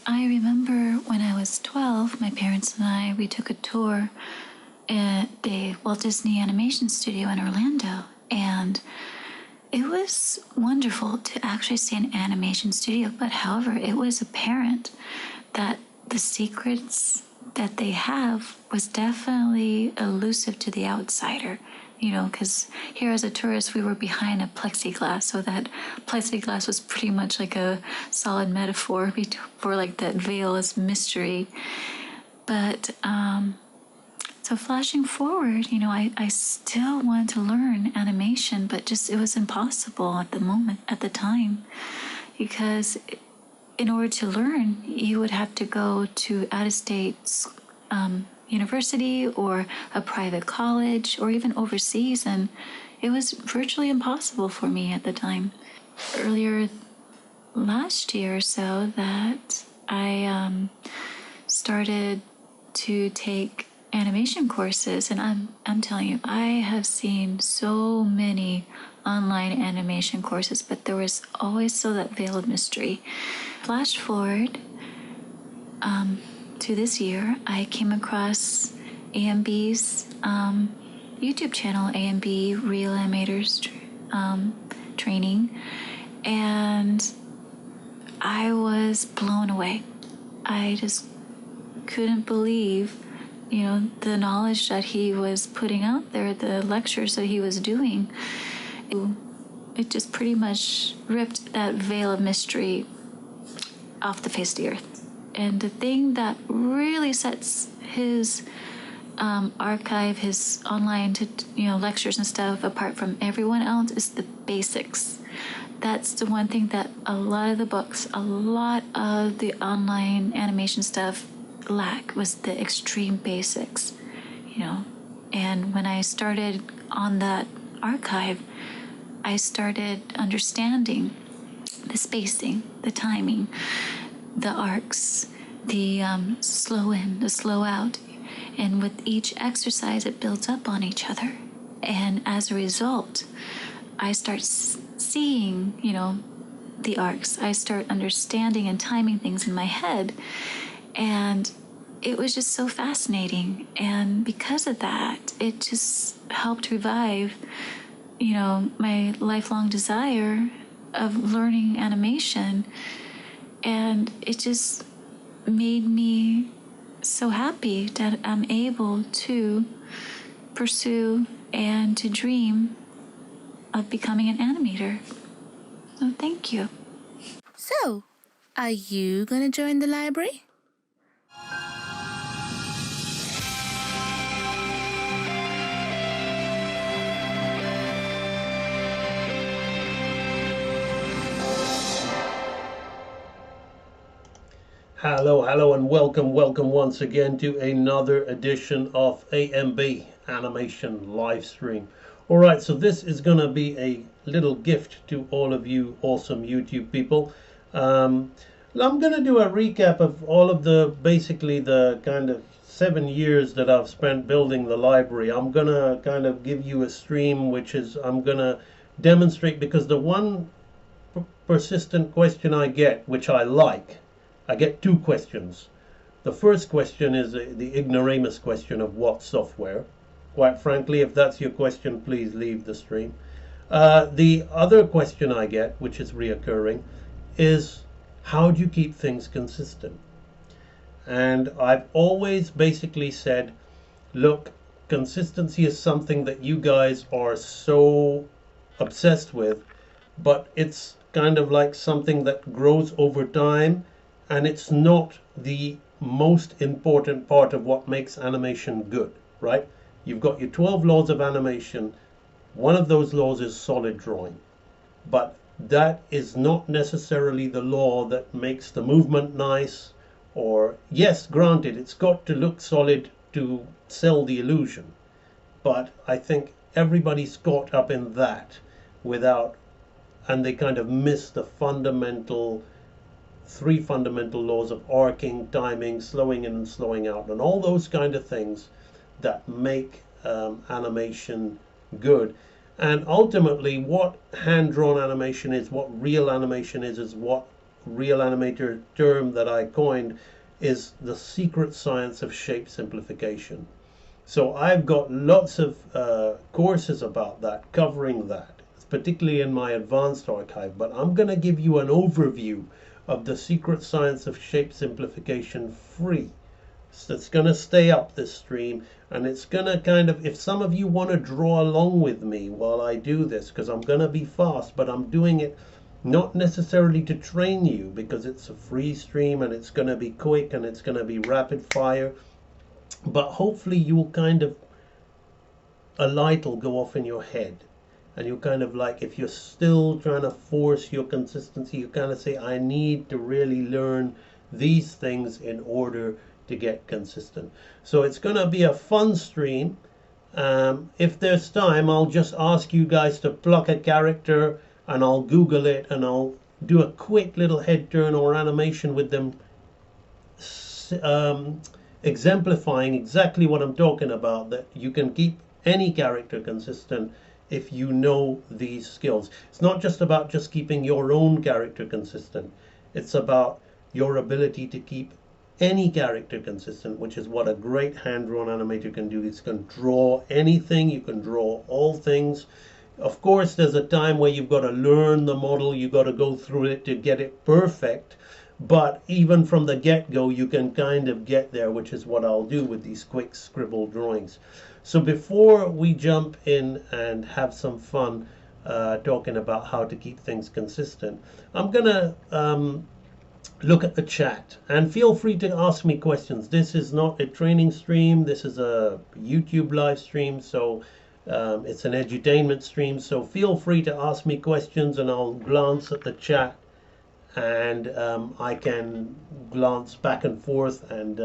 I remember when I was 12, my parents and I, we took a tour at the Walt Disney Animation Studio in Orlando, and it was wonderful to actually see an animation studio, but however, it was apparent that the secrets that they have was definitely elusive to the outsider. Because here as a tourist, we were behind a plexiglass, so that plexiglass was pretty much like a solid metaphor for like that veil as mystery. But so flashing forward, I still wanted to learn animation, but just it was impossible at the moment, at the time, because in order to learn, you would have to go to out-of-state university or a private college or even overseas, and it was virtually impossible for me at the time. Earlier last year or so, that I started to take animation courses, and I'm telling you, I have seen so many online animation courses, but there was always still that veil of mystery. Flash forward to this year, I came across AMB's YouTube channel, AMB Real Animators Training, and I was blown away. I just couldn't believe, the knowledge that he was putting out there, the lectures that he was doing. It just pretty much ripped that veil of mystery off the face of the earth. And the thing that really sets his archive, his online lectures and stuff apart from everyone else is the basics. That's the one thing that a lot of the books, a lot of the online animation stuff lack, was the extreme basics, And when I started on that archive, I started understanding the spacing, the timing, the arcs, the slow in, the slow out. And with each exercise, it builds up on each other. And as a result, I start seeing, the arcs. I start understanding and timing things in my head. And it was just so fascinating. And because of that, it just helped revive, my lifelong desire of learning animation. And it just made me so happy that I'm able to pursue and to dream of becoming an animator. So thank you. So, are you going to join the library? Hello, and welcome once again to another edition of AMB Animation Livestream. Alright, so this is going to be a little gift to all of you awesome YouTube people. I'm going to do a recap of all of basically the kind of 7 years that I've spent building the library. I'm going to kind of give you a stream which is, I'm going to demonstrate, because the one persistent question I get, which I get two questions. The first question is the ignoramus question of what software. Quite frankly, if that's your question, please leave the stream. The other question I get, which is reoccurring, is how do you keep things consistent? And I've always basically said, look, consistency is something that you guys are so obsessed with, but it's kind of like something that grows over time. And it's not the most important part of what makes animation good, right? You've got your 12 laws of animation. One of those laws is solid drawing. But that is not necessarily the law that makes the movement nice. Or, yes, granted, it's got to look solid to sell the illusion. But I think everybody's caught up in that and they kind of miss the three fundamental laws of arcing, timing, slowing in and slowing out, and all those kind of things that make animation good. And ultimately, what hand-drawn animation is, what real animation is what real animator term that I coined is the secret science of shape simplification. So I've got lots of courses about that, covering that, particularly in my advanced archive, but I'm going to give you an overview of the secret science of shape simplification free. So it's going to stay up this stream, and it's going to kind of, if some of you want to draw along with me while I do this, because I'm going to be fast, but I'm doing it not necessarily to train you, because it's a free stream and it's going to be quick and it's going to be rapid fire, but hopefully you'll kind of, a light will go off in your head, and you kind of like, if you're still trying to force your consistency, you kind of say, I need to really learn these things in order to get consistent. So it's going to be a fun stream. If there's time, I'll just ask you guys to pluck a character and I'll Google it and I'll do a quick little head turn or animation with them, exemplifying exactly what I'm talking about, that you can keep any character consistent if you know these skills. It's not just about just keeping your own character consistent. It's about your ability to keep any character consistent, which is what a great hand-drawn animator can do. It can draw anything, you can draw all things. Of course, there's a time where you've got to learn the model, you've got to go through it to get it perfect, but even from the get-go, you can kind of get there, which is what I'll do with these quick scribble drawings. So before we jump in and have some fun talking about how to keep things consistent, I'm gonna look at the chat and feel free to ask me questions. This is not a training stream, this is a YouTube live stream, so it's an edutainment stream, so feel free to ask me questions and I'll glance at the chat and I can glance back and forth and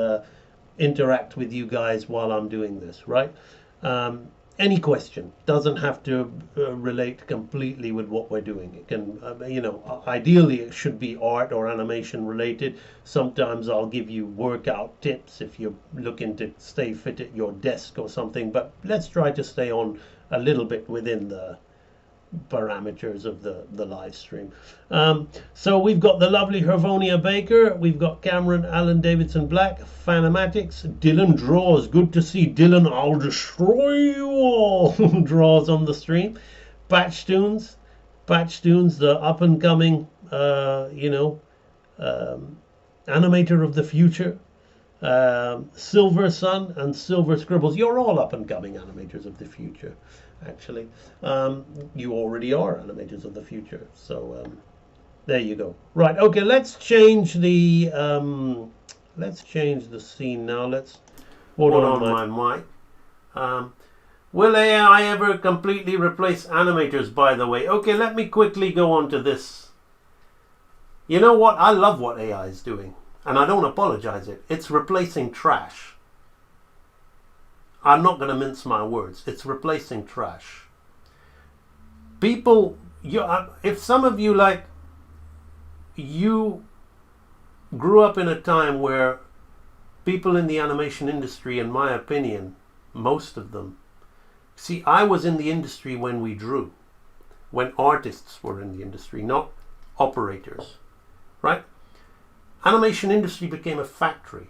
interact with you guys while I'm doing this, right? Any question doesn't have to relate completely with what we're doing. It can, you know, ideally it should be art or animation related. Sometimes I'll give you workout tips if you're looking to stay fit at your desk or something, but let's try to stay on a little bit within the parameters of the live stream. So we've got the lovely Hervonia Baker, we've got Cameron Allen Davidson Black, Fanamatics, Dylan Draws, good to see Dylan, I'll destroy you all, draws on the stream. Patch Tunes, the up and coming animator of the future. Silver Sun and Silver Scribbles, you're all up and coming animators of the future, actually. You already are animators of the future, so there you go. Right, okay, let's change the scene now. Let's hold on my mic. Will AI ever completely replace animators, by the way? Okay, let me quickly go on to this. You know what? I love what AI is doing, and I don't apologize it. It's replacing trash. I'm not going to mince my words. It's replacing trash. People, if some of you, like, you grew up in a time where people in the animation industry, in my opinion, most of them, see, I was in the industry when we drew, when artists were in the industry, not operators, right? Animation industry became a factory.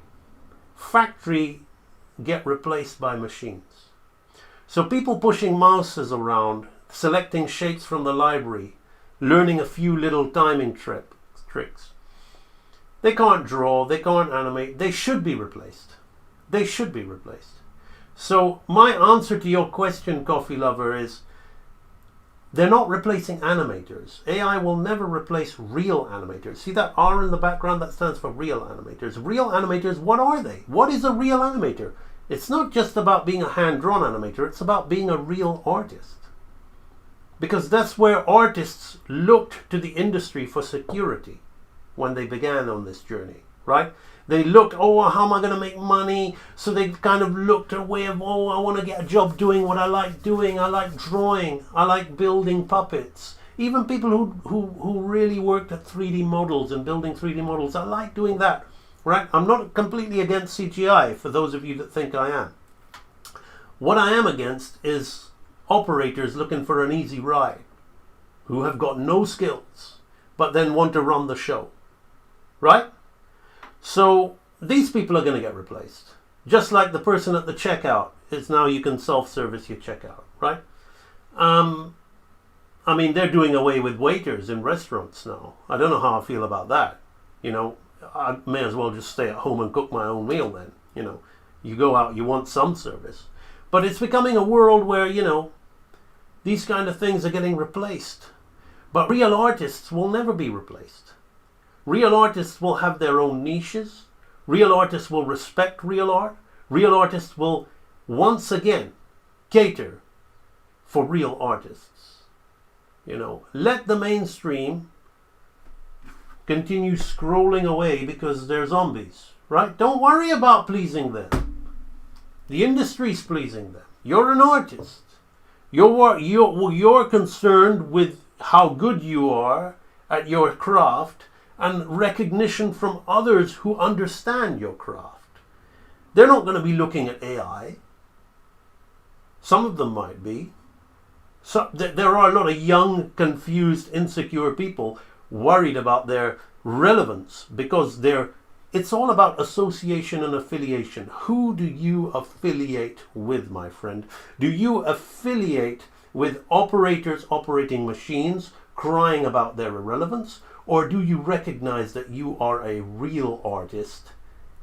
Factory get replaced by machines. So people pushing mouses around, selecting shapes from the library, learning a few little timing tricks. They can't draw, they can't animate, they should be replaced. They should be replaced. So my answer to your question, coffee lover, is they're not replacing animators. AI will never replace real animators. See that R in the background? That stands for real animators. Real animators, what are they? What is a real animator? It's not just about being a hand-drawn animator, it's about being a real artist. Because that's where artists looked to the industry for security when they began on this journey, right? They looked, oh, how am I going to make money? So they kind of looked a way of, oh, I want to get a job doing what I like doing. I like drawing. I like building puppets. Even people who really worked at 3D models and building 3D models, I like doing that, right? I'm not completely against CGI, for those of you that think I am. What I am against is operators looking for an easy ride, who have got no skills, but then want to run the show. right? So these people are going to get replaced. Just like the person at the checkout is now you can self-service your checkout, right? I mean, they're doing away with waiters in restaurants now. I don't know how I feel about that. You know, I may as well just stay at home and cook my own meal then. You know, you go out, you want some service. But it's becoming a world where, you know, these kind of things are getting replaced. But real artists will never be replaced. Real artists will have their own niches. Real artists will respect real art. Real artists will once again cater for real artists. You know, let the mainstream continue scrolling away because they're zombies, right? Don't worry about pleasing them. The industry's pleasing them. You're an artist. You're concerned with how good you are at your craft and recognition from others who understand your craft. They're not going to be looking at AI. Some of them might be. So there are a lot of young, confused, insecure people worried about their relevance because it's all about association and affiliation. Who do you affiliate with, my friend? Do you affiliate with operators operating machines crying about their irrelevance? Or do you recognize that you are a real artist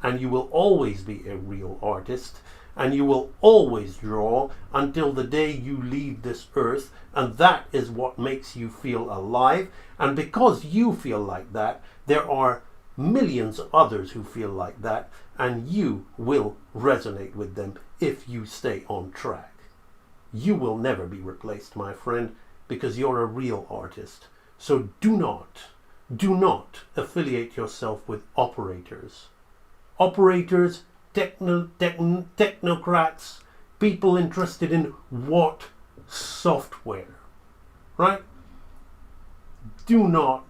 and you will always be a real artist and you will always draw until the day you leave this earth, and that is what makes you feel alive? And because you feel like that, there are millions of others who feel like that, and you will resonate with them if you stay on track. You will never be replaced, my friend, because you're a real artist. So do not affiliate yourself with operators. Operators, technocrats, people interested in what software, right? Do not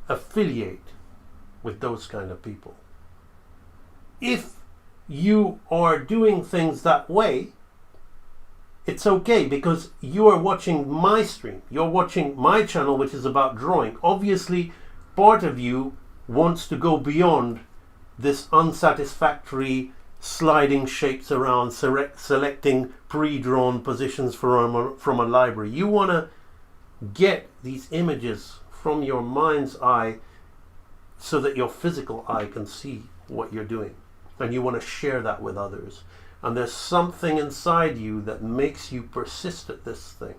affiliate with those kind of people. If you are doing things that way, it's okay because you are watching my stream. You're watching my channel, which is about drawing. Obviously, part of you wants to go beyond this unsatisfactory sliding shapes around, selecting pre-drawn positions from a library. You want to get these images from your mind's eye so that your physical eye can see what you're doing. And you want to share that with others. And there's something inside you that makes you persist at this thing.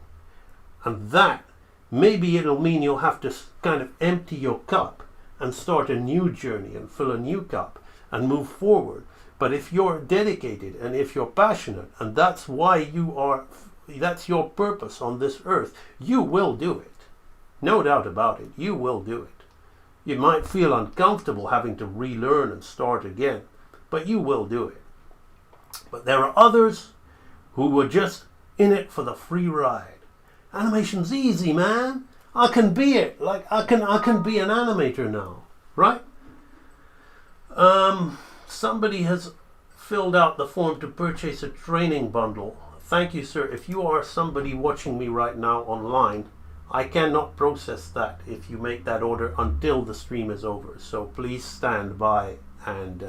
And that, maybe it'll mean you'll have to kind of empty your cup and start a new journey and fill a new cup and move forward. But if you're dedicated and if you're passionate, and that's why that's your purpose on this earth, you will do it. No doubt about it, you will do it. You might feel uncomfortable having to relearn and start again, but you will do it. But there are others who were just in it for the free ride. Animation's easy, man. I can be it. Like I can be an animator now, right? Somebody has filled out the form to purchase a training bundle. Thank you, sir. If you are somebody watching me right now online, I cannot process that if you make that order until the stream is over. So please stand by, and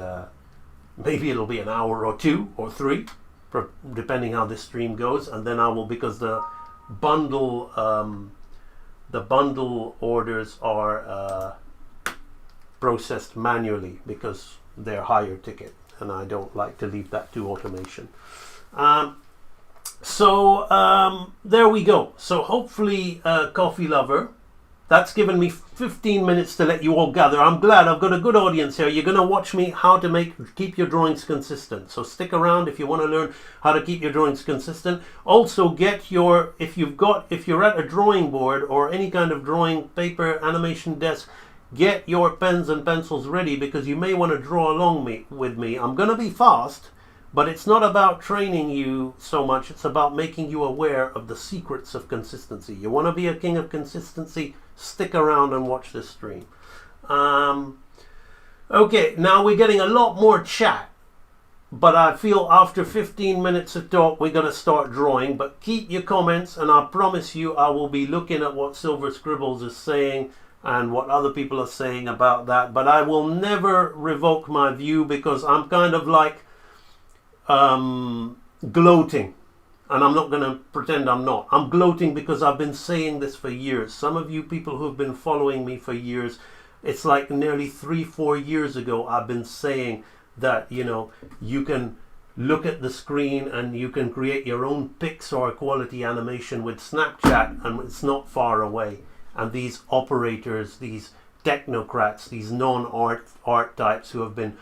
maybe it'll be an hour or 2 or 3, depending how this stream goes, and then I will, because the bundle orders are processed manually because they're higher ticket, and I don't like to leave that to automation. So there we go. So hopefully, coffee lover, that's given me 15 minutes to let you all gather. I'm glad I've got a good audience here. You're going to watch me how to keep your drawings consistent. So stick around if you want to learn how to keep your drawings consistent. Also get your, if you're at a drawing board or any kind of drawing paper, animation desk, get your pens and pencils ready because you may want to draw along with me. I'm going to be fast, but it's not about training you so much. It's about making you aware of the secrets of consistency. You want to be a king of consistency? Stick around and watch this stream. Okay, now we're getting a lot more chat, but I feel after 15 minutes of talk, we're going to start drawing. But keep your comments, and I promise you I will be looking at what Silver Scribbles is saying and what other people are saying about that, but I will never revoke my view, because I'm kind of like gloating, and I'm not going to pretend I'm not. I'm gloating because I've been saying this for years. Some of you people who've been following me for years, it's like nearly 3-4 years ago I've been saying that, you know, you can look at the screen and you can create your own Pixar quality animation with Snapchat, and it's not far away. And these operators, these technocrats, these non-art types who have been,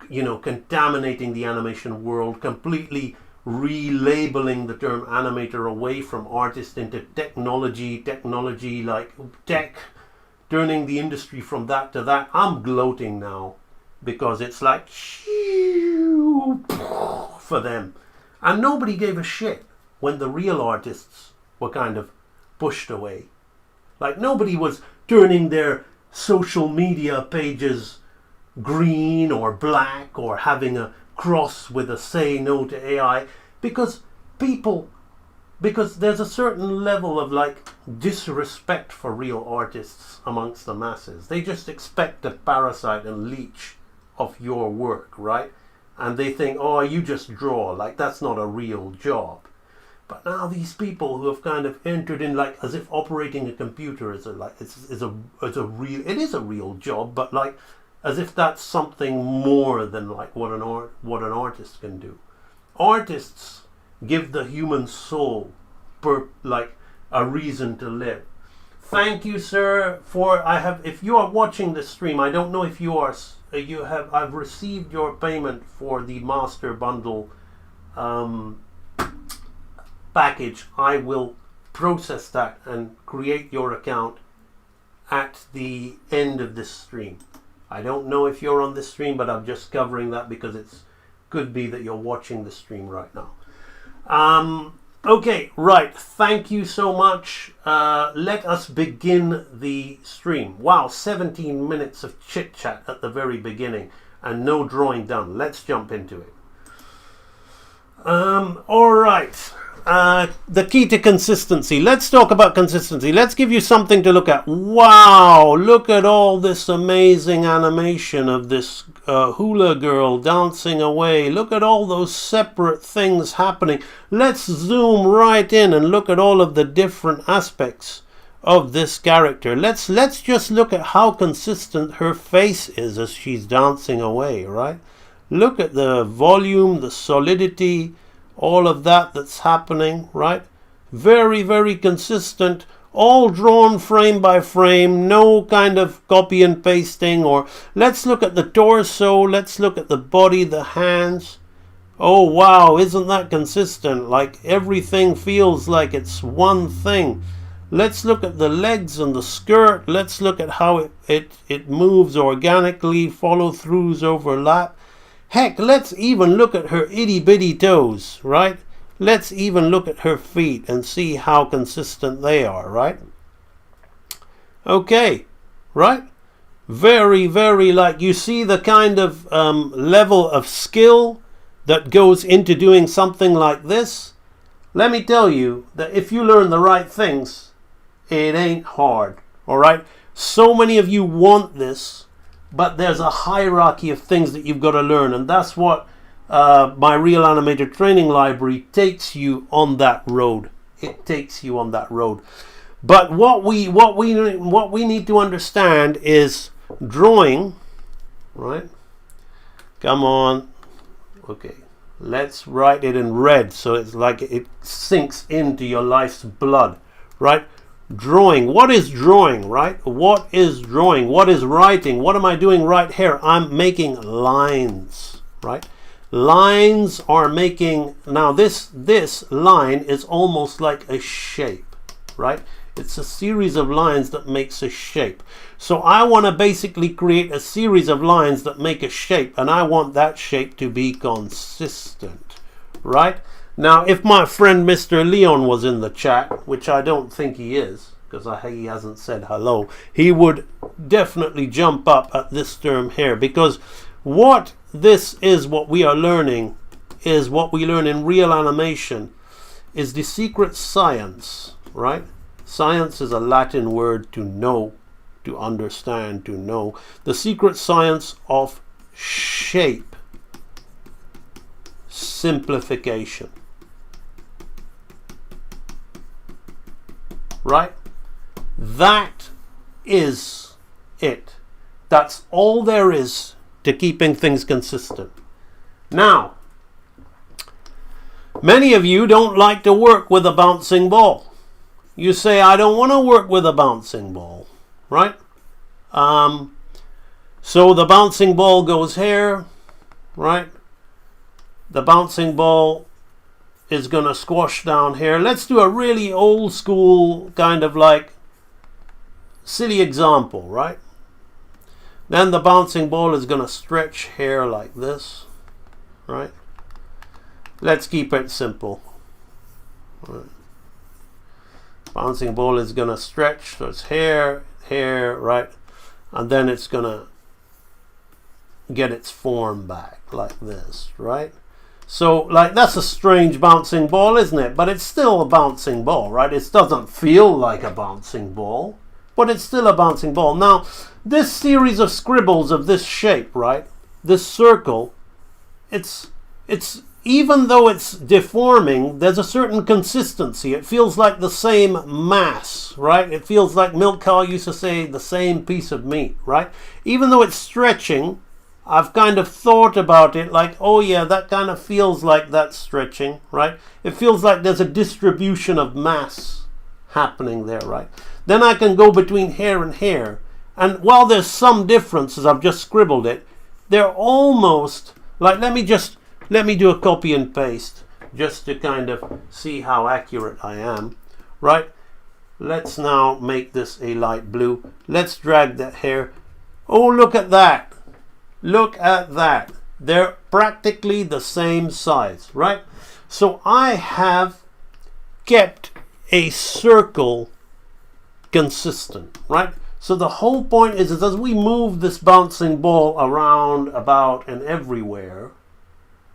you know, contaminating the animation world, completely relabeling the term animator away from artist into technology like tech, turning the industry from that to that. I'm gloating now, because it's like for them, and nobody gave a shit when the real artists were kind of pushed away. Like, nobody was turning their social media pages green or black, or having a cross with a say no to AI, because there's a certain level of like disrespect for real artists amongst the masses. They just expect to parasite and leech of your work, right? And they think, oh, you just draw, like that's not a real job. But now these people who have kind of entered in, like, as if operating a computer is a real job, but like as if that's something more than like what an artist can do. Artists give the human soul like a reason to live. Thank you, sir, if you are watching this stream, I don't know if I've received your payment for the master bundle package. I will process that and create your account at the end of this stream. I don't know if you're on this stream, but I'm just covering that because it could be that you're watching the stream right now. Okay, right. Thank you so much. Let us begin the stream. Wow, 17 minutes of chit chat at the very beginning and no drawing done. Let's jump into it. All right. The key to consistency. Let's talk about consistency. Let's give you something to look at. Wow, look at all this amazing animation of this hula girl dancing away. Look at all those separate things happening. Let's zoom right in and look at all of the different aspects of this character. Let's just look at how consistent her face is as she's dancing away, right? Look at the volume, the solidity, all of that's happening, right? Very, very consistent, all drawn frame by frame, no kind of copy and pasting. Or let's look at the torso, let's look at the body, the hands. Oh wow, isn't that consistent? Like everything feels like it's one thing. Let's look at the legs and the skirt. Let's look at how it moves organically, follow-throughs overlap. Heck, let's even look at her itty-bitty toes, right? Let's even look at her feet and see how consistent they are, right? Okay, right? Very, very, like, you see the kind of level of skill that goes into doing something like this. Let me tell you that if you learn the right things, it ain't hard, all right? So many of you want this, but there's a hierarchy of things that you've got to learn, and that's what my Real Animator training library takes you on that road. It takes you on that road. But what we need to understand is drawing, right? Come on. Okay. Let's write it in red so it's like it sinks into your life's blood, right? Drawing. What is drawing, right? What is drawing? What is writing? What am I doing right here? I'm making lines, right? Lines are making, now this line is almost like a shape, right? It's a series of lines that makes a shape. So I want to basically create a series of lines that make a shape, and I want that shape to be consistent, right? Now, if my friend Mr. Leon was in the chat, which I don't think he is, because he hasn't said hello, he would definitely jump up at this term here, because what we are learning is what we learn in real animation is the secret science, right? Science is a Latin word to know to understand, to know. The secret science of shape simplification. Right? That is it. That's all there is to keeping things consistent. Now, many of you don't like to work with a bouncing ball. You say, I don't want to work with a bouncing ball, right? So the bouncing ball goes here, right? The bouncing ball is going to squash down here. Let's do a really old school kind of like silly example, right? Then the bouncing ball is going to stretch here like this, right? Let's keep it simple. Right. Bouncing ball is going to stretch, so it's here, here, right? And then it's going to get its form back like this, right? So, like, that's a strange bouncing ball, isn't it? But it's still a bouncing ball, right? It doesn't feel like a bouncing ball, but it's still a bouncing ball. Now, this series of scribbles of this shape, right? This circle, it's even though it's deforming, there's a certain consistency. It feels like the same mass, right? It feels like Milk Cow used to say, the same piece of meat, right? Even though it's stretching, I've kind of thought about it like, oh yeah, that kind of feels like that's stretching, right? It feels like there's a distribution of mass happening there, right? Then I can go between here and here. And while there's some differences, I've just scribbled it, they're almost like, let me do a copy and paste just to kind of see how accurate I am, right? Let's now make this a light blue. Let's drag that here. Oh, look at that. Look at that. They're practically the same size, right? So I have kept a circle consistent, right? So the whole point is as we move this bouncing ball around, about, and everywhere,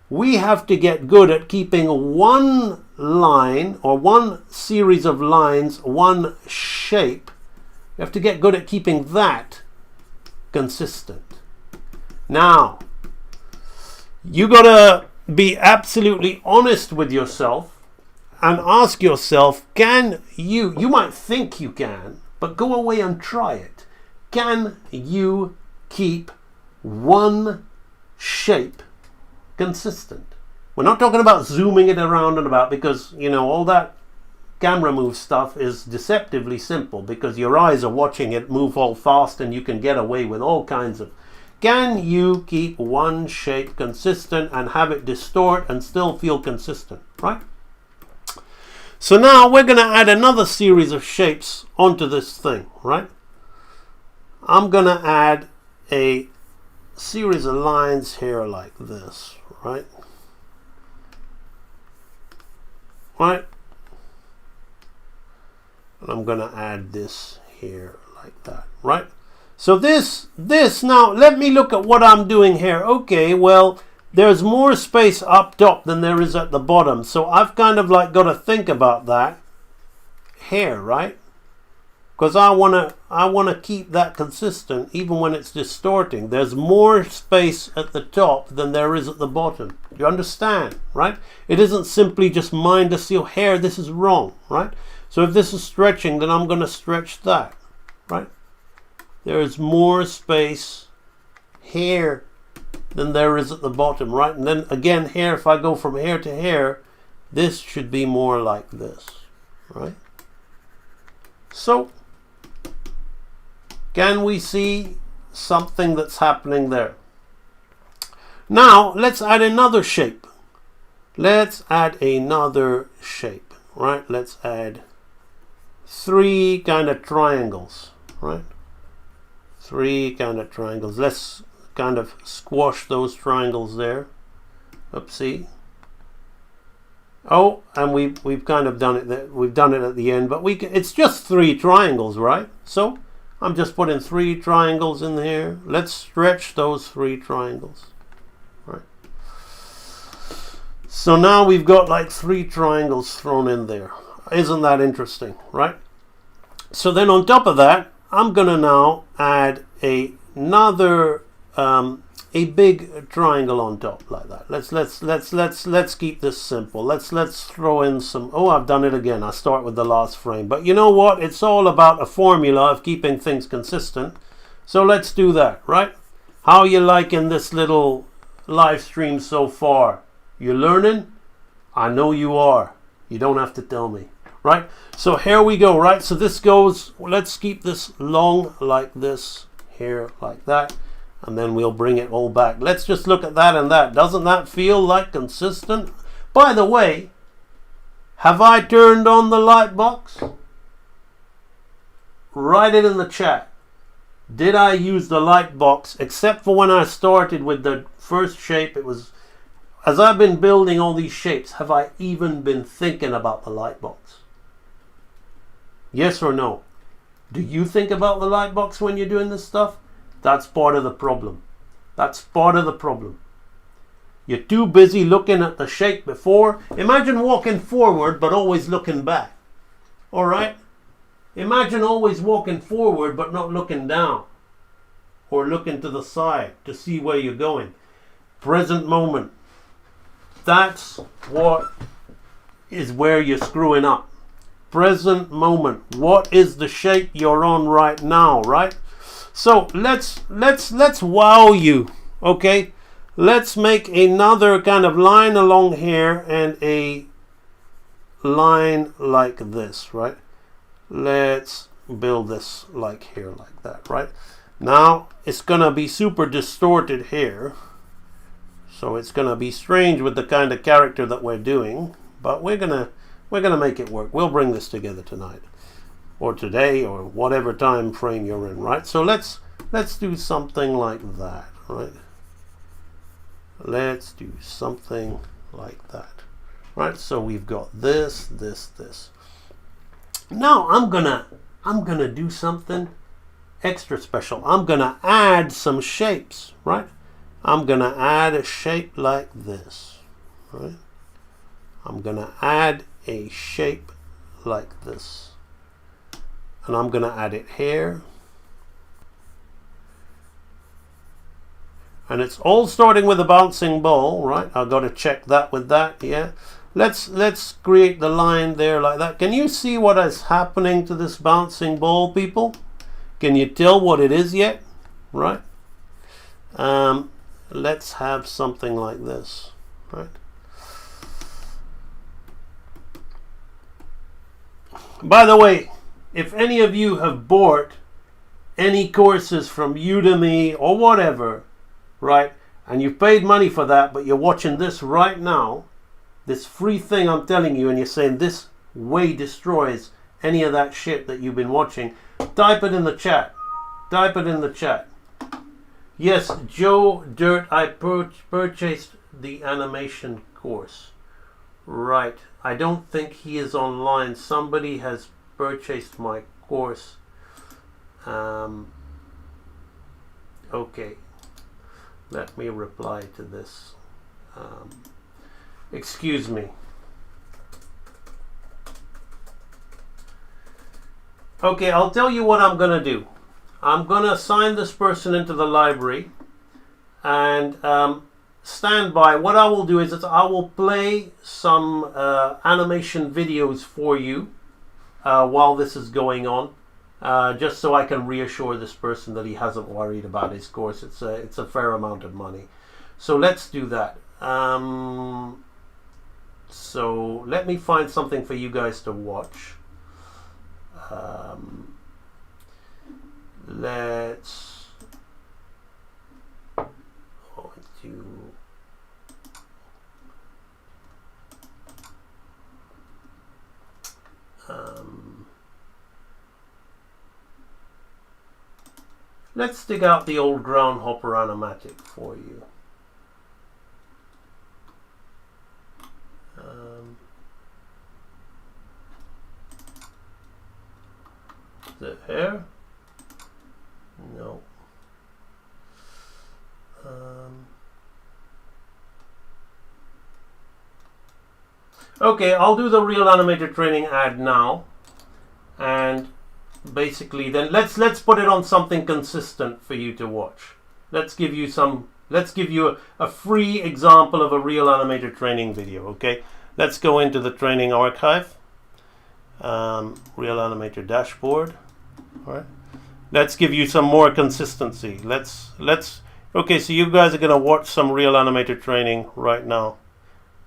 we have to get good at keeping one line or one series of lines, one shape. You have to get good at keeping that consistent. Now, you got to be absolutely honest with yourself and ask yourself, can you might think you can, but go away and try it. Can you keep one shape consistent? We're not talking about zooming it around and about, because, you know, all that camera move stuff is deceptively simple because your eyes are watching it move all fast and you can get away with all kinds of. Can you keep one shape consistent and have it distort and still feel consistent, right? So now we're going to add another series of shapes onto this thing, right? I'm going to add a series of lines here like this, right? Right? And I'm going to add this here like that, right? So this now, let me look at what I'm doing here. Okay, well, there's more space up top than there is at the bottom. So I've kind of like got to think about that here, right? Because I want to keep that consistent even when it's distorting. There's more space at the top than there is at the bottom. You understand, right? It isn't simply just mindless, your hair, this is wrong, right? So if this is stretching, then I'm going to stretch that, right? There's more space here than there is at the bottom, right? And then again here, if I go from here to here, this should be more like this, right? So, can we see something that's happening there? Now, let's add another shape. Let's add another shape, right? Let's add 3 kind of triangles, right? 3 kind of triangles. Let's kind of squash those triangles there. Oopsie. Oh, and we've kind of done it there. We've done it at the end, but it's just 3 triangles, right? So I'm just putting 3 triangles in here. Let's stretch those 3 triangles. Right. So now we've got like 3 triangles thrown in there. Isn't that interesting, right? So then on top of that, I'm gonna now add another a big triangle on top like that. Let's keep this simple. Let's throw in some. Oh, I've done it again. I start with the last frame. But you know what? It's all about a formula of keeping things consistent. So let's do that, right? How you liking this little live stream so far? You learning? I know you are. You don't have to tell me, right? So here we go, right? So this goes, let's keep this long like this, here like that, and then we'll bring it all back. Let's just look at that and that. Doesn't that feel like consistent? By the way, have I turned on the light box? Write it in the chat. Did I use the light box? Except for when I started with the first shape, it was, as I've been building all these shapes, have I even been thinking about the light box? Yes or no? Do you think about the light box when you're doing this stuff? That's part of the problem. That's part of the problem. You're too busy looking at the shape before. Imagine walking forward but always looking back. All right? Imagine always walking forward but not looking down or looking to the side to see where you're going. Present moment. That's what is where you're screwing up. Present moment. What is the shape you're on right now, right? So let's wow you, okay? Let's make another kind of line along here and a line like this, right? Let's build this like here, like that, right? Now it's gonna be super distorted here, so it's gonna be strange with the kind of character that we're doing, but we're gonna make it work. We'll bring this together tonight, or today, or whatever time frame you're in, right? So let's do something like that, right? Let's do something like that, right? So we've got this. Now I'm gonna do something extra special. I'm gonna add some shapes, right? I'm gonna add a shape like this, right? I'm gonna add a shape like this, and I'm gonna add it here, and it's all starting with a bouncing ball, right? I've got to check that with that. Yeah, let's create the line there like that. Can you see what is happening to this bouncing ball, people? Can you tell what it is yet? Right? Let's have something like this, right? By the way, if any of you have bought any courses from Udemy or whatever, right, and you've paid money for that, but you're watching this right now, this free thing I'm telling you, and you're saying this way destroys any of that shit that you've been watching, type it in the chat. Type it in the chat. Yes, Joe Dirt, I purchased the animation course. Right. I don't think he is online. Somebody has purchased my course. Okay. Let me reply to this. Excuse me. Okay, I'll tell you what I'm going to do. I'm going to assign this person into the library and stand by. What I will do is I will play some animation videos for you while this is going on, just so I can reassure this person that he hasn't worried about his course. It's a fair amount of money. So let's do that. So let me find something for you guys to watch. Let's do let's dig out the old Groundhopper animatic for you. Is it here? No. Okay, I'll do the real Animator training ad now, and basically, then let's put it on something consistent for you to watch. Let's give you a free example of a real animator training video. Okay, let's go into the training archive, real animator dashboard. All right, let's give you some more consistency. Okay, so you guys are going to watch some real animator training right now.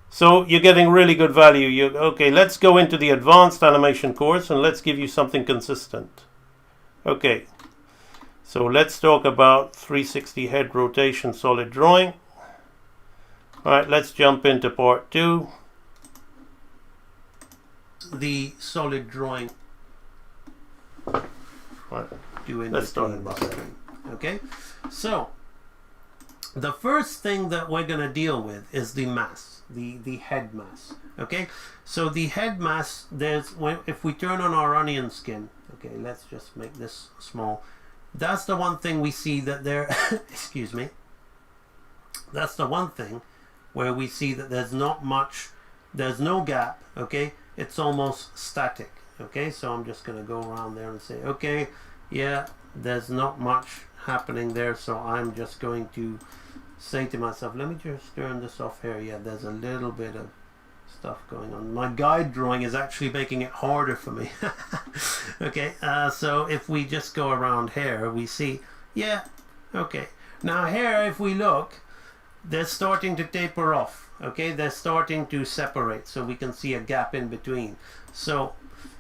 So you're getting really good value. Okay, let's go into the advanced animation course and let's give you something consistent. Okay, so let's talk about 360 head rotation solid drawing. Alright, let's jump into part 2. The solid drawing. Right, let's start about that. Okay, so the first thing that we're going to deal with is the mass, the head mass. Okay, so the head mass, if we turn on our onion skin, okay, let's just make this small. That's the one thing we see that there, excuse me, that's the one thing where we see that there's no gap, okay, it's almost static. Okay, so I'm just going to go around there and say, okay, yeah, there's not much happening there, so I'm just going to say to myself, let me just turn this off here. Yeah, there's a little bit of stuff going on. My guide drawing is actually making it harder for me. Okay, so if we just go around here, we see, yeah, okay. Now here, if we look, they're starting to taper off. Okay, they're starting to separate, so we can see a gap in between. So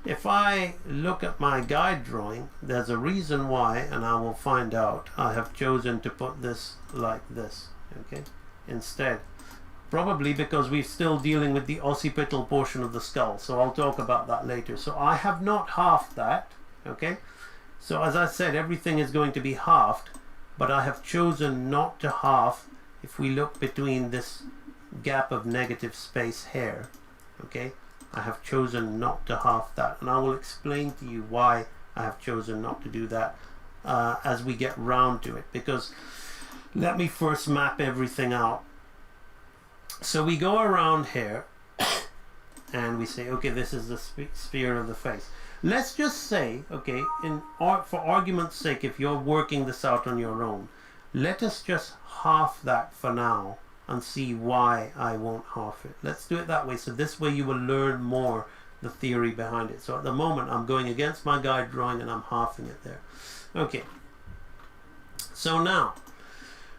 if I look at my guide drawing, there's a reason why, and I will find out. I have chosen to put this like this, okay, instead. Probably because we're still dealing with the occipital portion of the skull, so I'll talk about that later. So I have not halved that, okay. So as I said, everything is going to be halved, but I have chosen not to halve. If we look between this gap of negative space here, okay, I have chosen not to halve that, and I will explain to you why I have chosen not to do that as we get round to it, because let me first map everything out. So we go around here and we say, okay, this is the sphere of the face. Let's just say, okay, for argument's sake, if you're working this out on your own, let us just half that for now and see why I won't half it. Let's do it that way. So this way you will learn more the theory behind it. So at the moment I'm going against my guide drawing and I'm halving it there. Okay. So now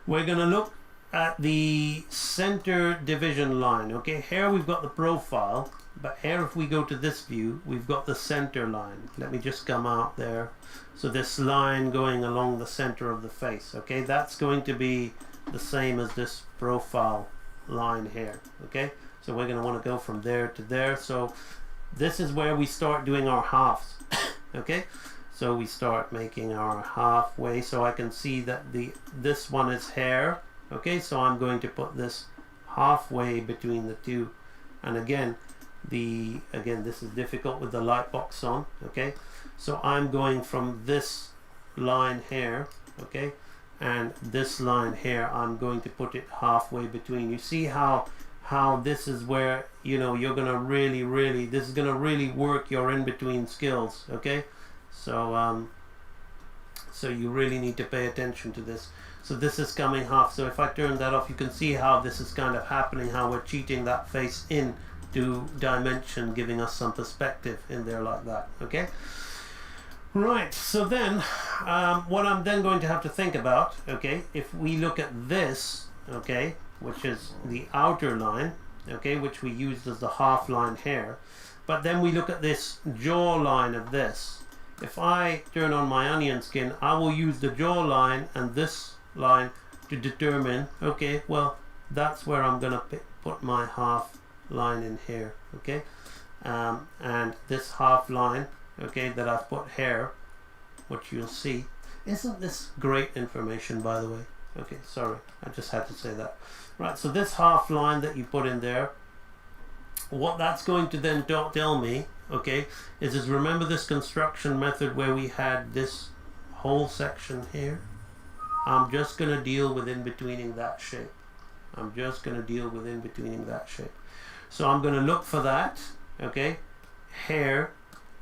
we're going to look at the center division line. Okay, here we've got the profile, but here if we go to this view, we've got the center line. Let me just come out there. So this line going along the center of the face, okay, that's going to be the same as this profile line here. Okay, so we're going to want to go from there to there. So this is where we start doing our halves. Okay, so we start making our halfway, so I can see that this one is here. Okay, so I'm going to put this halfway between the two, and again this is difficult with the light box on. Okay, so I'm going from this line here, okay, and this line here, I'm going to put it halfway between. You see how this is where, you know, you're gonna really this is gonna really work your in-between skills. Okay, so so you really need to pay attention to this. So this is coming half. So if I turn that off, you can see how this is kind of happening, how we're cheating that face into dimension, giving us some perspective in there like that. Okay, right, so then what I'm then going to have to think about, okay, if we look at this, okay, which is the outer line, okay, which we used as the half line here, but then we look at this jaw line of this. If I turn on my onion skin, I will use the jaw line and this line to determine, okay, well, that's where I'm gonna put my half line in here. Okay, and this half line, okay, that I've put here, which you'll see, isn't this great information, by the way? Okay, sorry, I just had to say that. Right, so this half line that you put in there, what that's going to then tell me, okay, is remember this construction method where we had this whole section here? I'm just going to deal with in-betweening that shape. I'm just going to deal with in-betweening that shape. So I'm going to look for that, okay, here,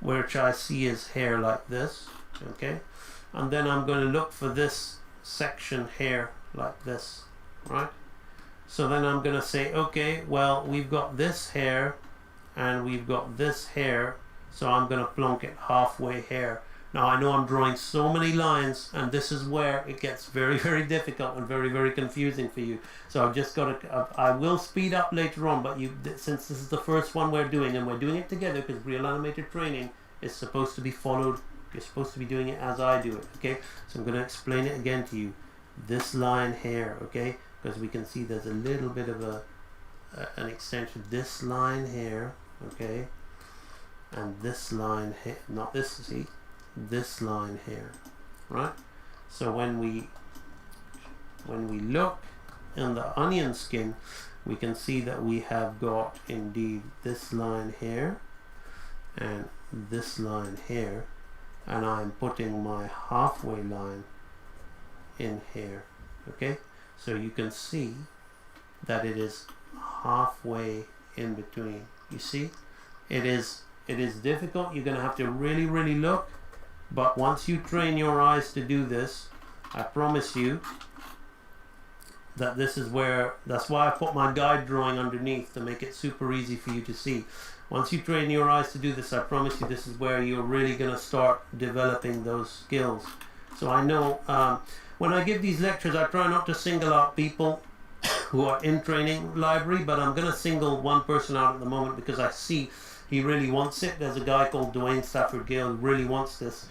which I see is here like this, okay? And then I'm going to look for this section here like this, right? So then I'm going to say, okay, well, we've got this here and we've got this here, so I'm going to plonk it halfway here. Now I know I'm drawing so many lines, and this is where it gets very, very difficult and very, very confusing for you. So I've just got to, I will speed up later on, but since this is the first one we're doing, and we're doing it together because real animator training is supposed to be followed, you're supposed to be doing it as I do it, okay? So I'm going to explain it again to you. This line here, okay? Because we can see there's a little bit of an extension. This line here, okay? And this line here, not this, see? This line here, right? So when we look in the onion skin, we can see that we have got indeed this line here and this line here, and I'm putting my halfway line in here, okay? So you can see that it is halfway in between. You see, it is difficult. You're going to have to really, really look. But once you train your eyes to do this, I promise you that this is where, that's why I put my guide drawing underneath to make it super easy for you to see. Once you train your eyes to do this, I promise you this is where you're really going to start developing those skills. So I know when I give these lectures, I try not to single out people who are in training library, but I'm going to single one person out at the moment because I see he really wants it. There's a guy called Dwayne Stafford Gale who really wants this.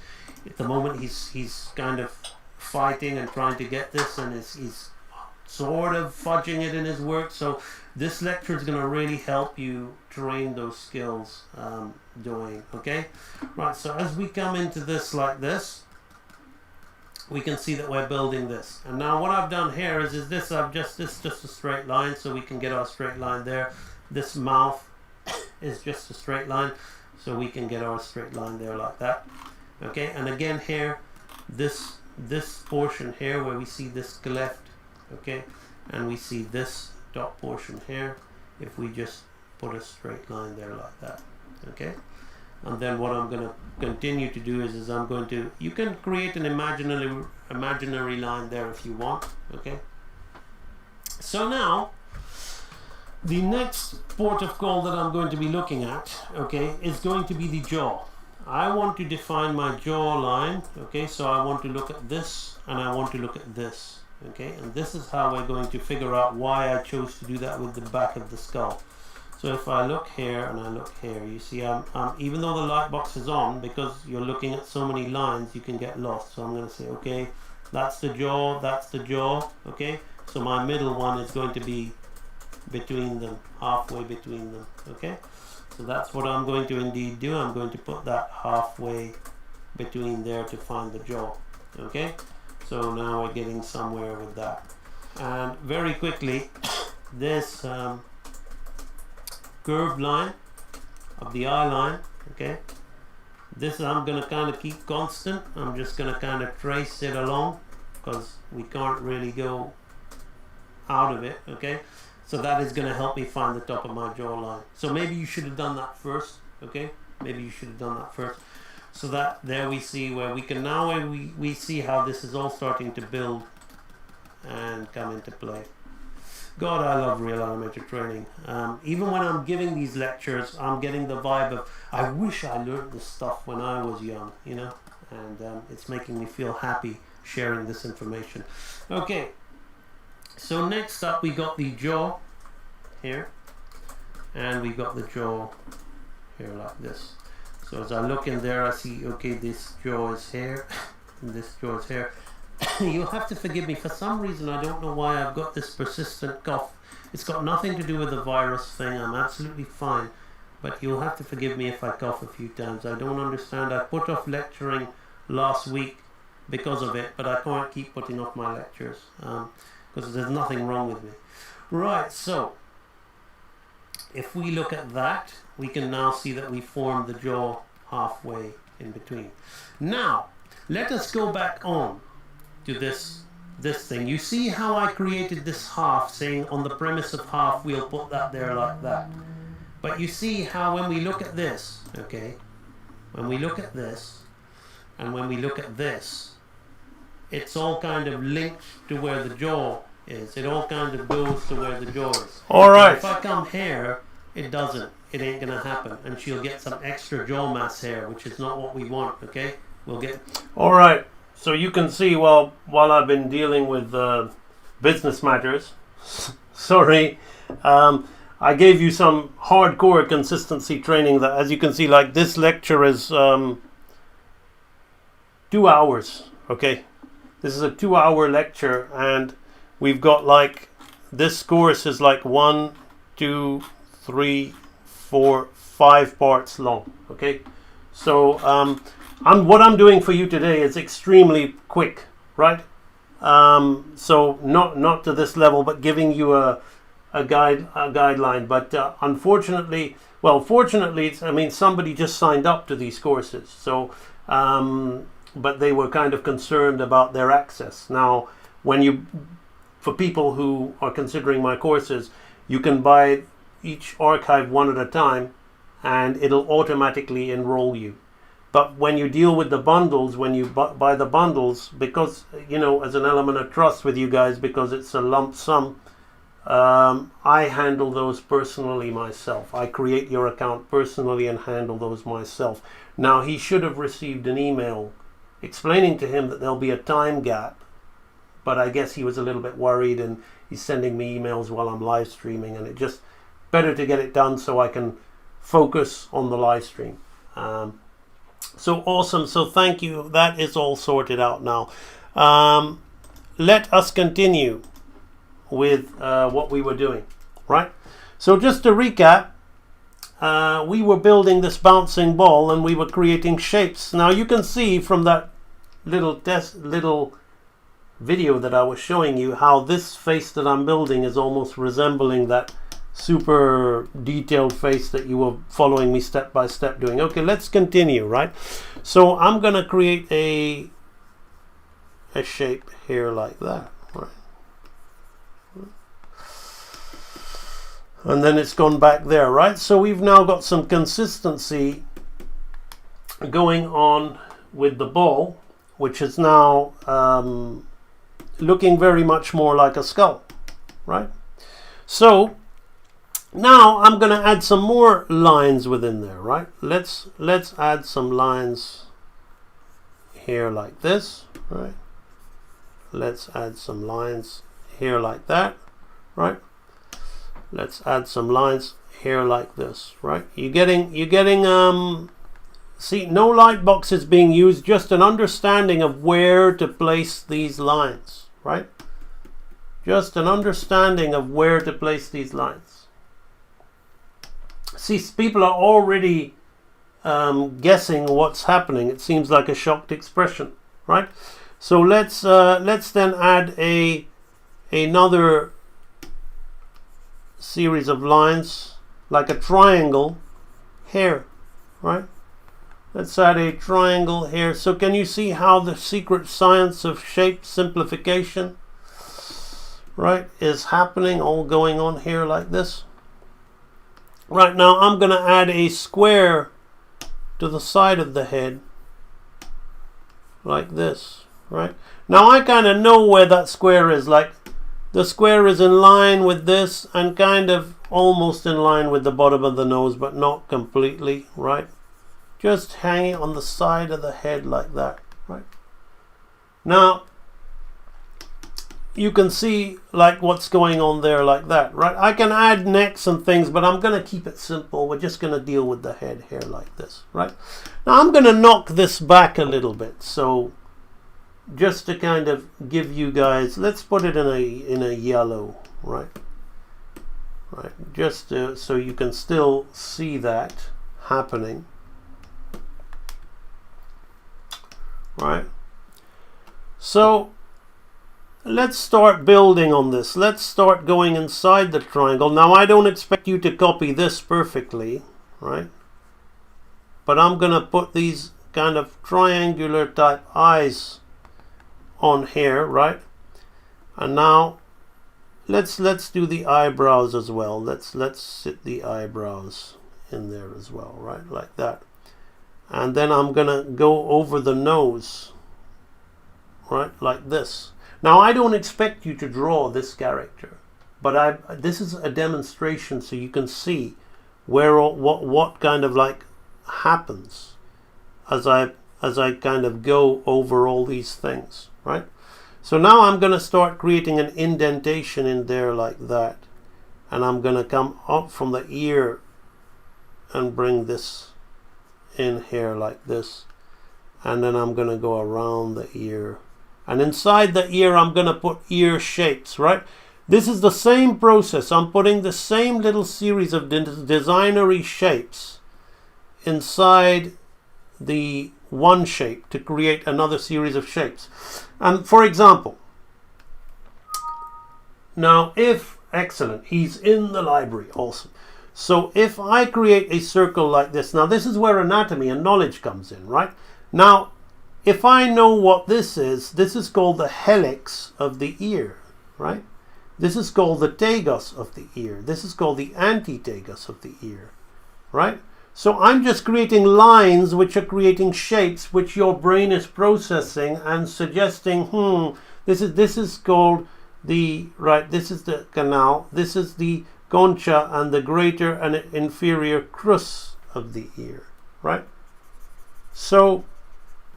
At the moment he's kind of fighting and trying to get this, and he's sort of fudging it in his work. So this lecture is going to really help you train those skills doing, okay? Right, so as we come into this like this, we can see that we're building this. And now what I've done here is this, just a straight line, so we can get our straight line there. This mouth is just a straight line, so we can get our straight line there like that, okay? And again here, this portion here where we see this cleft, okay, and we see this dot portion here, if we just put a straight line there like that, okay? And then what I'm going to continue to do is I'm going to, you can create an imaginary line there if you want, okay? So now the next port of call that I'm going to be looking at, okay, is going to be the jaw. I want to define my jaw line, okay, so I want to look at this and I want to look at this, okay, and this is how we're going to figure out why I chose to do that with the back of the skull. So if I look here and I look here, you see I'm even though the light box is on, because you're looking at so many lines, you can get lost. So I'm going to say, okay, that's the jaw, okay, so my middle one is going to be between them, halfway between them, okay? So that's what I'm going to indeed do. I'm going to put that halfway between there to find the jaw, okay? So now we're getting somewhere with that. And very quickly, this curved line of the eye line, okay, this I'm going to kind of keep constant. I'm just going to kind of trace it along because we can't really go out of it, okay? So that is going to help me find the top of my jawline. So maybe you should have done that first, okay? Maybe you should have done that first. So that there we see where we can now, we see how this is all starting to build and come into play. God, I love real animator training. Even when I'm giving these lectures, I'm getting the vibe of, I wish I learned this stuff when I was young, you know? And it's making me feel happy sharing this information. Okay. So next up we got the jaw here, and we got the jaw here like this. So as I look in there, I see, okay, this jaw is here and this jaw is here. You'll have to forgive me, for some reason I don't know why I've got this persistent cough. It's got nothing to do with the virus thing. I'm absolutely fine, but you'll have to forgive me if I cough a few times. I don't understand. I put off lecturing last week because of it, but I can't keep putting off my lectures because there's nothing wrong with me. Right, so if we look at that, we can now see that we formed the jaw halfway in between. Now let us go back on to this thing. You see how I created this half, saying on the premise of half we'll put that there like that. But you see how when we look at this, okay, when we look at this and when we look at this, it's all kind of linked to where the jaw is. It all kind of goes to where the jaw is. All right. If I come here, it doesn't. It ain't gonna happen, and she'll get some extra jaw mass here, which is not what we want. Okay, we'll get. All right. So you can see, well, while I've been dealing with business matters, sorry, I gave you some hardcore consistency training. That, as you can see, like this lecture is 2 hours. Okay, this is a 2-hour lecture, and we've got like this course is like 1, 2, 3, 4, 5 parts long. Okay, so what I'm doing for you today is extremely quick, right? So not to this level, but giving you a guideline. But unfortunately, well, fortunately, I mean, somebody just signed up to these courses, so but they were kind of concerned about their access. Now, for people who are considering my courses, you can buy each archive one at a time, and it'll automatically enroll you. But when you deal with the bundles, when you buy the bundles, because, you know, as an element of trust with you guys, because it's a lump sum, I handle those personally myself. I create your account personally and handle those myself. Now, he should have received an email explaining to him that there'll be a time gap, but I guess he was a little bit worried, and he's sending me emails while I'm live streaming, and it just better to get it done so I can focus on the live stream. So awesome. So thank you. That is all sorted out now. Let us continue with what we were doing, right? So just to recap, we were building this bouncing ball, and we were creating shapes. Now you can see from that little video that I was showing you how this face that I'm building is almost resembling that super detailed face that you were following me step by step doing. Okay, let's continue, right? So I'm gonna create a shape here like that, right? And then it's gone back there, right? So we've now got some consistency going on with the ball, which is now looking very much more like a skull, right? So now I'm going to add some more lines within there, right? Let's add some lines here like this, right? Let's add some lines here like that, right? Let's add some lines here like this, right? You're getting see, no light box is being used, just an understanding of where to place these lines, right? Just an understanding of where to place these lines. See, people are already guessing what's happening. It seems like a shocked expression, right? So let's then add another series of lines, like a triangle here, right? Let's add a triangle here. So can you see how the secret science of shape simplification, right, is happening, all going on here like this? Right, now I'm going to add a square to the side of the head like this, right? Now I kind of know where that square is. Like, the square is in line with this and kind of almost in line with the bottom of the nose, but not completely, right? Just hanging on the side of the head like that, right? Now you can see like what's going on there like that, right? I can add necks and things, but I'm going to keep it simple. We're just going to deal with the head here like this, right? Now I'm going to knock this back a little bit. So just to kind of give you guys, let's put it in a yellow, right? Right, just so you can still see that happening, right? So let's start building on this. Let's start going inside the triangle. Now I don't expect you to copy this perfectly, right? But I'm gonna put these kind of triangular type eyes on here, right? And now let's do the eyebrows as well. Let's sit the eyebrows in there as well, right? Like that. And then I'm gonna go over the nose, right, like this. Now I don't expect you to draw this character, but this is a demonstration so you can see where what kind of like happens as I kind of go over all these things, right? So now I'm going to start creating an indentation in there like that, and I'm going to come up from the ear and bring this in here like this, and then I'm going to go around the ear, and inside the ear I'm going to put ear shapes, right? This is the same process. I'm putting the same little series of designery shapes inside the one shape to create another series of shapes. And for example, now if, excellent, he's in the library, awesome. So if I create a circle like this, now this is where anatomy and knowledge comes in, right? Now, if I know what this is called the helix of the ear, right? This is called the tegus of the ear. This is called the antitegus of the ear, right? So I'm just creating lines which are creating shapes which your brain is processing and suggesting, this is called the, right, this is the canal, this is the concha and the greater and inferior crus of the ear, right? So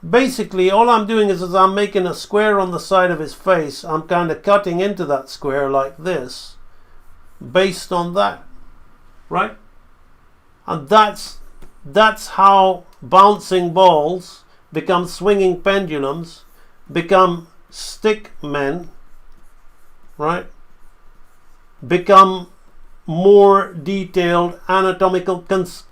basically all I'm doing is I'm making a square on the side of his face. I'm kind of cutting into that square like this based on that, right? And that's how bouncing balls become swinging pendulums, become stick men, right? Become more detailed anatomical.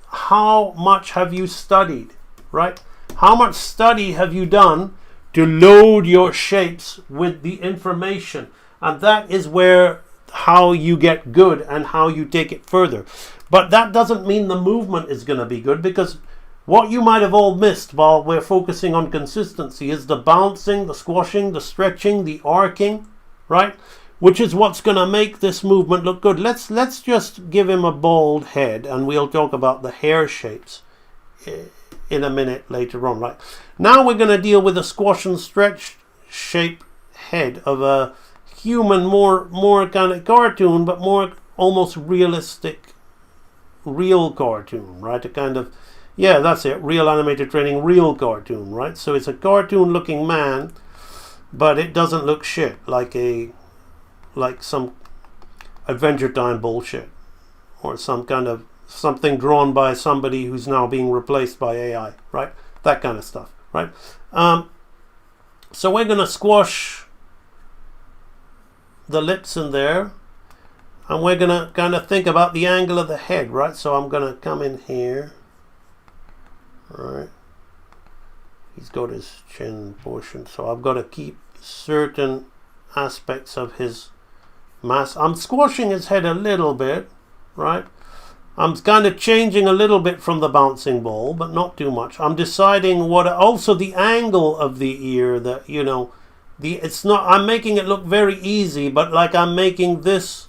How much have you studied, right? How much study have you done to load your shapes with the information? And that is where how you get good and how you take it further. But that doesn't mean the movement is going to be good, because what you might have all missed while we're focusing on consistency is the bouncing, the squashing, the stretching, the arcing, right? Which is what's going to make this movement look good. Let's just give him a bald head, and we'll talk about the hair shapes in a minute later on, right? Now we're going to deal with a squash and stretch shape head of a human, more kind of cartoon, but more almost realistic, real cartoon, right? A kind of, yeah, that's it, real animator training, real cartoon, right? So it's a cartoon looking man, but it doesn't look shit like some Adventure Time bullshit, or some kind of something drawn by somebody who's now being replaced by AI, right? That kind of stuff, right? So we're going to squash the lips in there, and we're going to kind of think about the angle of the head, right? So I'm going to come in here, right? He's got his chin portion, so I've got to keep certain aspects of his mass. I'm squashing his head a little bit, right? I'm kind of changing a little bit from the bouncing ball, but not too much. I'm deciding what, also the angle of the ear, that, you know, it's not, I'm making it look very easy, but like I'm making this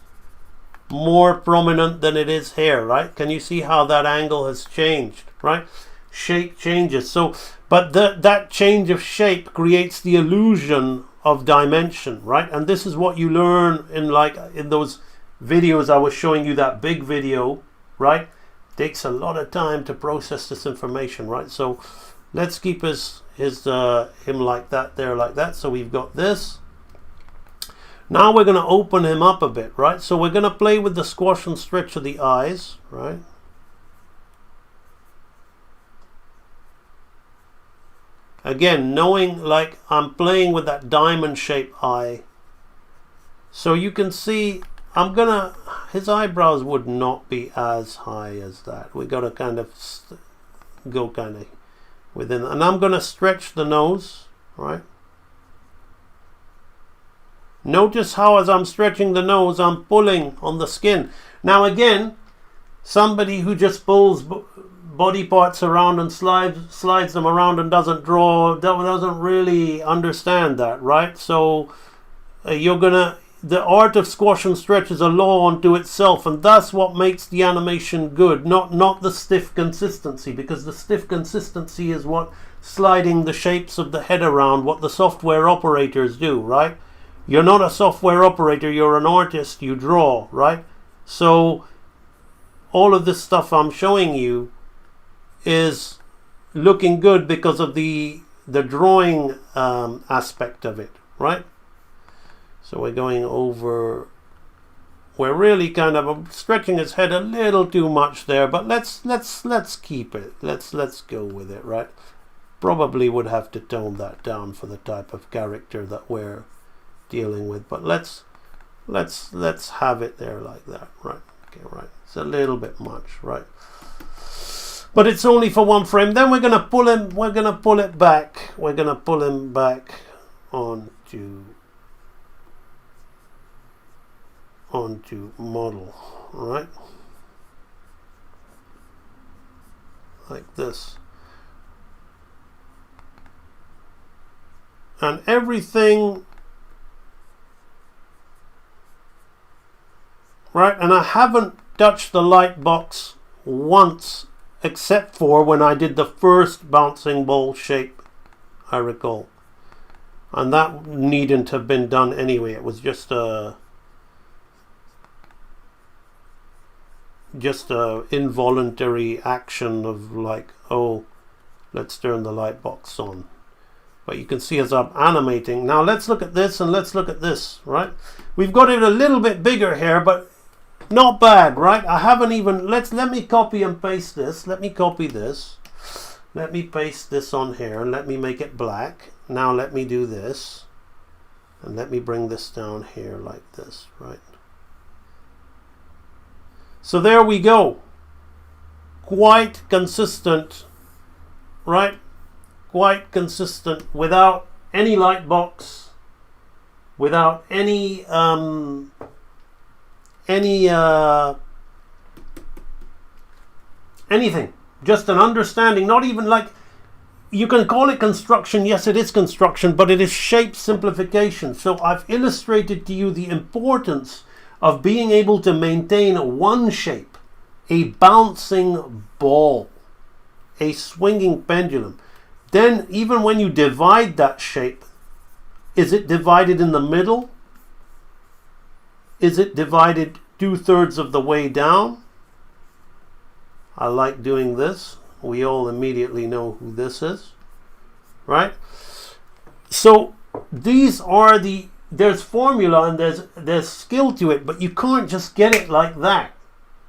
more prominent than it is here, right? Can you see how that angle has changed, right? Shape changes. So, but that change of shape creates the illusion of dimension, right? And this is what you learn in those videos I was showing you, that big video, right? Takes a lot of time to process this information, right? So let's keep him like that, there, like that. So we've got this. Now we're going to open him up a bit, right? So we're going to play with the squash and stretch of the eyes, right? Again, knowing like I'm playing with that diamond shaped eye. So you can see his eyebrows would not be as high as that. We got to kind of go kind of within, and I'm going to stretch the nose, right? Notice how as I'm stretching the nose, I'm pulling on the skin. Now again, somebody who just pulls body parts around and slides them around and doesn't draw, doesn't really understand that, right? So you're gonna, the art of squash and stretch is a law unto itself, and that's what makes the animation good, not the stiff consistency, because the stiff consistency is what sliding the shapes of the head around, what the software operators do, right? You're not a software operator, you're an artist, you draw, right? So all of this stuff I'm showing you is looking good because of the drawing aspect of it, right? So we're going over, we're really kind of stretching his head a little too much there, but let's keep it. Let's go with it, right? Probably would have to tone that down for the type of character that we're dealing with, but let's have it there like that, right? Okay, right. It's a little bit much, right? But it's only for one frame. Then we're gonna pull him. We're gonna pull it back. We're gonna pull him back onto model, right? Like this. And everything, right? And I haven't touched the light box once, except for when I did the first bouncing ball shape, I recall. And that needn't have been done anyway. It was just a involuntary action of like, oh, let's turn the light box on. But you can see as I'm animating. Now let's look at this and let's look at this, right? We've got it a little bit bigger here, but not bad, right? I haven't even, let me copy and paste this. Let me copy this. Let me paste this on here and let me make it black. Now let me do this. And let me bring this down here like this, right? So there we go. Quite consistent, right? Quite consistent without any light box, without anything. Just an understanding, not even like, you can call it construction. Yes, it is construction, but it is shape simplification. So I've illustrated to you the importance of being able to maintain one shape, a bouncing ball, a swinging pendulum. Then even when you divide that shape, is it divided in the middle? Is it divided 2/3 of the way down? I like doing this. We all immediately know who this is, right? So these are there's formula and there's skill to it, but you can't just get it like that.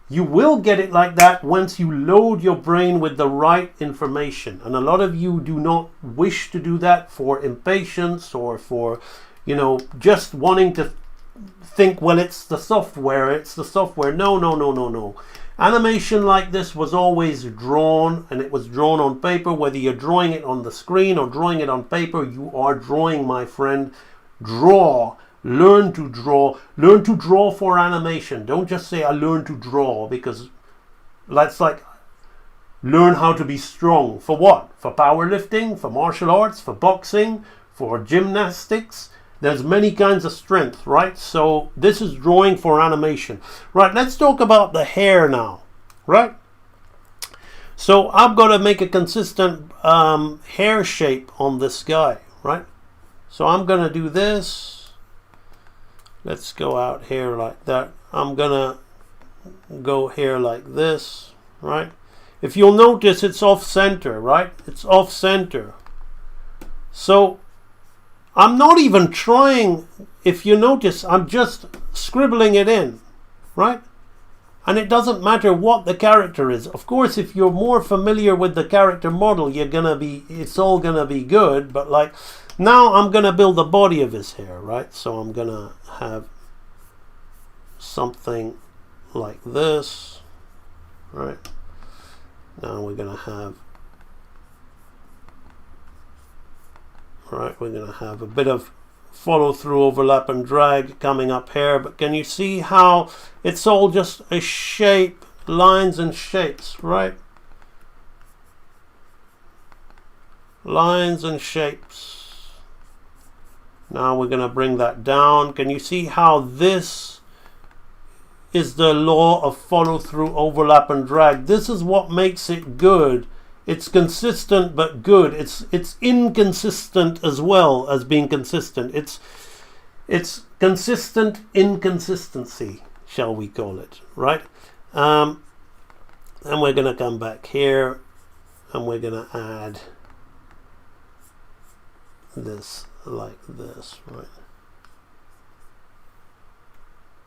You will get it like that once you load your brain with the right information. And a lot of you do not wish to do that for impatience or for, just wanting to think, well, it's the software. No. Animation like this was always drawn, and it was drawn on paper. Whether you're drawing it on the screen or drawing it on paper, you are drawing, my friend. Draw. Learn to draw. Learn to draw for animation. Don't just say I learned to draw, because that's like learn how to be strong. For what? For powerlifting, for martial arts, for boxing, for gymnastics. There's many kinds of strength, right? So this is drawing for animation. Right, let's talk about the hair now, right? So I've got to make a consistent hair shape on this guy, right? So I'm going to do this. Let's go out here like that. I'm going to go here like this, right? If you'll notice, it's off center, right? It's off center. So I'm not even trying. If you notice, I'm just scribbling it in, right? And it doesn't matter what the character is. Of course, if you're more familiar with the character model, it's all gonna be good. But like now I'm gonna build the body of his hair, right? So I'm gonna have something like this, right? Now we're gonna have, right, we're going to have a bit of follow through, overlap and drag coming up here, but can you see how it's all just a shape, lines and shapes, right? Lines and shapes. Now we're going to bring that down. Can you see how this is the law of follow through, overlap and drag? This is what makes it good. It's consistent but good. It's inconsistent as well as being consistent. It's consistent inconsistency, shall we call it, right? And we're going to come back here and we're going to add this like this, right?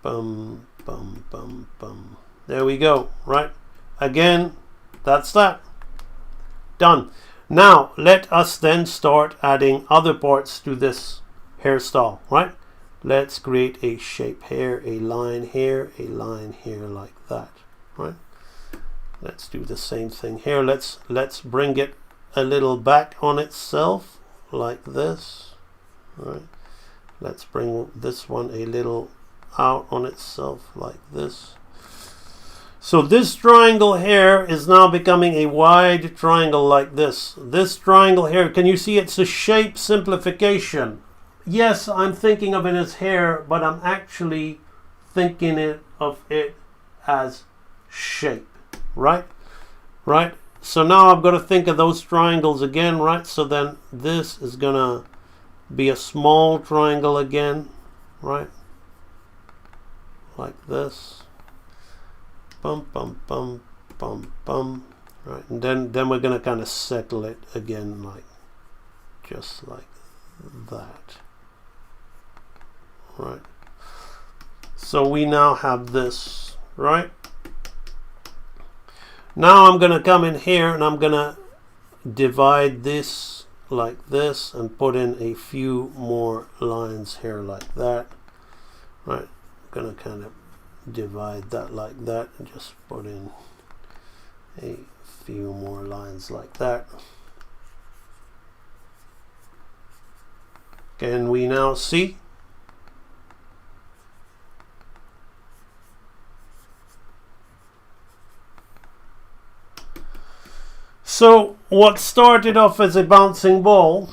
Bum, bum, bum, bum. There we go, right? Again, that's that. Done. Now, let us then start adding other parts to this hairstyle, right? Let's create a shape here, a line here like that, right? Let's do the same thing here. Let's bring it a little back on itself like this, right? Let's bring this one a little out on itself like this. So this triangle here is now becoming a wide triangle like this. This triangle here, can you see it's a shape simplification? Yes, I'm thinking of it as hair, but I'm actually thinking of it as shape, right? Right? So now I've got to think of those triangles again, right? So then this is going to be a small triangle again, right? Like this. Bum, bum, bum, bum, bum. Right? And then we're going to kind of settle it again, like just like that. Right? So we now have this, right? Now I'm going to come in here and I'm going to divide this like this and put in a few more lines here like that. Right? I'm going to kind of divide that like that and just put in a few more lines like that. Can we now see? So what started off as a bouncing ball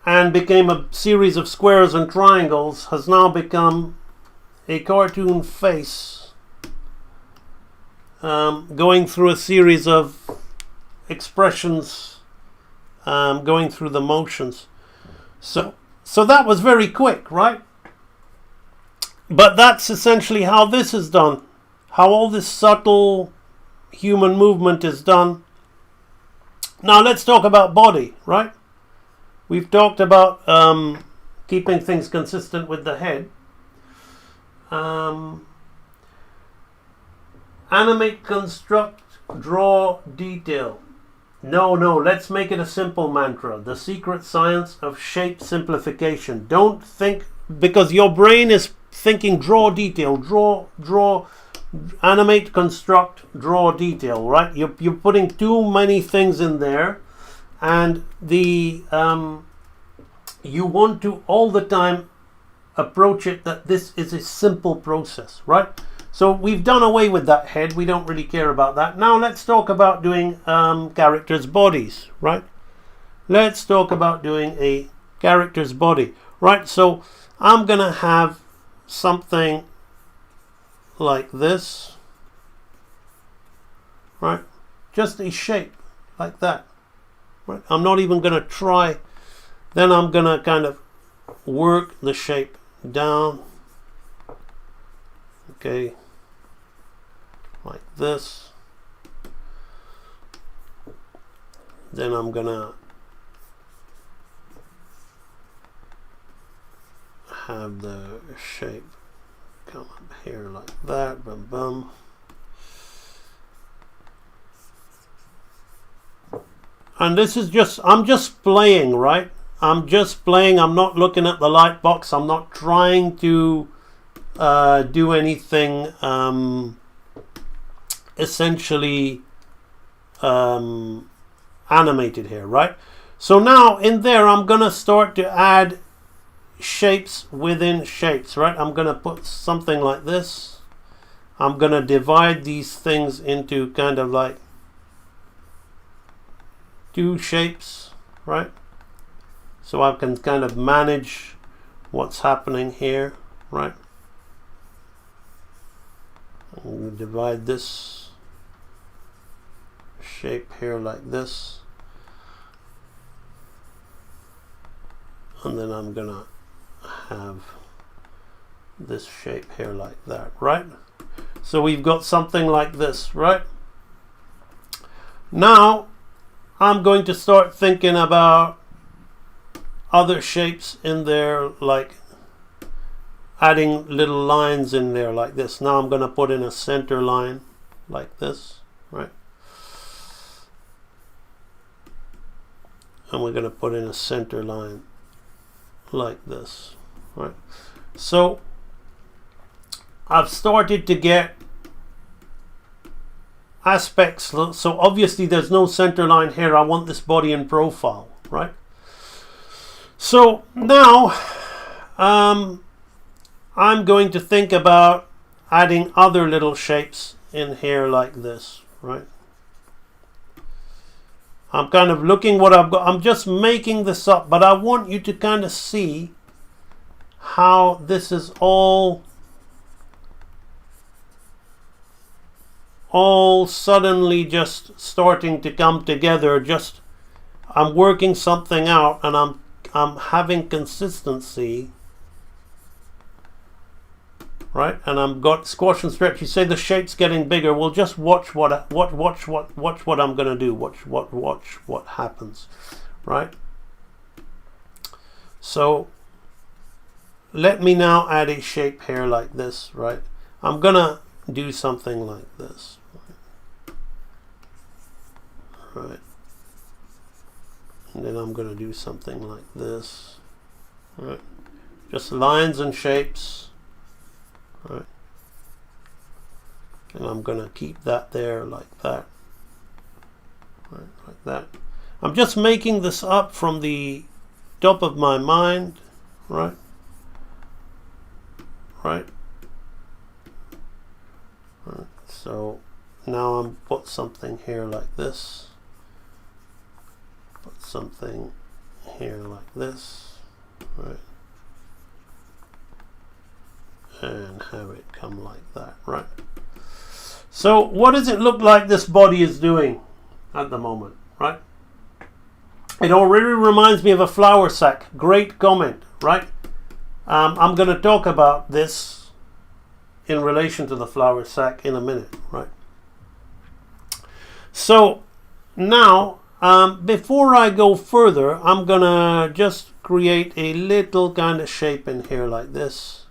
and became a series of squares and triangles has now become a cartoon face going through a series of expressions, going through the motions. So that was very quick, right? But that's essentially how this is done, how all this subtle human movement is done. Now let's talk about body, right? We've talked about keeping things consistent with the head. Animate, construct, draw, detail. No, let's make it a simple mantra. The secret science of shape simplification. Don't think, because your brain is thinking draw, detail, draw, animate, construct, draw, detail, right? You're putting too many things in there, and the you want to all the time approach it that this is a simple process, right? So we've done away with that head. We don't really care about that. Now let's talk about doing characters' bodies, right? Let's talk about doing a character's body, right? So I'm gonna have something like this, right? Just a shape like that, right? I'm not even gonna try. Then I'm gonna kind of work the shape down, okay, like this. Then I'm gonna have the shape come up here like that, bum bum. And this is just, I'm just playing, right? I'm just playing. I'm not looking at the light box. I'm not trying to do anything essentially animated here, right? So now in there I'm gonna start to add shapes within shapes, right? I'm gonna put something like this. I'm gonna divide these things into kind of like two shapes, right? so I can kind of manage what's happening here, right? I'm going to divide this shape here like this, and then I'm gonna have this shape here like that, right? So we've got something like this, right? Now I'm going to start thinking about other shapes in there, like adding little lines in there like this. Now I'm going to put in a center line like this, right? And we're going to put in a center line like this, right? So I've started to get aspects. So obviously there's no center line here. I want this body in profile, right? So now I'm going to think about adding other little shapes in here like this, right? I'm kind of looking what I've got. I'm just making this up, but I want you to kind of see how this is all suddenly just starting to come together. Just I'm working something out, and I'm having consistency, right? And I'm got squash and stretch. You say the shape's getting bigger. Well, just watch what I'm going to do. Watch what happens, right? So let me now add a shape here like this, right? I'm gonna do something like this, right? And then I'm gonna do something like this, right? Just lines and shapes, right? And I'm gonna keep that there like that, right? Like that. I'm just making this up from the top of my mind, right? Right. So now I'm put something here like this. Put something here like this, right? And have it come like that, right? So what does it look like this body is doing at the moment, right? It already reminds me of a flour sack. Great comment, right? I'm going to talk about this in relation to the flour sack in a minute, right? So now, before I go further, I'm going to just create a little kind of shape in here like this.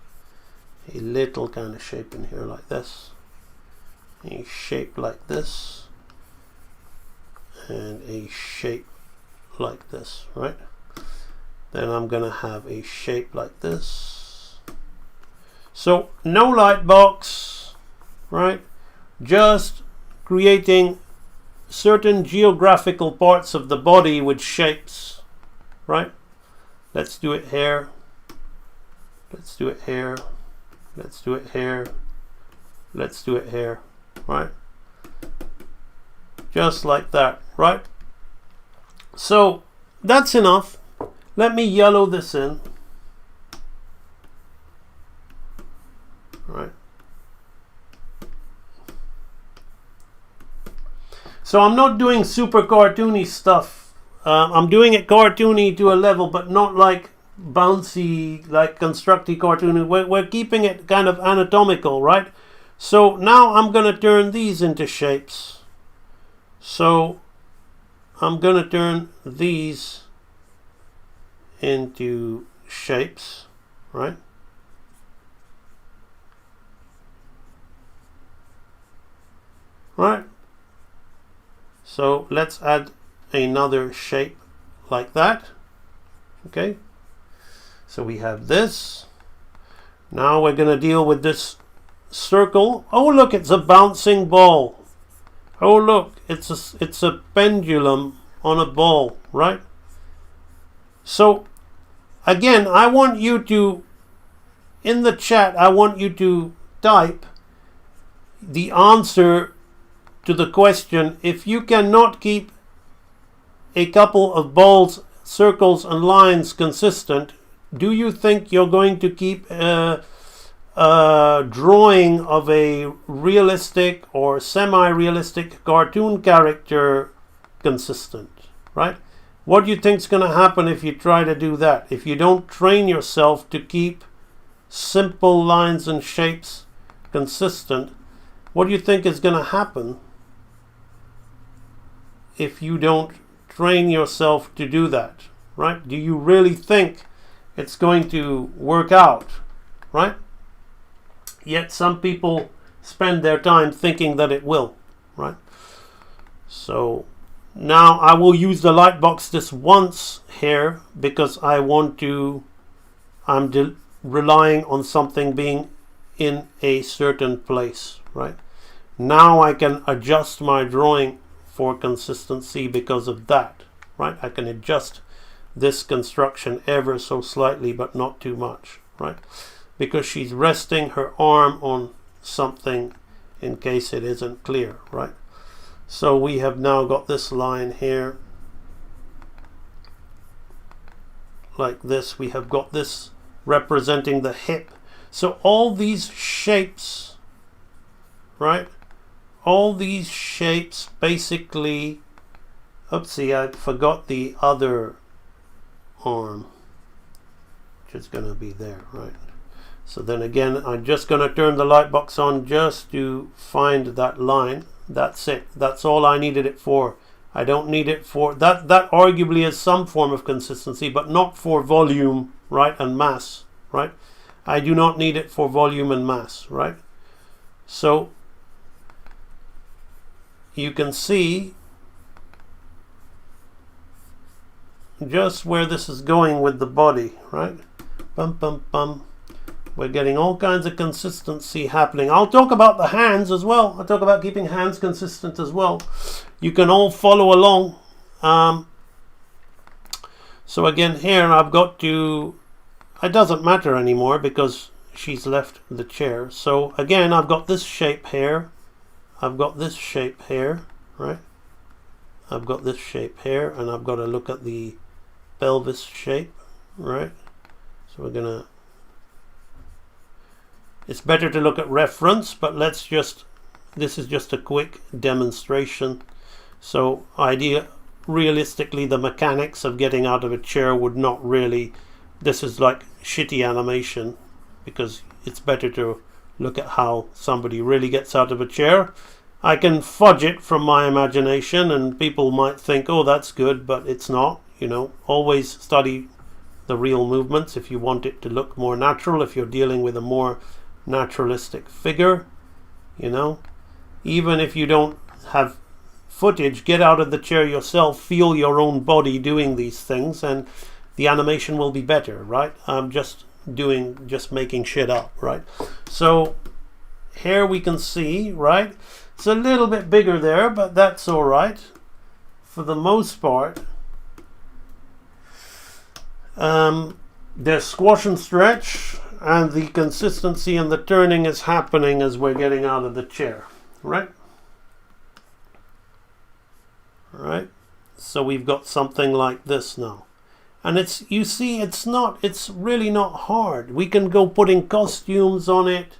A little kind of shape in here like this. A shape like this. And a shape like this, right? Then I'm going to have a shape like this. So no light box, right? Just creating certain geographical parts of the body with shapes, right? Let's do it here. Let's do it here. Let's do it here. Let's do it here, right? Just like that, right? So that's enough. Let me yellow this in. Right. So I'm not doing super cartoony stuff. I'm doing it cartoony to a level, but not like bouncy, like constructy cartoony. We're keeping it kind of anatomical, right? So now I'm going to turn these into shapes. So I'm going to turn these into shapes, right? Right. So let's add another shape like that. Okay. So we have this. Now we're going to deal with this circle. Oh, look, it's a bouncing ball. Oh, look, it's a pendulum on a ball, right? So again, I want you to, in the chat, I want you to type the answer to the question. If you cannot keep a couple of balls circles and lines consistent, do you think you're going to keep a drawing of a realistic or semi-realistic cartoon character consistent, right? What do you think is going to happen if you try to do that? If you don't train yourself to keep simple lines and shapes consistent, what do you think is going to happen if you don't train yourself to do that, right? Do you really think it's going to work out, right? Yet some people spend their time thinking that it will, right? So now I will use the light box this once here because I want to, I'm relying on something being in a certain place, right? Now I can adjust my drawing for consistency because of that, right? I can adjust this construction ever so slightly, but not too much, right? Because she's resting her arm on something in case it isn't clear, right? So we have now got this line here like this. We have got this representing the hip. So all these shapes, right? All these shapes basically, oopsie, I forgot the other arm, which is going to be there, right? So then again, I'm just going to turn the light box on just to find that line. That's it. That's all I needed it for. I don't need it for that. That arguably is some form of consistency, but not for volume, right, and mass, right? I do not need it for volume and mass, right? So you can see just where this is going with the body, right? Bum, bum, bum. We're getting all kinds of consistency happening. I'll talk about the hands as well. I'll talk about keeping hands consistent as well. You can all follow along. So again, here I've got to, it doesn't matter anymore because she's left the chair. So again, I've got this shape here. I've got this shape here, right? I've got this shape here, and I've got to look at the pelvis shape, right? So we're going to, it's better to look at reference, but let's just, this is just a quick demonstration. So realistically, the mechanics of getting out of a chair would not really, this is like shitty animation because it's better to look at how somebody really gets out of a chair. I can fudge it from my imagination and people might think, oh, that's good, but it's not, you know. Always study the real movements if you want it to look more natural, if you're dealing with a more naturalistic figure, you know. Even if you don't have footage, get out of the chair yourself, feel your own body doing these things, and the animation will be better, right? I'm just making shit up, right? So here we can see, right? It's a little bit bigger there, but that's all right for the most part. There's squash and stretch, and the consistency and the turning is happening as we're getting out of the chair, right? Right? So we've got something like this now. And it's, you see, it's really not hard. We can go putting costumes on it.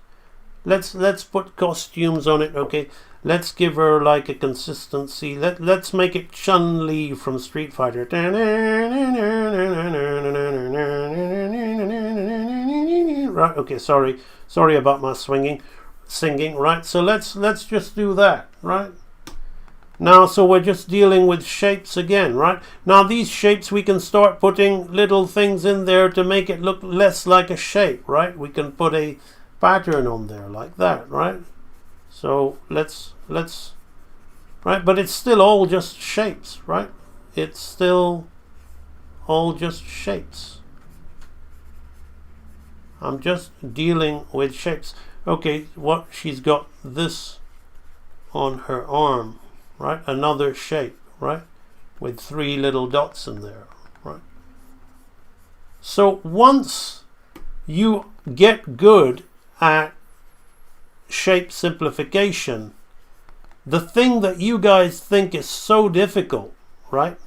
Let's put costumes on it, okay? Let's give her like a consistency. Let's make it Chun-Li from Street Fighter. Right, okay, sorry about my singing, right? So let's just do that, right? Now, so we're just dealing with shapes again, right? Now these shapes, we can start putting little things in there to make it look less like a shape, right? We can put a pattern on there like that, right? So let's, right? But it's still all just shapes, right? It's still all just shapes. I'm just dealing with shapes. Okay, what, she's got this on her arm, right? Another shape, right? With 3 little dots in there, right? So once you get good at shape simplification, the thing that you guys think is so difficult, right?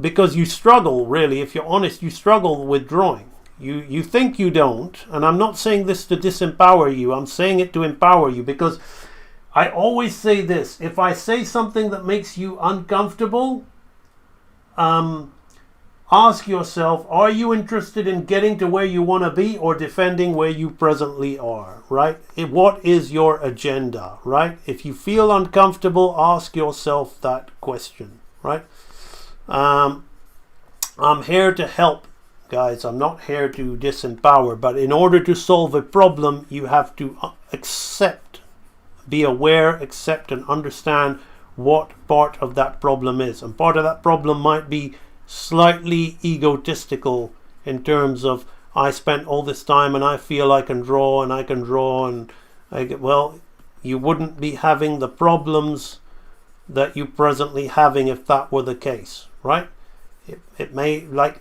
because you struggle, really, if you're honest, you struggle with drawing. You think you don't, and I'm not saying this to disempower you, I'm saying it to empower you, because I always say this: if I say something that makes you uncomfortable, ask yourself, are you interested in getting to where you want to be or defending where you presently are, right? What is your agenda, right? If you feel uncomfortable, ask yourself that question, right? I'm here to help, guys. I'm not here to disempower, but in order to solve a problem, you have to accept, be aware, accept, and understand what part of that problem is. And part of that problem might be slightly egotistical in terms of, I spent all this time and I feel I can draw and I can draw, and well, you wouldn't be having the problems that you're presently having if that were the case, right? It may, like,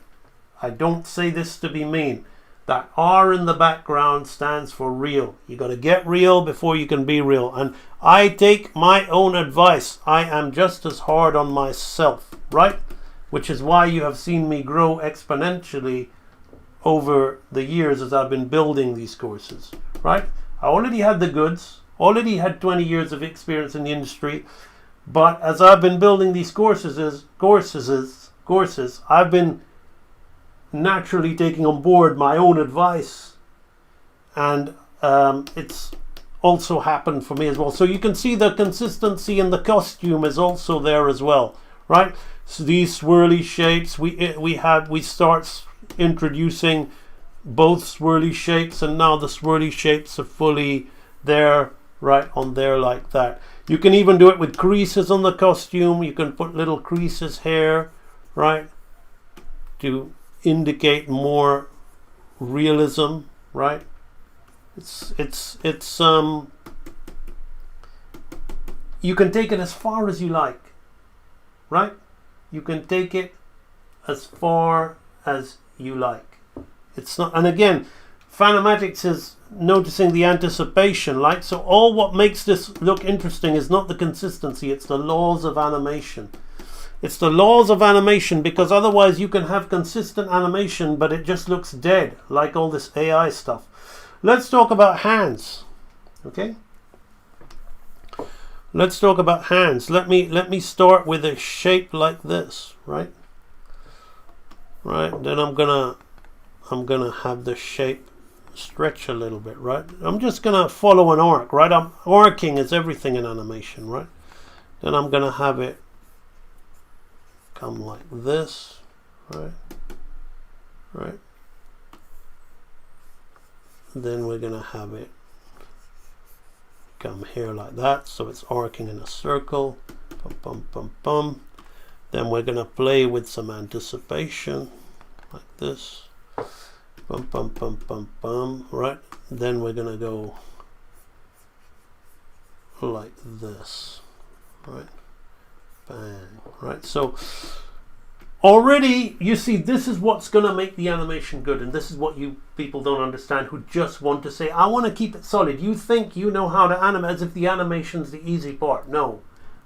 I don't say this to be mean, that R in the background stands for real. You got to get real before you can be real. And I take my own advice. I am just as hard on myself, right? Which is why you have seen me grow exponentially over the years as I've been building these courses, right? I already had the goods, already had 20 years of experience in the industry, but as I've been building these courses, I've been naturally taking on board my own advice, and it's also happened for me as well. So you can see the consistency in the costume is also there as well, right? So these swirly shapes, we start introducing both swirly shapes, and now the swirly shapes are fully there, right on there like that. You can even do it with creases on the costume. You can put little creases here, right, to indicate more realism, right? It's you can take it as far as you like, right? You can take it as far as you like. It's not, and again, Fanimatics is noticing the anticipation, like, so all what makes this look interesting is not the consistency, it's the laws of animation. It's the laws of animation, because otherwise you can have consistent animation but it just looks dead, like all this AI stuff. Let's talk about hands, okay? Let's talk about hands. Let me start with a shape like this, right? Right, then I'm gonna have the shape stretch a little bit, right? I'm just gonna follow an arc, right? Arcing is everything in animation, right? Then I'm gonna have it come like this, right? Right. Then we're gonna have it come here like that, so it's arcing in a circle. Bum, bum, bum, bum. Then we're gonna play with some anticipation like this. Bum, bum, bum, bum, bum. Right. Then we're gonna go like this, right? Bang. Right. So already you see, this is what's gonna make the animation good, and this is what you people don't understand who just want to say, I want to keep it solid. You think you know how to animate, as if the animation's the easy part. No.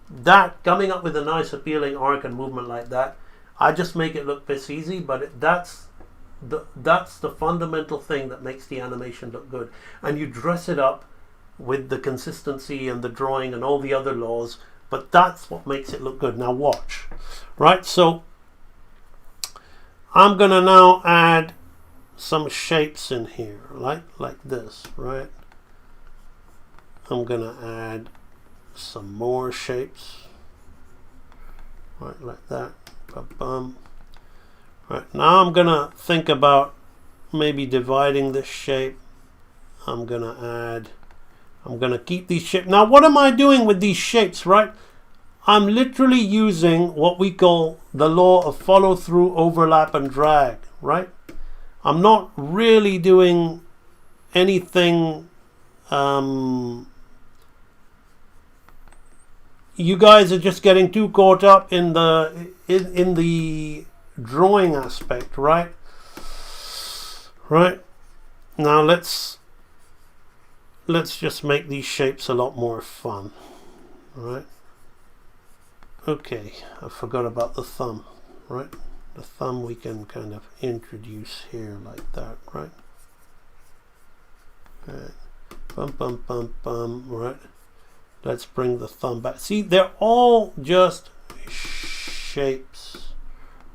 That, coming up with a nice appealing arc and movement like that, I just make it look this easy, but that's the fundamental thing that makes the animation look good. And you dress it up with the consistency and the drawing and all the other laws, but that's what makes it look good. Now watch, right? So I'm gonna now add some shapes in here, like this, right? I'm gonna add some more shapes, right, like that. Ba-bum. Right, now I'm gonna think about maybe dividing this shape. I'm gonna keep these shapes. Now what am I doing with these shapes, right? I'm literally using what we call the law of follow through, overlap, and drag, right? I'm not really doing anything. You guys are just getting too caught up in the drawing aspect, right? Right. Now let's just make these shapes a lot more fun, right? Okay, I forgot about the thumb. right? The thumb we can kind of introduce here like that, right? Right. Bum, bum, bum, bum, right? Let's bring the thumb back. See, they're all just shapes,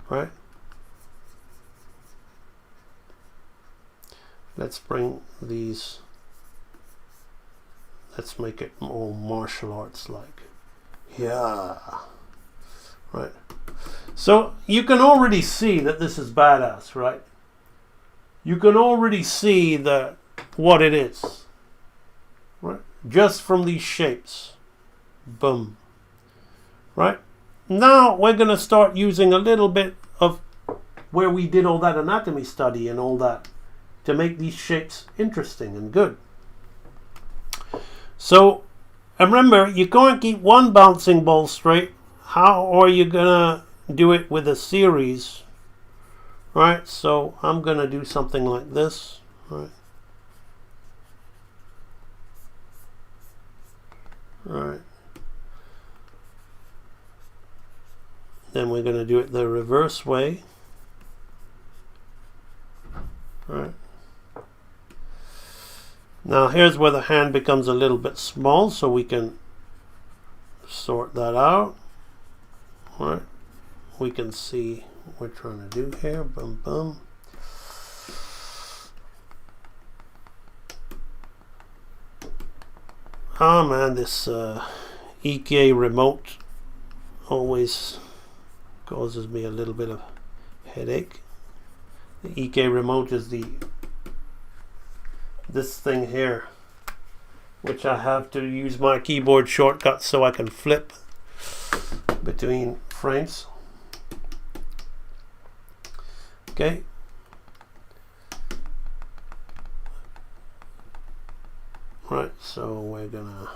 right? Let's bring these, let's make it more martial arts like. Yeah, right. So you can already see that this is badass, right? You can already see that what it is, right? Just from these shapes. Boom. Right? Now we're going to start using a little bit of where we did all that anatomy study and all that to make these shapes interesting and good. So, and remember, you can't keep one bouncing ball straight. How are you going to do it with a series? Right? So I'm going to do something like this. Right? Right. Then we're going to do it the reverse way. Right. Now here's where the hand becomes a little bit small, so we can sort that out. Right. We can see what we're trying to do here. Boom, boom. Oh man, this EK remote always causes me a little bit of headache. The EK remote is this thing here, which I have to use my keyboard shortcut so I can flip between frames. Okay. Right, so we're gonna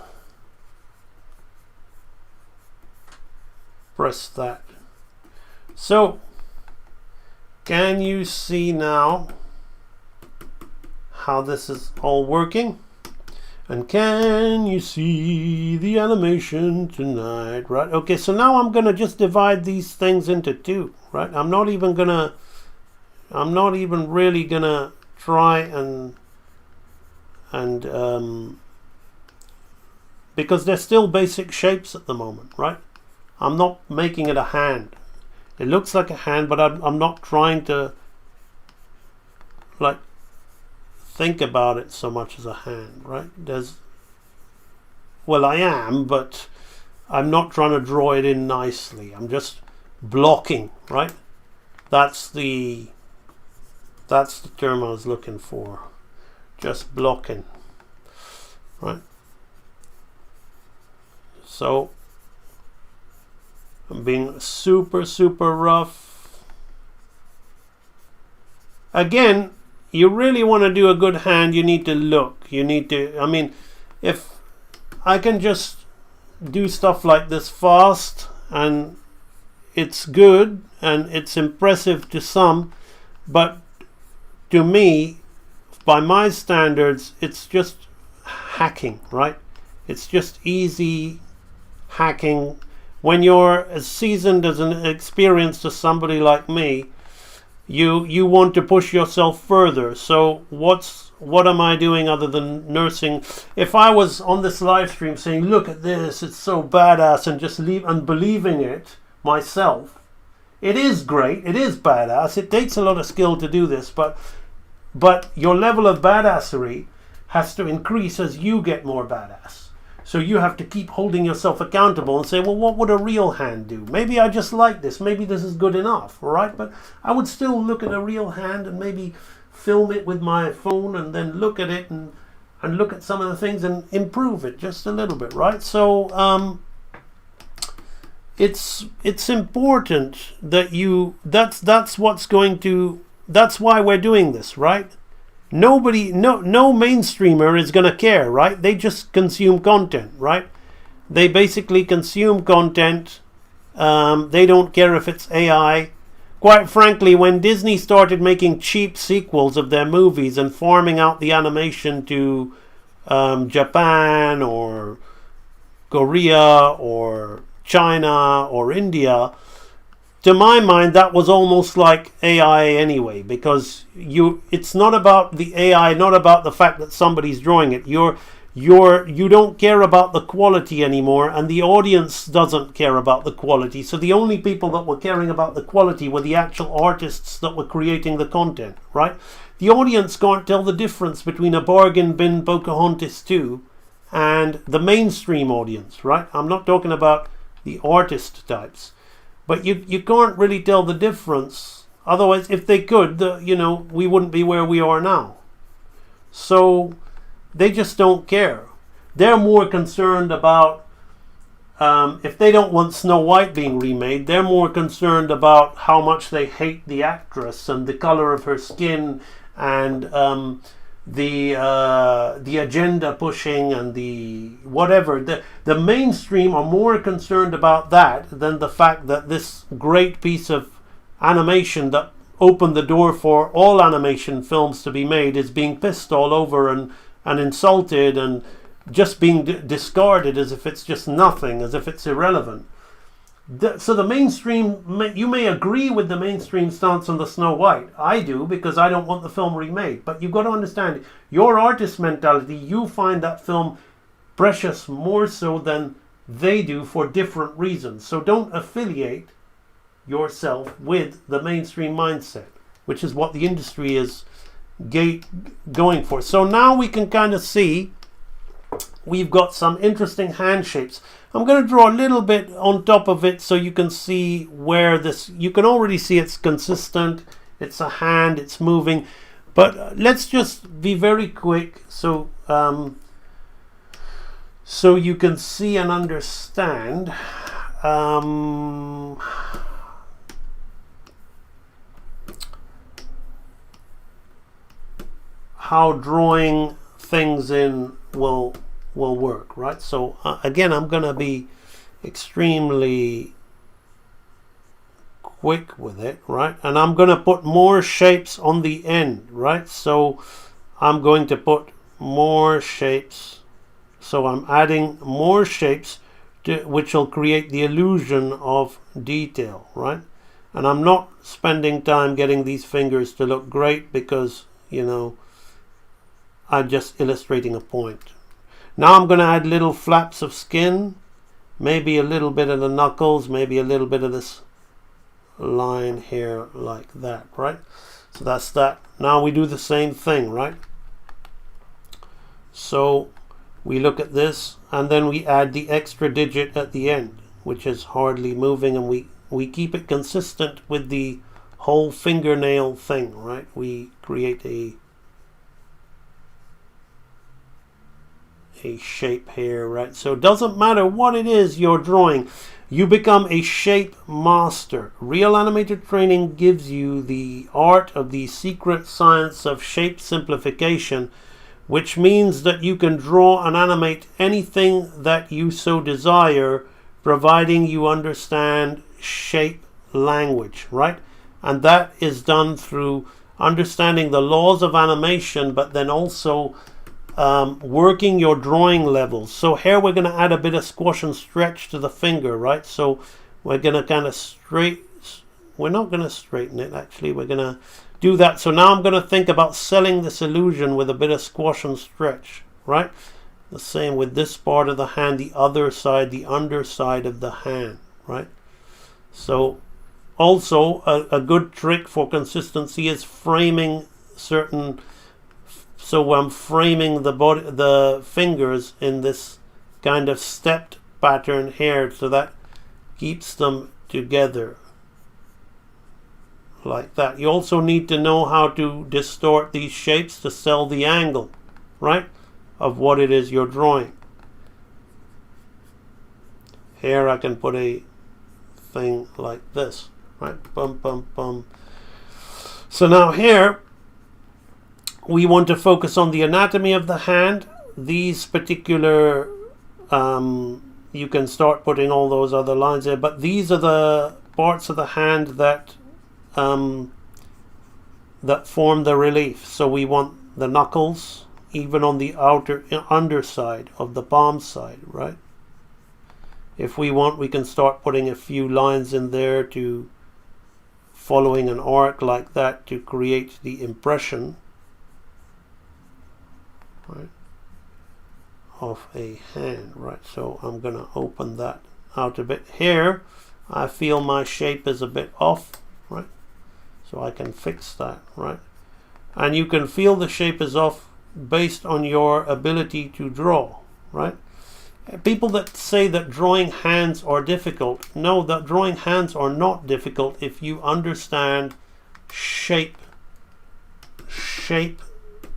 press that. So, can you see now how this is all working? And can you see the animation tonight? Right, okay, so now I'm gonna just divide these things into two, right? I'm not even really gonna try and because they're still basic shapes at the moment, right? I'm not making it a hand. It looks like a hand, but I'm not trying to like think about it so much as a hand, right? Well, I am, but I'm not trying to draw it in nicely. I'm just blocking, right? That's the term I was looking for. Just blocking, right? So I'm being super rough. Again, you really want to do a good hand, you need to look. You need to, I mean, if I can just do stuff like this fast and it's good and it's impressive to some, but to me, by my standards, it's just hacking, right? It's just easy hacking. When you're as seasoned as an experienced as somebody like me, you want to push yourself further. So what am I doing other than nursing? If I was on this live stream saying, look at this, it's so badass, and just leave and believing it myself, it is great, it is badass, it takes a lot of skill to do this, but your level of badassery has to increase as you get more badass. So you have to keep holding yourself accountable and say, well, what would a real hand do? Maybe I just like this. Maybe this is good enough, all right? But I would still look at a real hand and maybe film it with my phone and then look at it and look at some of the things and improve it just a little bit, right? So it's important that that's why we're doing this, right? No mainstreamer is going to care, right? They just consume content, right? They basically consume content. They don't care if it's AI. Quite frankly, when Disney started making cheap sequels of their movies and farming out the animation to Japan or Korea or China or India to my mind, that was almost like AI anyway, because it's not about the AI, not about the fact that somebody's drawing it. You don't care about the quality anymore, and the audience doesn't care about the quality. So the only people that were caring about the quality were the actual artists that were creating the content, right? The audience can't tell the difference between a bargain bin Pocahontas 2 and the mainstream audience, right? I'm not talking about the artist types. But you can't really tell the difference. Otherwise, if they could, we wouldn't be where we are now. So they just don't care. They're more concerned about, if they don't want Snow White being remade, they're more concerned about how much they hate the actress and the color of her skin and the agenda pushing and the whatever. The mainstream are more concerned about that than the fact that this great piece of animation that opened the door for all animation films to be made is being pissed all over and insulted and just being discarded as if it's just nothing, as if it's irrelevant. So the mainstream, you may agree with the mainstream stance on the Snow White. I do, because I don't want the film remade. But you've got to understand, your artist mentality, you find that film precious more so than they do for different reasons. So don't affiliate yourself with the mainstream mindset, which is what the industry is going for. So now we can kind of see we've got some interesting hand shapes. I'm going to draw a little bit on top of it so you can see where this, you can already see it's consistent, it's a hand, it's moving. But let's just be very quick so so you can see and understand how drawing things in will work, right? So again, I'm gonna be extremely quick with it, right? And I'm gonna put more shapes on the end, right? So I'm going to put more shapes, so I'm adding more shapes which will create the illusion of detail, right? And I'm not spending time getting these fingers to look great because, I'm just illustrating a point. Now I'm going to add little flaps of skin, maybe a little bit of the knuckles, maybe a little bit of this line here like that, right? So that's that. Now we do the same thing, right? So we look at this and then we add the extra digit at the end, which is hardly moving, and we keep it consistent with the whole fingernail thing, right? We create a shape here, right? So it doesn't matter what it is you're drawing, you become a shape master. Real Animator training gives you the art of the secret science of shape simplification, which means that you can draw and animate anything that you so desire, providing you understand shape language, right? And that is done through understanding the laws of animation, but then also working your drawing levels. So here we're going to add a bit of squash and stretch to the finger, right? So we're going to kind of we're not going to straighten it, actually. We're going to do that. So now I'm going to think about selling this illusion with a bit of squash and stretch, right? The same with this part of the hand, the other side, the underside of the hand, right? So also a good trick for consistency is framing certain. So I'm framing the fingers in this kind of stepped pattern here, so that keeps them together like that. You also need to know how to distort these shapes to sell the angle, right, of what it is you're drawing. Here I can put a thing like this, right? Bum, bum, bum. So now here we want to focus on the anatomy of the hand. These particular, you can start putting all those other lines there, but these are the parts of the hand that that form the relief. So we want the knuckles, even on the underside of the palm side, right? If we want, we can start putting a few lines in there to following an arc like that to create the impression, right, of a hand, right? So I'm going to open that out a bit. Here I feel my shape is a bit off, right? So I can fix that, right? And you can feel the shape is off based on your ability to draw, right? People that say that drawing hands are difficult, no, that drawing hands are not difficult if you understand shape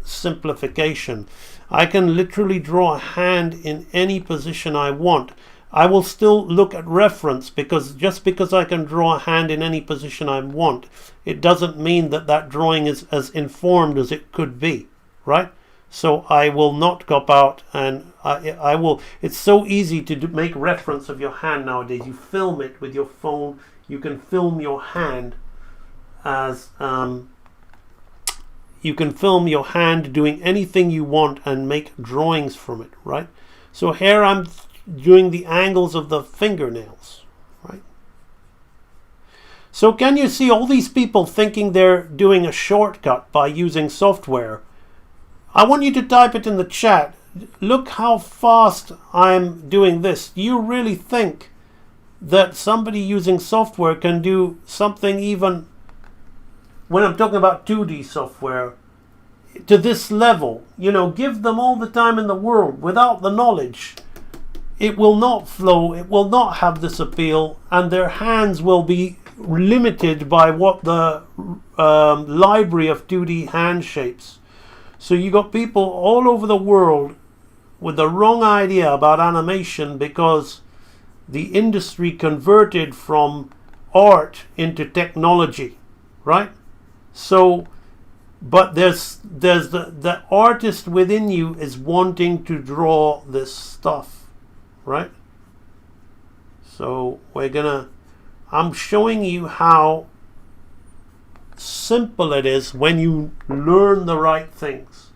simplification. I can literally draw a hand in any position I want. I will still look at reference, because just because I can draw a hand in any position I want, it doesn't mean that that drawing is as informed as it could be, right? So I will not cop out, and I will. It's so easy to make reference of your hand nowadays. You film it with your phone. You can film your hand as you can film your hand doing anything you want and make drawings from it, right? So here I'm doing the angles of the fingernails, right? So can you see all these people thinking they're doing a shortcut by using software? I want you to type it in the chat. Look how fast I'm doing this. Do you really think that somebody using software can do something, even when I'm talking about 2D software, to this level? You know, give them all the time in the world. Without the knowledge, it will not flow, it will not have this appeal, and their hands will be limited by what the library of 2D hand shapes. So you got people all over the world with the wrong idea about animation, because the industry converted from art into technology, right? So, but there's the artist within you is wanting to draw this stuff, right? So I'm showing you how simple it is when you learn the right things.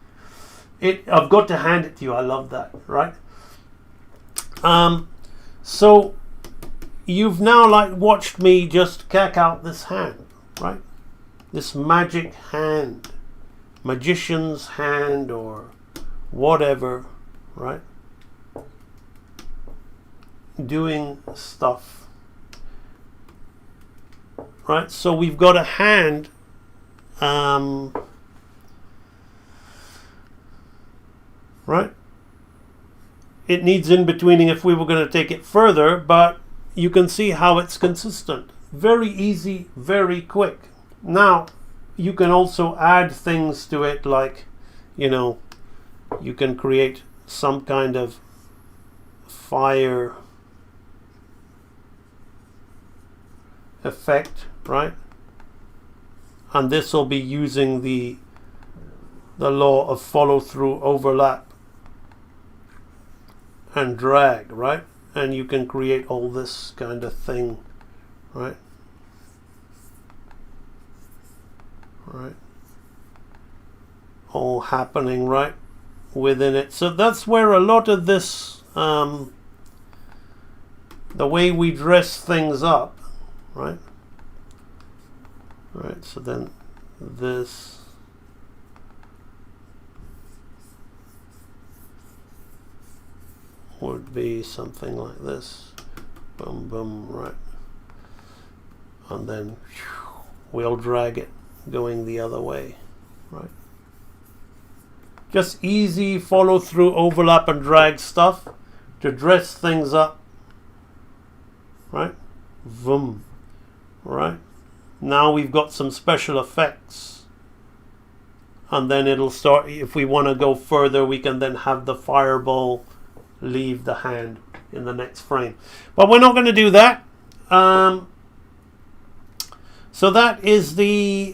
I've got to hand it to you. I love that, right? So you've now watched me just cack out this hand, right? This magic hand, magician's hand, or whatever, right? Doing stuff, right? So we've got a hand. Right? It needs in-betweening if we were going to take it further, but you can see how it's consistent. Very easy, very quick. Now, you can also add things to it, like, you know, you can create some kind of fire effect, right? And this will be using the law of follow-through, overlap, and drag, right? And you can create all this kind of thing, right? Right? All happening right within it. So that's where a lot of this, the way we dress things up, right? Right, so then this would be something like this. Boom, boom, right. And then we'll drag it going the other way, right? Just easy follow through, overlap and drag stuff to dress things up, right? Boom, right? Now we've got some special effects, and then it'll start. If we want to go further, we can then have the fireball leave the hand in the next frame, but we're not going to do that. So that is the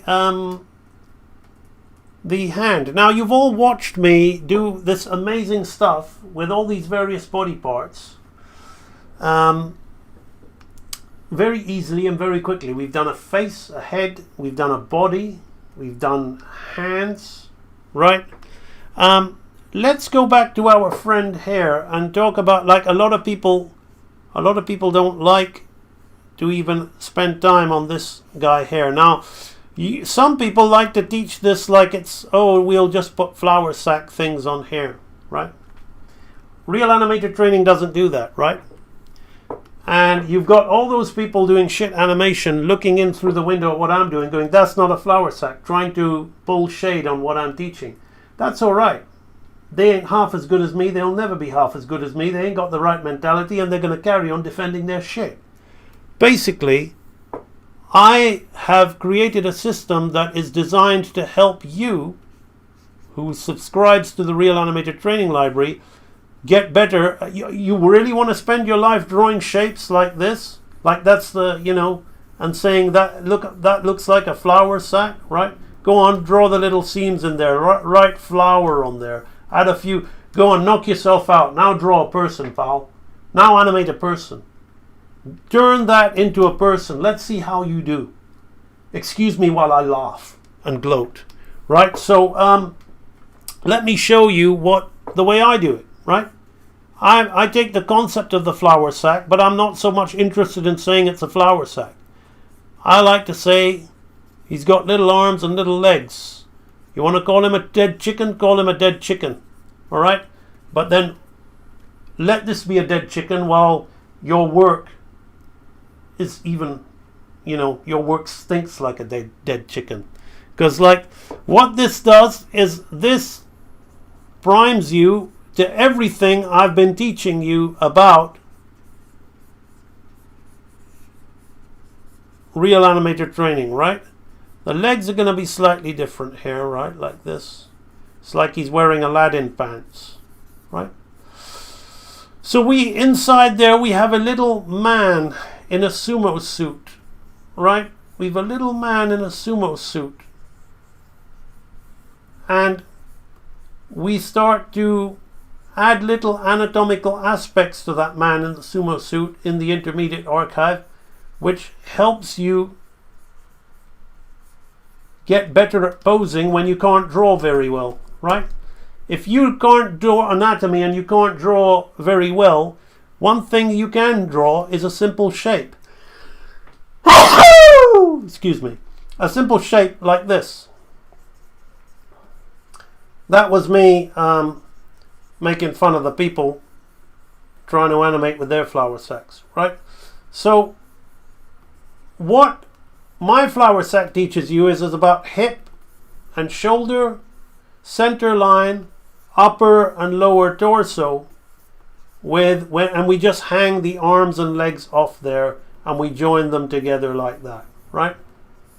hand. Now you've all watched me do this amazing stuff with all these various body parts very easily and very quickly. We've done a face, a head, we've done a body, we've done hands, right? Let's go back to our friend here and talk about, like, a lot of people don't like to even spend time on this guy here. Now, some people like to teach this like it's, oh, we'll just put flour sack things on here, right? Real animator training doesn't do that, right? And you've got all those people doing shit animation looking in through the window at what I'm doing, going, that's not a flour sack, trying to pull shade on what I'm teaching. That's all right. They ain't half as good as me. They'll never be half as good as me. They ain't got the right mentality, and they're going to carry on defending their shit. Basically, I have created a system that is designed to help you, who subscribes to the Real Animator Training Library, get better. You really want to spend your life drawing shapes like this? Like that's the, you know, and saying that, look, that looks like a flour sack, right? Go on, draw the little seams in there, write flour on there, add a few, go on, knock yourself out. Now draw a person, pal. Now animate a person. Turn that into a person. Let's see how you do. Excuse me while I laugh and gloat, right? So let me show you the way I do it, right? I take the concept of the flour sack, but I'm not so much interested in saying it's a flour sack. I like to say he's got little arms and little legs. You want to call him a dead chicken? Call him a dead chicken, all right? But then let this be a dead chicken while your work is even, you know, your work stinks like a dead chicken. Because like what this does is this primes you to everything I've been teaching you about Real Animator Training, right? The legs are going to be slightly different here, right? Like this. It's like he's wearing Aladdin pants, right? So inside there we have a little man in a sumo suit, right? We have a little man in a sumo suit. And we start to add little anatomical aspects to that man in the sumo suit in the intermediate archive, which helps you get better at posing when you can't draw very well, right? If you can't draw anatomy and you can't draw very well, one thing you can draw is a simple shape. Excuse me. A simple shape like this. That was me making fun of the people trying to animate with their flour sacks, right? So what my flour sack teaches you is about hip and shoulder, center line, upper and lower torso, and we just hang the arms and legs off there and we join them together like that, right?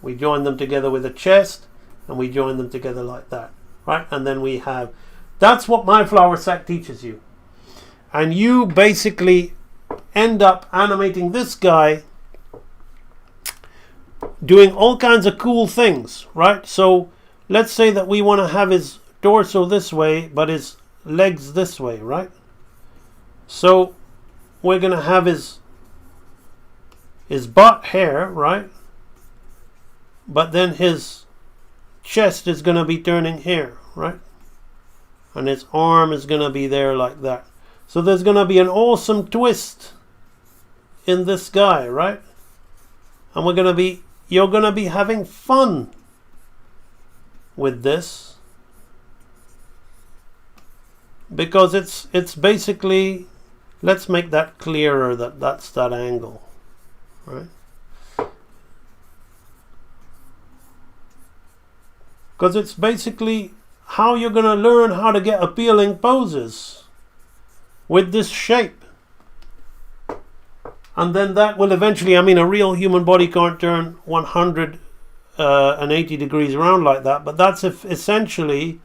We join them together with a chest and we join them together like that, right? And then we have, that's what my flour sack teaches you. And you basically end up animating this guy doing all kinds of cool things, right? So let's say that we want to have his torso this way, but his legs this way, right? So we're going to have his butt here, right? But then his chest is going to be turning here, right? And his arm is going to be there like that. So there's going to be an awesome twist in this guy, right? And you're going to be having fun with this, because it's basically, let's make that clearer, that's that angle, right? Because it's basically how you're going to learn how to get appealing poses with this shape. And then that will eventually, I mean, a real human body can't turn 180 degrees around like that, but that's essentially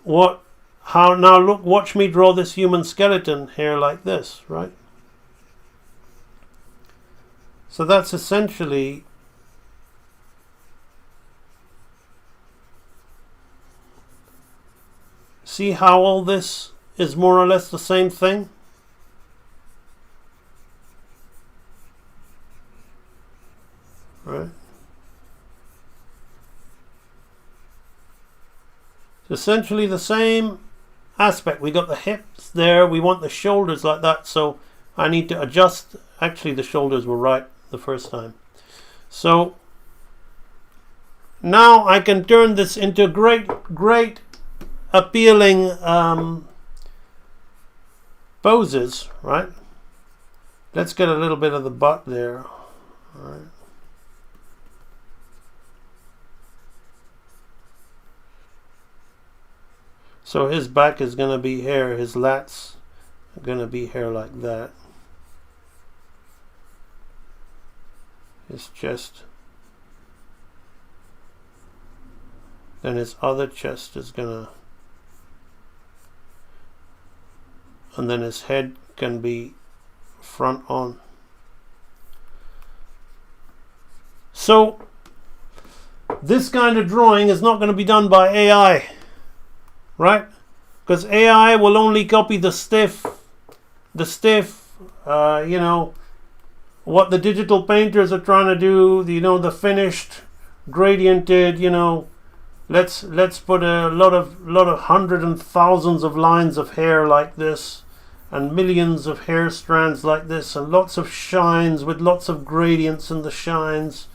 now look, watch me draw this human skeleton here like this, right? So that's essentially, see how all this is more or less the same thing? Right? It's essentially the same aspect. We got the hips there, we want the shoulders like that, so I need to adjust. Actually the shoulders were right the first time. So now I can turn this into great appealing poses, right? Let's get a little bit of the butt there. All right. So his back is going to be hair, his lats are going to be hair like that. His chest. Then his other chest is going to, and then his head can be front on. So this kind of drawing is not going to be done by AI, right? Because AI will only copy the stiff, you know, what the digital painters are trying to do, you know, the finished, gradiented, you know, let's put a lot of hundreds and thousands of lines of hair like this, and millions of hair strands like this, and lots of shines with lots of gradients in the shines,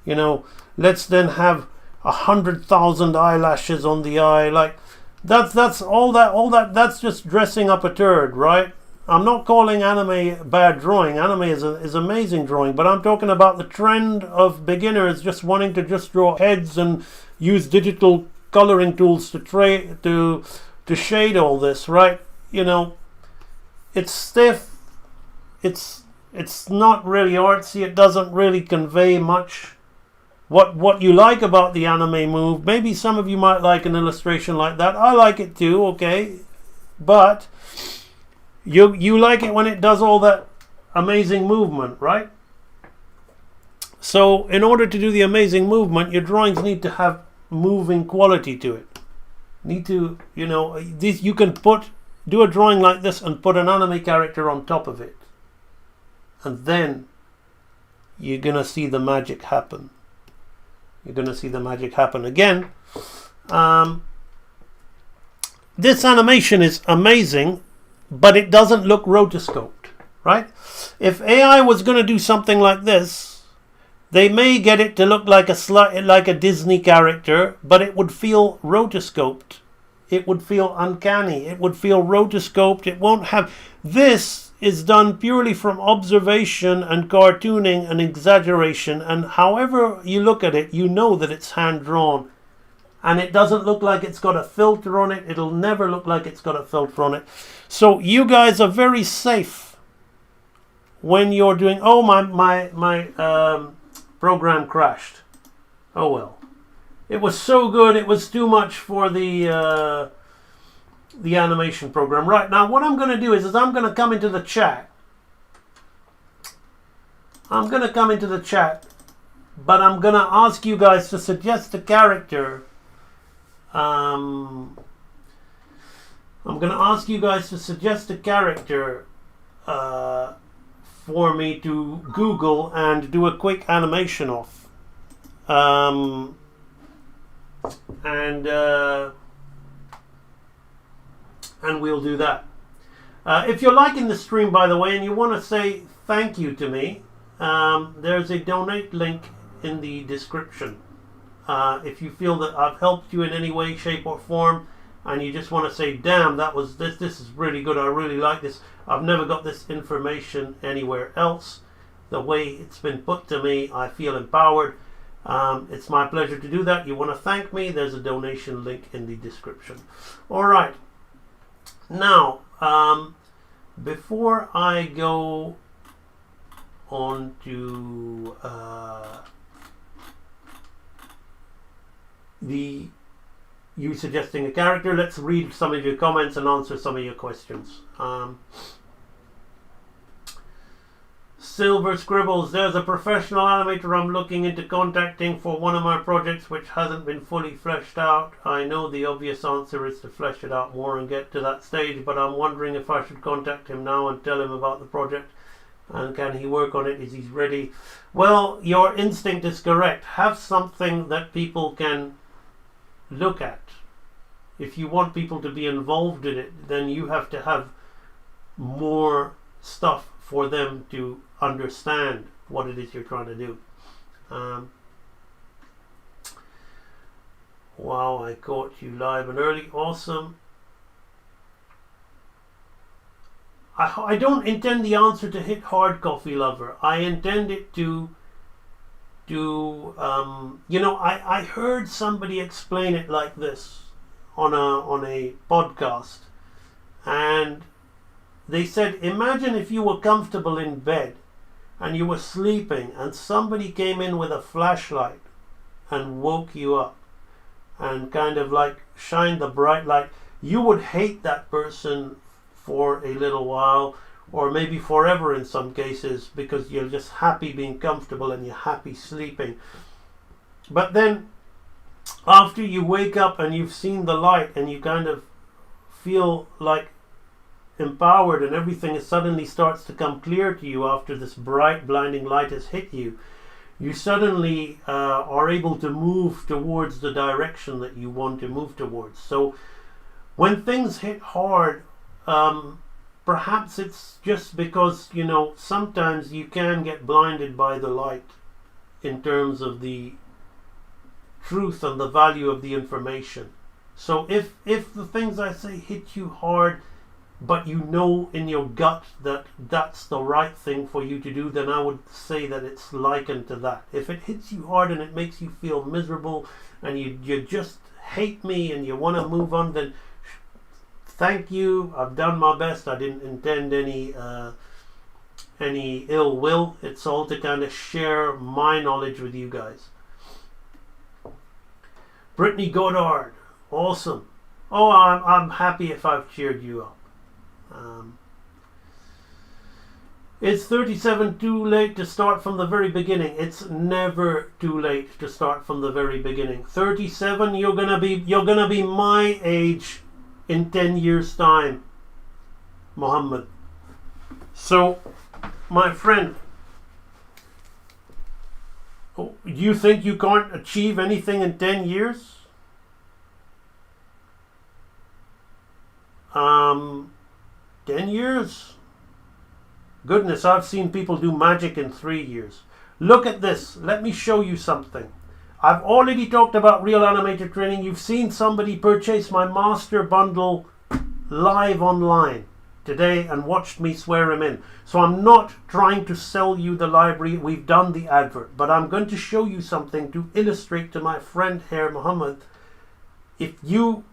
you know. Let's then have 100,000 eyelashes on the eye. Like that's all that that's just dressing up a turd, right? I'm not calling anime bad drawing. Anime is amazing drawing, but I'm talking about the trend of beginners just wanting to just draw heads and use digital coloring tools to shade all this, right? You know, it's stiff. It's not really artsy. It doesn't really convey much. What you like about the anime move, maybe some of you might like an illustration like that. I like it too, okay? But you like it when it does all that amazing movement, right? So in order to do the amazing movement, your drawings need to have moving quality to it. Need to, you know, this you can do a drawing like this and put an anime character on top of it. And then you're going to see the magic happen. You're going to see the magic happen again. This animation is amazing, but it doesn't look rotoscoped, right? If AI was going to do something like this, they may get it to look like a Disney character, but it would feel rotoscoped. It would feel uncanny. It would feel rotoscoped. It won't have... This is done purely from observation and cartooning and exaggeration, and however you look at it, you know that it's hand-drawn. And it doesn't look like it's got a filter on it. It'll never look like it's got a filter on it. So you guys are very safe when you're doing... Oh, my program crashed. Oh well. It was so good, it was too much for the animation program. Right, now what I'm going to do is I'm going to come into the chat. I'm going to come into the chat, but I'm going to ask you guys to suggest a character. I'm going to ask you guys to suggest a character for me to Google and do a quick animation of. And we'll do that. If you're liking the stream, by the way, and you want to say thank you to me, there's a donate link in the description. If you feel that I've helped you in any way, shape, or form, and you just want to say, damn, this is really good, I really like this, I've never got this information anywhere else, the way it's been put to me, I feel empowered. It's my pleasure to do that. You want to thank me, there's a donation link in the description. Alright, now before I go on to you suggesting a character, let's read some of your comments and answer some of your questions. Silver Scribbles, there's a professional animator I'm looking into contacting for one of my projects which hasn't been fully fleshed out. I know the obvious answer is to flesh it out more and get to that stage, but I'm wondering if I should contact him now and tell him about the project, and can he work on it? Is he ready? Well, your instinct is correct. Have something that people can look at. If you want people to be involved in it, then you have to have more stuff for them to understand what it is you're trying to do. Wow, I caught you live and early. Awesome. I don't intend the answer to hit hard, Coffee Lover. I intend it to I heard somebody explain it like this on a podcast, and they said, imagine if you were comfortable in bed and you were sleeping and somebody came in with a flashlight and woke you up and kind of like shined the bright light. You would hate that person for a little while, or maybe forever in some cases, because you're just happy being comfortable and you're happy sleeping. But then after you wake up and you've seen the light and you kind of feel like empowered and everything suddenly starts to come clear to you after this bright blinding light has hit you, you suddenly are able to move towards the direction that you want to move towards. So when things hit hard, perhaps it's just because, sometimes you can get blinded by the light in terms of the truth and the value of the information. So if the things I say hit you hard, but you know in your gut that that's the right thing for you to do, then I would say that it's likened to that. If it hits you hard and it makes you feel miserable and you just hate me and you want to move on, then thank you, I've done my best. I didn't intend any ill will. It's all to kind of share my knowledge with you guys. Brittany Goddard, awesome. Oh, I'm happy if I've cheered you up. It's 37 too late to start from the very beginning. It's never too late to start from the very beginning. 37, you're gonna be my age in 10 years time, Muhammad. So, my friend, you think you can't achieve anything in 10 years? 10 years? Goodness, I've seen people do magic in 3 years. Look at this. Let me show you something. I've already talked about real animator training. You've seen somebody purchase my master bundle live online today and watched me swear him in. So I'm not trying to sell you the library. We've done the advert. But I'm going to show you something to illustrate to my friend here, Muhammad. If you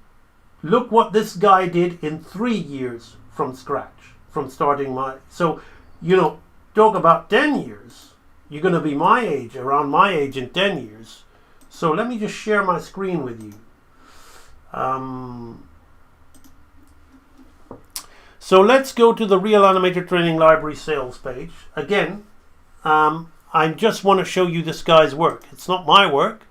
look what this guy did in 3 years from scratch, from starting my... So, talk about 10 years. You're going to be my age, around my age in 10 years. So let me just share my screen with you. So let's go to the Real Animator Training Library sales page. Again, I just want to show you this guy's work. It's not my work.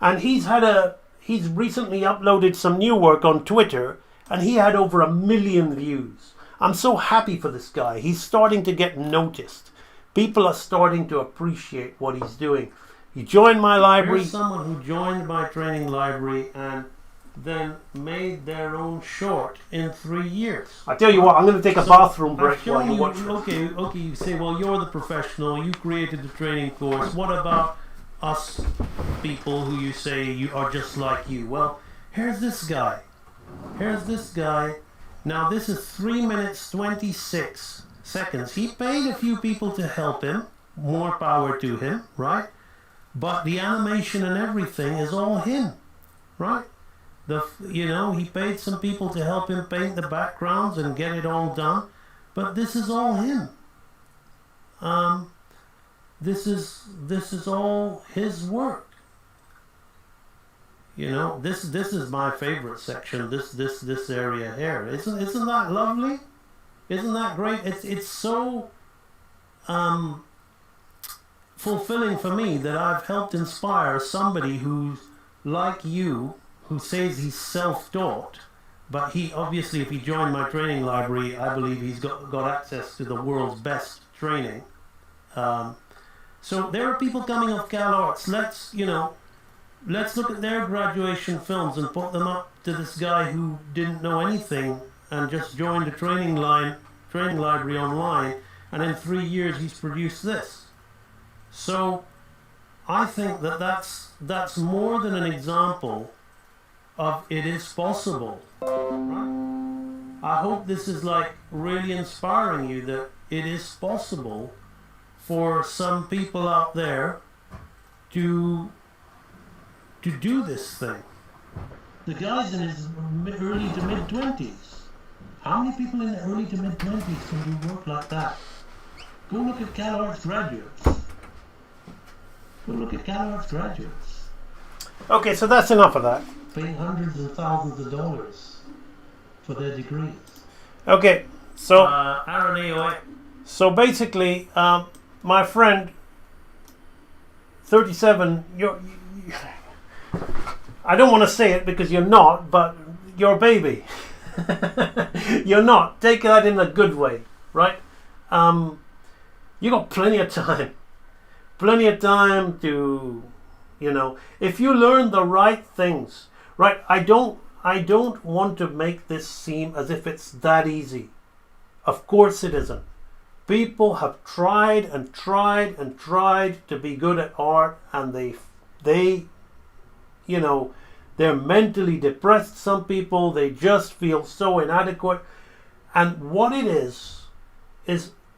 And he's recently uploaded some new work on Twitter, and he had over 1 million views. I'm so happy for this guy. He's starting to get noticed. People are starting to appreciate what he's doing. He joined my library. Here's someone who joined my training library and then made their own short in 3 years. I tell you what, I'm going to take a bathroom break while you watch this. Okay, you say, well, you're the professional. You created the training course. What about us people who you say you are just like you? Well, here's this guy. Now this is 3 minutes 26 seconds. He paid a few people to help him. More power to him, right? But the animation and everything is all him, right? He paid some people to help him paint the backgrounds and get it all done. But this is all him. This is all his work. This is my favorite section. This area here. Isn't that lovely? Isn't that great? It's so fulfilling for me that I've helped inspire somebody who's like you, who says he's self-taught, but he obviously, if he joined my training library, I believe he's got access to the world's best training. So there are people coming off CalArts. Let's look at their graduation films and put them up to this guy who didn't know anything and just joined a training library online, and in 3 years he's produced this. So I think that that's more than an example of it is possible. Right? I hope this is like really inspiring you that it is possible for some people out there to do this thing. The guy's in his early to mid 20s. How many people in the early to mid 20s can do work like that? Go look at Kellogg's graduates. Go look at Kellogg's graduates. Okay, so that's enough of that. Paying hundreds and thousands of dollars for their degrees. Okay, so so basically, my friend, 37, I don't want to say it because you're not, but you're a baby. You're not. Take that in a good way, right? You got plenty of time. Plenty of time to, if you learn the right things, right? I don't want to make this seem as if it's that easy. Of course it isn't. People have tried and tried and tried to be good at art, and they're mentally depressed. Some people, they just feel so inadequate. And what it is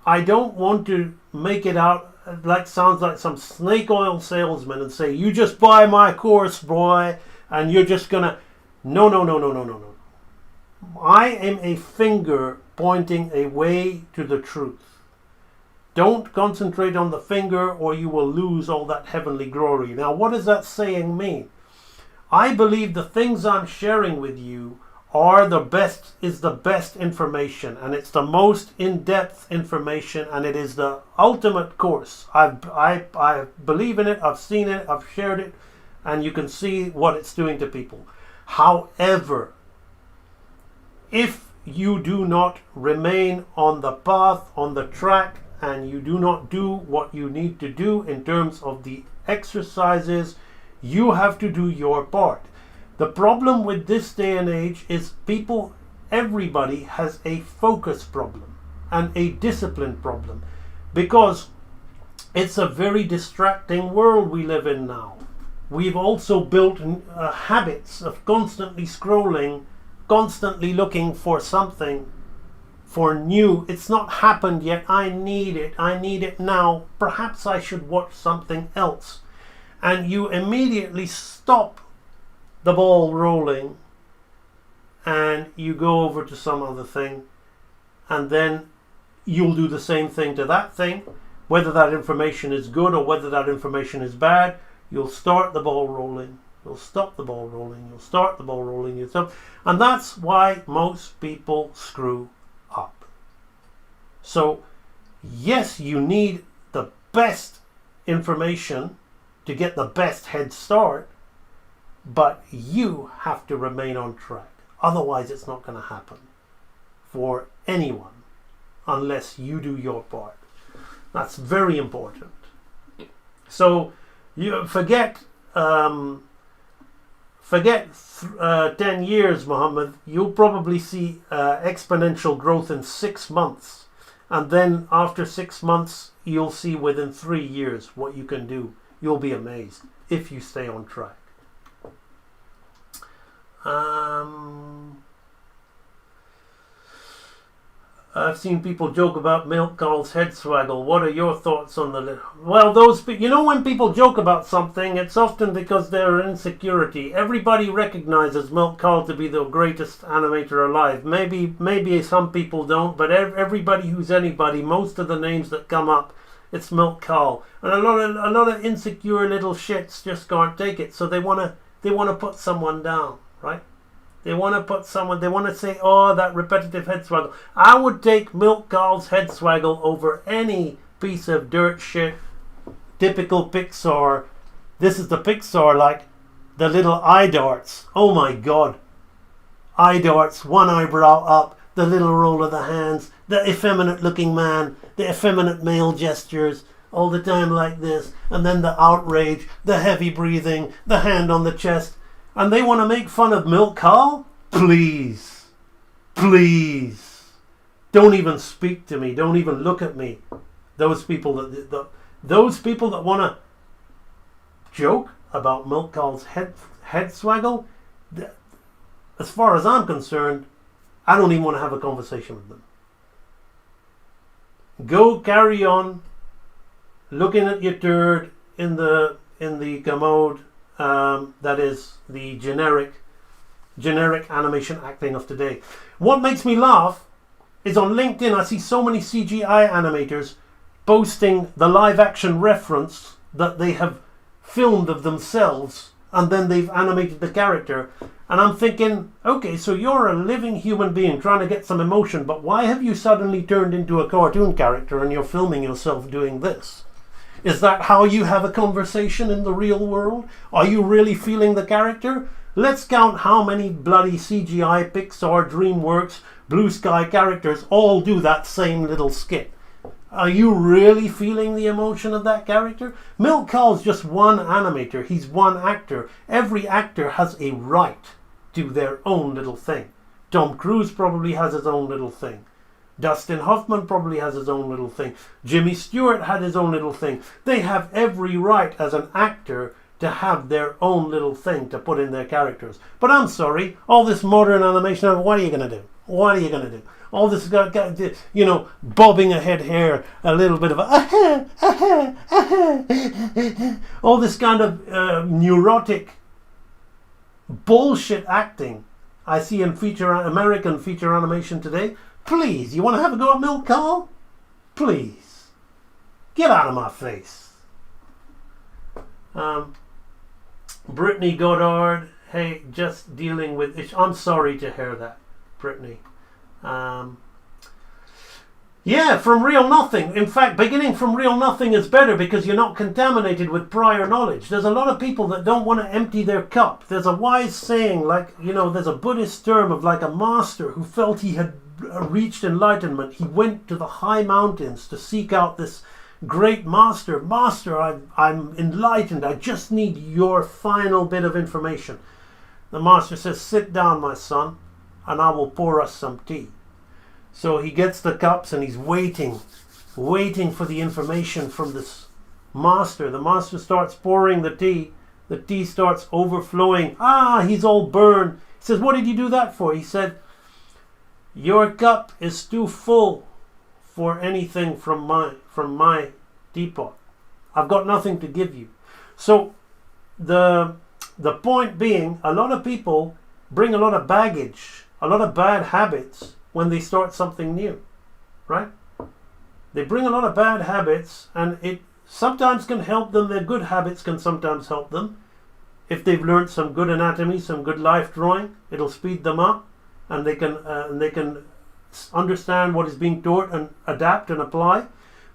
I don't want to make it out like sounds like some snake oil salesman and say, you just buy my course, boy, and you're just gonna... No. I am a finger pointing away to the truth. Don't concentrate on the finger or you will lose all that heavenly glory. Now, what does that saying mean? I believe the things I'm sharing with you is the best information, and it's the most in-depth information, and it is the ultimate course. I believe in it, I've seen it, I've shared it, and you can see what it's doing to people. However, if you do not remain on the path, on the track, and you do not do what you need to do in terms of the exercises, you have to do your part. The problem with this day and age is everybody has a focus problem and a discipline problem, because it's a very distracting world we live in now. We've also built habits of constantly scrolling, constantly looking for something, for new. It's not happened yet. I need it now. Perhaps I should watch something else. And you immediately stop the ball rolling and you go over to some other thing, and then you'll do the same thing to that thing, whether that information is good or whether that information is bad. You'll start the ball rolling, you'll stop the ball rolling, you'll start the ball rolling, you'll stop. And that's why most people screw up. So yes, you need the best information to get the best head start, but you have to remain on track. Otherwise, it's not going to happen for anyone unless you do your part. That's very important. So you forget 10 years, Muhammad. You'll probably see exponential growth in 6 months. And then after 6 months, you'll see within 3 years what you can do. You'll be amazed if you stay on track. I've seen people joke about Milk Carl's head swaggle. What are your thoughts on the... Well, when people joke about something, it's often because they're insecurity. Everybody recognizes Milk Carl to be the greatest animator alive. Maybe some people don't, but everybody who's anybody, most of the names that come up, it's Milk Carl. And a lot of insecure little shits just can't take it, so they want to put someone down, right? They want to say, oh, that repetitive head swaggle. I would take Milk Carl's head swaggle over any piece of dirt shit, typical Pixar. This is the Pixar, like the little eye darts. Oh my God. Eye darts, one eyebrow up, the little roll of the hands, the effeminate looking man, the effeminate male gestures, all the time like this, and then the outrage, the heavy breathing, the hand on the chest. And they want to make fun of Milk Carl? Please. Don't even speak to me. Don't even look at me. Those people Those people that want to joke about Milk Call's head swaggle, as far as I'm concerned, I don't even want to have a conversation with them. Go carry on looking at your turd in the commode. That is the generic animation acting of today. What makes me laugh is on LinkedIn I see so many CGI animators posting the live action reference that they have filmed of themselves and then they've animated the character, and I'm thinking, okay, so you're a living human being trying to get some emotion, but why have you suddenly turned into a cartoon character and you're filming yourself doing this? Is that how you have a conversation in the real world? Are you really feeling the character? Let's count how many bloody CGI, Pixar, DreamWorks, Blue Sky characters all do that same little skit. Are you really feeling the emotion of that character? Milk Call's just one animator. He's one actor. Every actor has a right to their own little thing. Tom Cruise probably has his own little thing. Dustin Hoffman probably has his own little thing. Jimmy Stewart had his own little thing. They have every right as an actor to have their own little thing to put in their characters. But I'm sorry, all this modern animation, what are you going to do? What are you going to do? All this, bobbing a head hair, a little bit of all this kind of neurotic bullshit acting I see in American feature animation today. Please, you want to have a go at Milk Call? Please. Get out of my face. Brittany Goddard, hey, just dealing with it. I'm sorry to hear that, Brittany. Yeah, from real nothing. In fact, beginning from real nothing is better because you're not contaminated with prior knowledge. There's a lot of people that don't want to empty their cup. There's a wise saying, there's a Buddhist term of like a master who felt he had reached enlightenment. He went to the high mountains to seek out this great master. Master, I'm enlightened. I just need your final bit of information. The master says, sit down, my son, and I will pour us some tea. So he gets the cups and he's waiting for the information from this master. The master starts pouring the tea. The tea starts overflowing. He's all burned. He says, what did you do that for? He said, your cup is too full for anything from my teapot. I've got nothing to give you. So the point being, a lot of people bring a lot of baggage, a lot of bad habits when they start something new, right? They bring a lot of bad habits, and it sometimes can help them. Their good habits can sometimes help them. If they've learned some good anatomy, some good life drawing, it'll speed them up, and they can understand what is being taught and adapt and apply.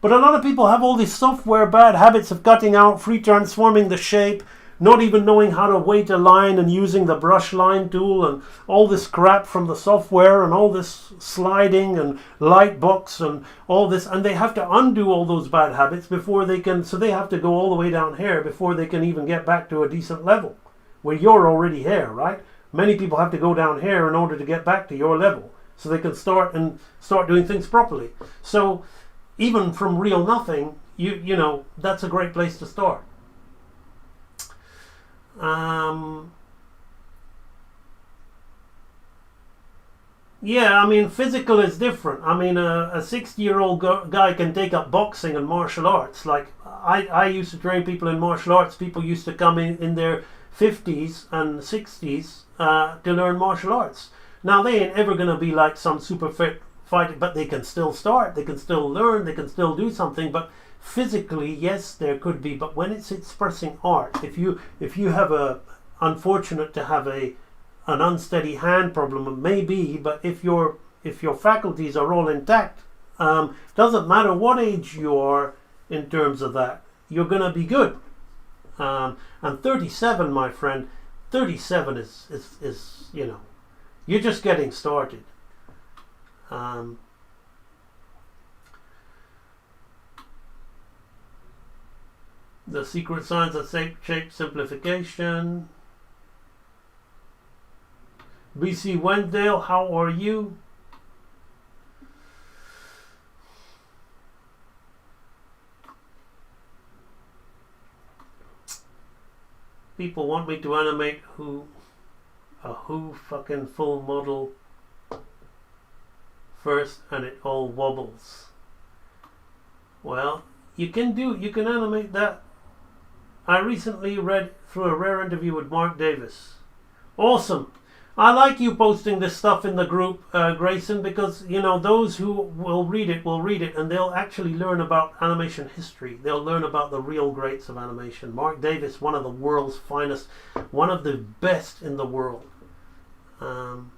But a lot of people have all these software bad habits of cutting out, free transforming the shape, not even knowing how to weight a line and using the brush line tool and all this crap from the software and all this sliding and light box and all this, and they have to undo all those bad habits before they can, so they have to go all the way down here before they can even get back to a decent level where you're already here, right? Many people have to go down here in order to get back to your level so they can start doing things properly. So even from real nothing, you know, that's a great place to start. Yeah, I mean, physical is different. I mean, a 60-year-old guy can take up boxing and martial arts. Like, I used to train people in martial arts. People used to come in their 50s and 60s to learn martial arts. Now, they ain't ever going to be like some super fit fighter, but they can still start. They can still learn. They can still do something. But physically, yes, there could be. But when it's expressing art, if you have unfortunate to have an unsteady hand problem, maybe, but if your faculties are all intact, doesn't matter what age you are in terms of that, you're going to be good. And 37, my friend, 37 is you know, you're just getting started. The secret science of shape simplification. BC Wendell, how are you? people want me to animate a Who fucking full model first, and it all wobbles. Well, you can animate that. I recently read through a rare interview with Mark Davis. Awesome. I like you posting this stuff in the group, Grayson, because those who will read it, and they'll actually learn about animation history. They'll learn about the real greats of animation. Mark Davis, one of the world's finest, one of the best in the world. Bum,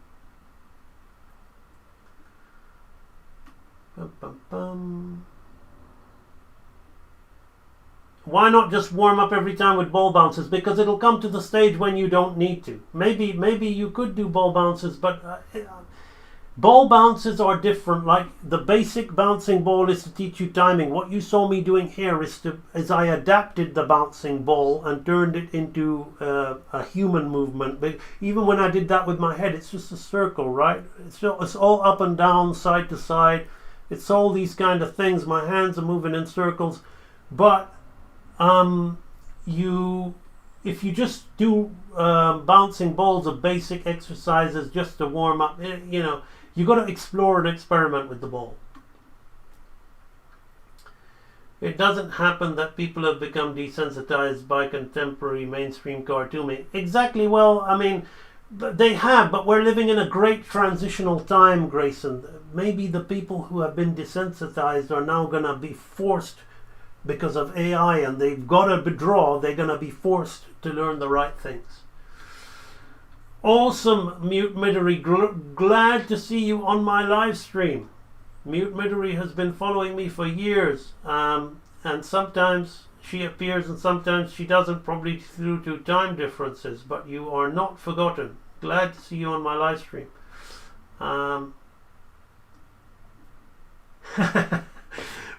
bum, bum. Why not just warm up every time with ball bounces? Because it'll come to the stage when you don't need to. Maybe you could do ball bounces, but ball bounces are different. Like the basic bouncing ball is to teach you timing. What you saw me doing here is I adapted the bouncing ball and turned it into a human movement. But even when I did that with my head, it's just a circle, right? It's all up and down, side to side. It's all these kind of things. My hands are moving in circles, but if you just do bouncing balls of basic exercises just to warm up, you got to explore and experiment with the ball. It doesn't happen that people have become desensitized by contemporary mainstream cartooning. Exactly. Well, I mean, they have, but we're living in a great transitional time, Grayson. Maybe the people who have been desensitized are now going to be forced, because of AI, and they've got to draw, they're going to be forced to learn the right things. Awesome, Mute Midori. Glad to see you on my live stream. Mute Midori has been following me for years, and sometimes she appears and sometimes she doesn't, probably due to time differences, but you are not forgotten. Glad to see you on my live stream.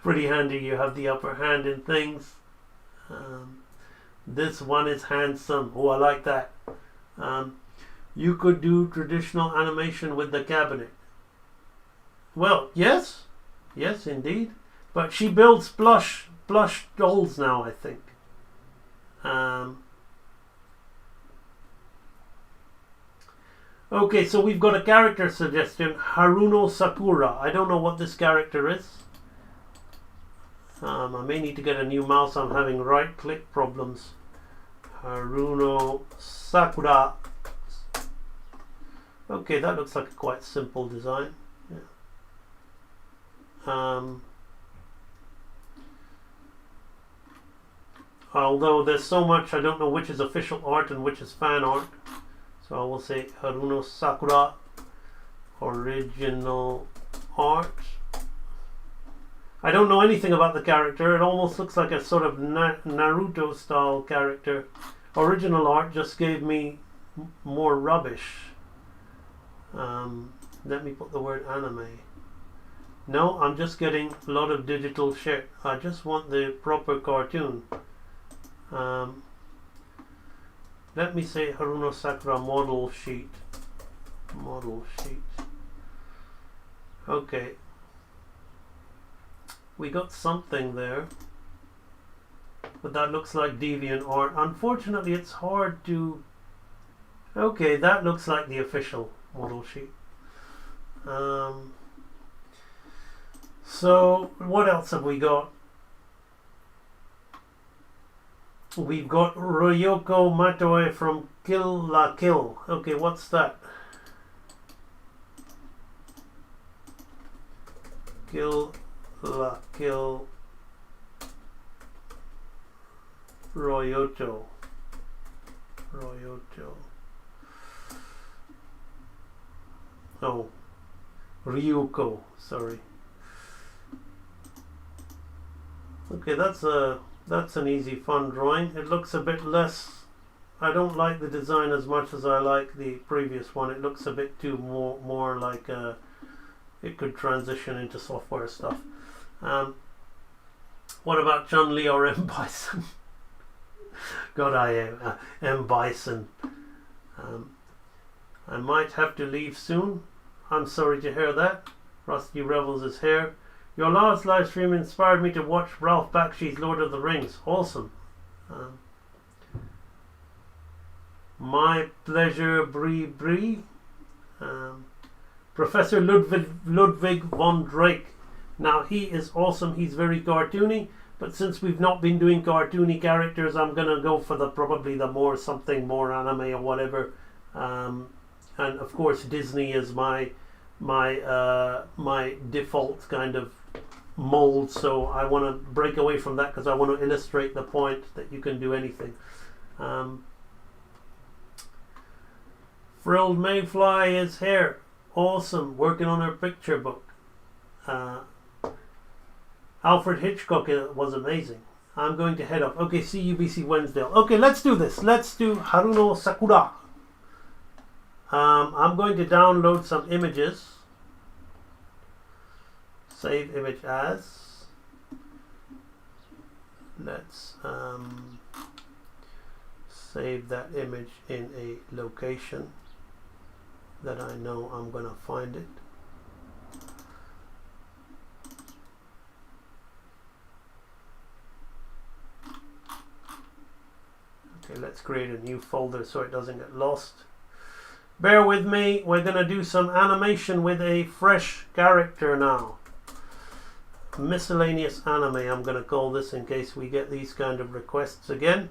Pretty handy, you have the upper hand in things. This one is handsome. Oh, I like that. You could do traditional animation with the cabinet. Well, yes indeed, but she builds plush dolls now, I think. Okay, so we've got a character suggestion, Haruno Sakura. I don't know what this character is. I may need to get a new mouse. I'm having right click problems. Haruno Sakura. Okay, that looks like a quite simple design. Yeah. Although there's so much, I don't know which is official art and which is fan art. So I will say Haruno Sakura, original art. I don't know anything about the character. It almost looks like a sort of Naruto style character. Original art just gave me more rubbish. Let me put the word anime. No, I'm just getting a lot of digital shit. I just want the proper cartoon. Let me say Haruno Sakura model sheet. Model sheet. Okay. We got something there, but that looks like deviant art. Unfortunately, it's hard to... Okay, that looks like the official model sheet. So what else have we got? We've got Ryoko Matoe from Kill la Kill. Okay, what's that? Kill la Kill Ryoto. Oh, Ryuko, sorry. Okay, that's an easy, fun drawing. It looks a bit less... I don't like the design as much as I like the previous one. It looks a bit too more like it could transition into software stuff. What about Chun-Li or M. Bison? God, I am M. Bison. I might have to leave soon. I'm sorry to hear that. Rusty Rebels is here. Your last live stream inspired me to watch Ralph Bakshi's Lord of the Rings. Awesome. My pleasure, Brie Brie. Professor Ludwig von Drake. Now he is awesome. He's very cartoony. But since we've not been doing cartoony characters, I'm gonna go for probably the more something more anime or whatever. And of course, Disney is my default kind of mold. So I want to break away from that because I want to illustrate the point that you can do anything. Frilled Mayfly is here. Awesome, working on her picture book. Alfred Hitchcock was amazing. I'm going to head off. Okay, see you, BC Wednesdale. Okay, let's do this. Let's do Haruno Sakura. I'm going to download some images. Save image as. Let's save that image in a location that I know I'm going to find it. Okay, let's create a new folder so it doesn't get lost. Bear with me, we're going to do some animation with a fresh character now. Miscellaneous anime, I'm going to call this in case we get these kind of requests again.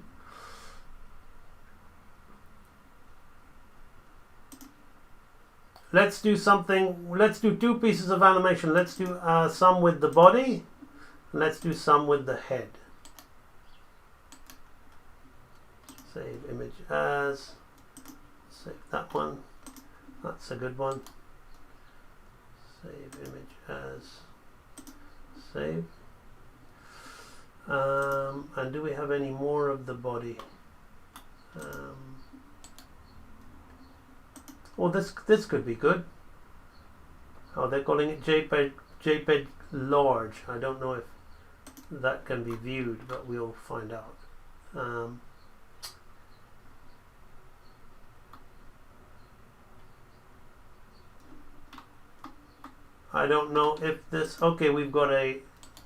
Let's do something, let's do two pieces of animation. Let's do some with the body, and let's do some with the head. Save image as, save that one, that's a good one. Save image as, save. And do we have any more of the body? Well, this could be good. Oh, they're calling it JPEG large. I don't know if that can be viewed, but we'll find out. I don't know if this. Okay, we've got a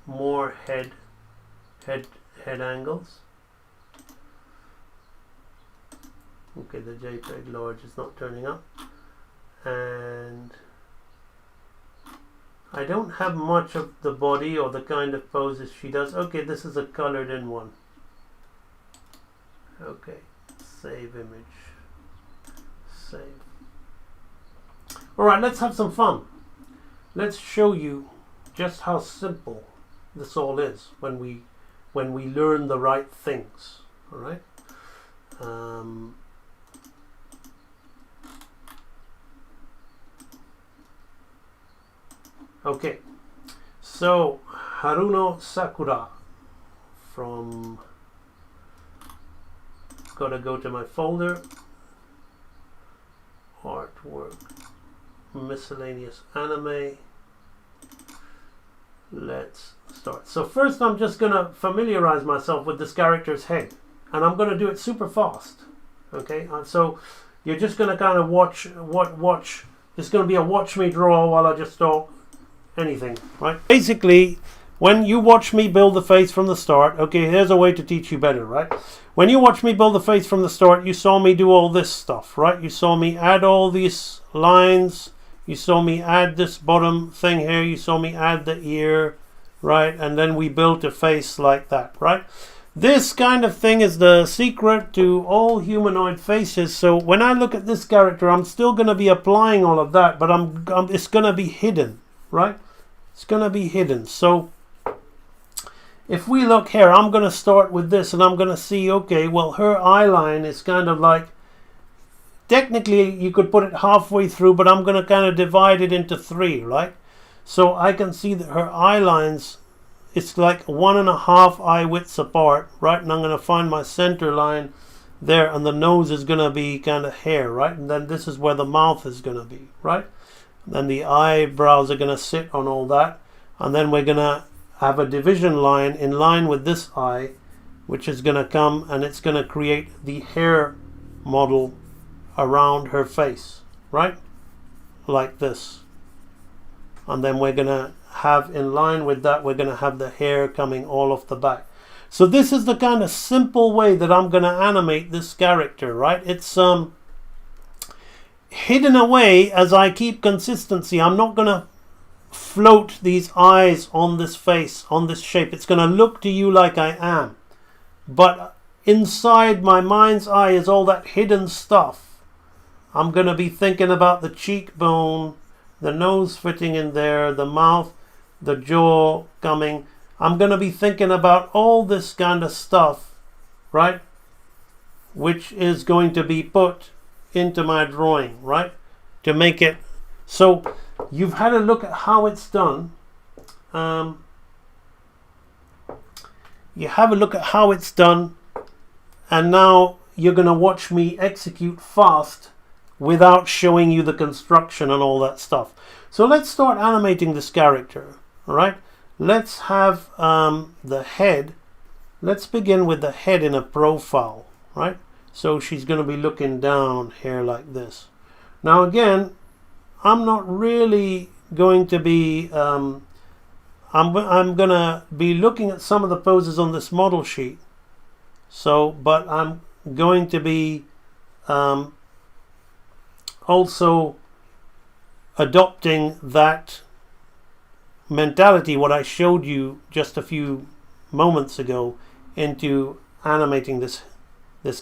more head angles. Okay, the JPEG large is not turning up, and I don't have much of the body or the kind of poses she does. Okay, this is a colored in one. Okay, save image, save. Alright, let's have some fun. Let's show you just how simple this all is when we learn the right things. Alright. Okay, so Haruno Sakura from, gotta go to my folder, artwork, miscellaneous anime. Let's start. So first I'm just gonna familiarize myself with this character's head, and I'm gonna do it super fast. Okay, so you're just gonna kind of watch. It's gonna be a watch me draw while I just talk. Anything, right? Basically, when you watch me build the face from the start, okay, here's a way to teach you better, right? When you watch me build the face from the start, you saw me do all this stuff, right? You saw me add all these lines, you saw me add this bottom thing here, you saw me add the ear, right? And then we built a face like that, right? This kind of thing is the secret to all humanoid faces. So when I look at this character, I'm still going to be applying all of that, but it's going to be hidden. Right? It's going to be hidden. So if we look here, I'm going to start with this and I'm going to see, okay, well, her eye line is kind of like, technically you could put it halfway through, but I'm going to kind of divide it into three, right? So I can see that her eye lines, it's like 1.5 eye widths apart, right? And I'm going to find my center line there, and the nose is going to be kind of hair, right? And then this is where the mouth is going to be, right? Then the eyebrows are going to sit on all that, and then we're going to have a division line in line with this eye, which is going to come and it's going to create the hair model around her face, right? Like this. And then we're going to have, in line with that, we're going to have the hair coming all off the back. So this is the kind of simple way that I'm going to animate this character, right? It's hidden away as I keep consistency. I'm not going to float these eyes on this face, on this shape. It's going to look to you like I am. But inside my mind's eye is all that hidden stuff. I'm going to be thinking about the cheekbone, the nose fitting in there, the mouth, the jaw coming. I'm going to be thinking about all this kind of stuff, right? Which is going to be put into my drawing, right? To make it. So you've had a look at how it's done. You have a look at how it's done. And now you're going to watch me execute fast without showing you the construction and all that stuff. So let's start animating this character, all right? Let's have the head. Let's begin with the head in a profile, right? So she's going to be looking down here like this. Now again, I'm not really going to be, I'm going to be looking at some of the poses on this model sheet. So, but I'm going to be also adopting that mentality, what I showed you just a few moments ago, into animating this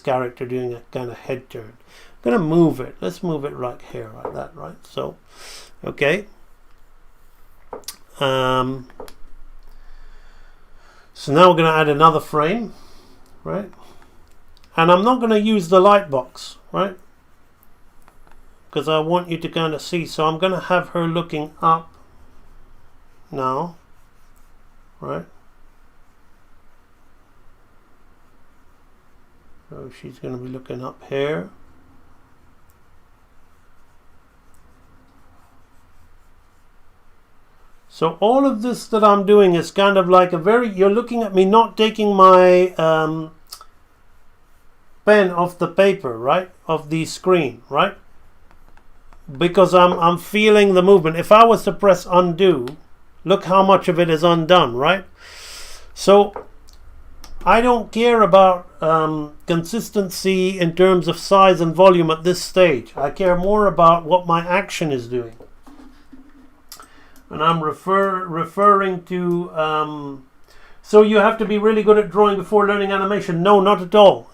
character doing a kind of head turn. I'm going to move it. Let's move it right here, like that, right? So, okay. So now we're going to add another frame, right? And I'm not going to use the light box, right? Because I want you to kind of see. So I'm going to have her looking up now, right? So she's going to be looking up here. So all of this that I'm doing is kind of like a very, you're looking at me not taking my pen off the paper, right? Of the screen, right? Because I'm feeling the movement. If I was to press undo, look how much of it is undone, right? So I don't care about consistency in terms of size and volume at this stage. I care more about what my action is doing. And I'm referring to... so you have to be really good at drawing before learning animation. No, not at all.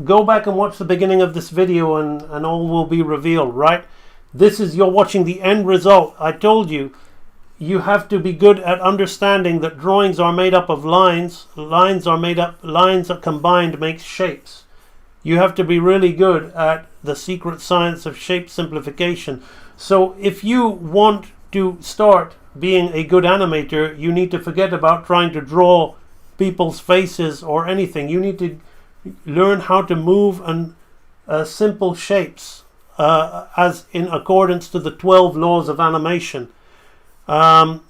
Go back and watch the beginning of this video and all will be revealed, right? This is, you're watching the end result. I told you, you have to be good at understanding that drawings are made up of lines. Lines are combined makes shapes. You have to be really good at the secret science of shape simplification. So if you want to start being a good animator, you need to forget about trying to draw people's faces or anything. You need to learn how to move and simple shapes as in accordance to the 12 laws of animation. Do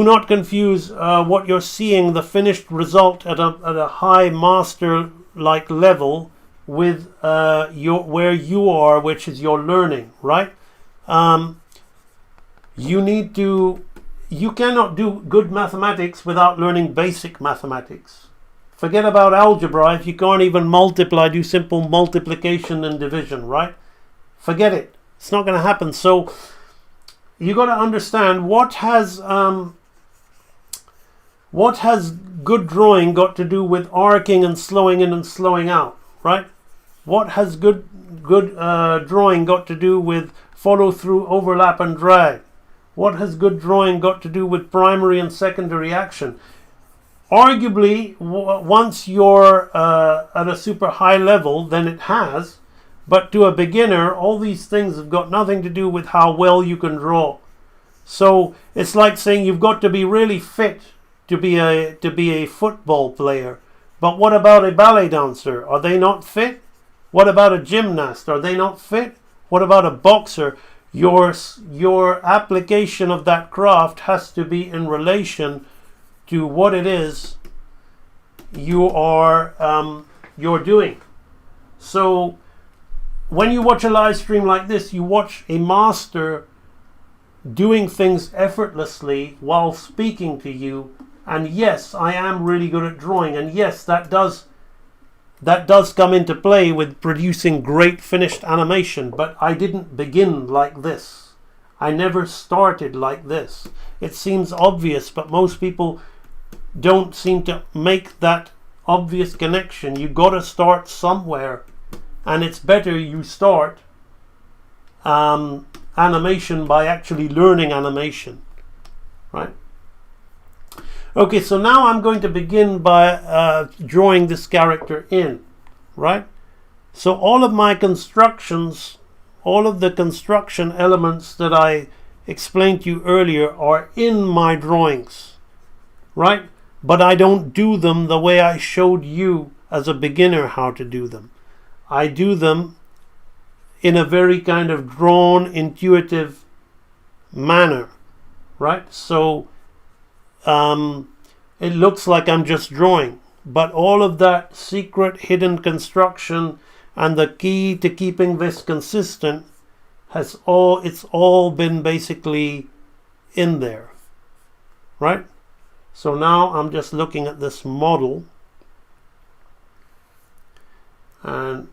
not confuse what you're seeing, the finished result at a high master like level, with where you are, which is your learning, right? You cannot do good mathematics without learning basic mathematics. Forget about algebra if you can't even multiply, do simple multiplication and division, right? Forget it. It's not going to happen. So you got to understand what has good drawing got to do with arcing and slowing in and slowing out, right? What has good drawing got to do with follow through, overlap and drag? What has good drawing got to do with primary and secondary action? Arguably, once you're at a super high level, then it has. But to a beginner, all these things have got nothing to do with how well you can draw. So it's like saying you've got to be really fit to be a football player. But what about a ballet dancer? Are they not fit? What about a gymnast? Are they not fit? What about a boxer? Your application of that craft has to be in relation to what it is you're doing. So when you watch a live stream like this, you watch a master doing things effortlessly while speaking to you, And yes, I am really good at drawing, and yes, that does come into play with producing great finished animation, but I didn't begin like this. I never started like this. It seems obvious, but most people don't seem to make that obvious connection. You got to start somewhere, and it's better you start animation by actually learning animation, right? Okay, so now I'm going to begin by drawing this character in, right? So all of my constructions, all of the construction elements that I explained to you earlier are in my drawings, right? But I don't do them the way I showed you as a beginner how to do them. I do them in a very kind of drawn, intuitive manner, right? So it looks like I'm just drawing, but all of that secret hidden construction and the key to keeping this consistent it's all been basically in there, right? So now I'm just looking at this model, and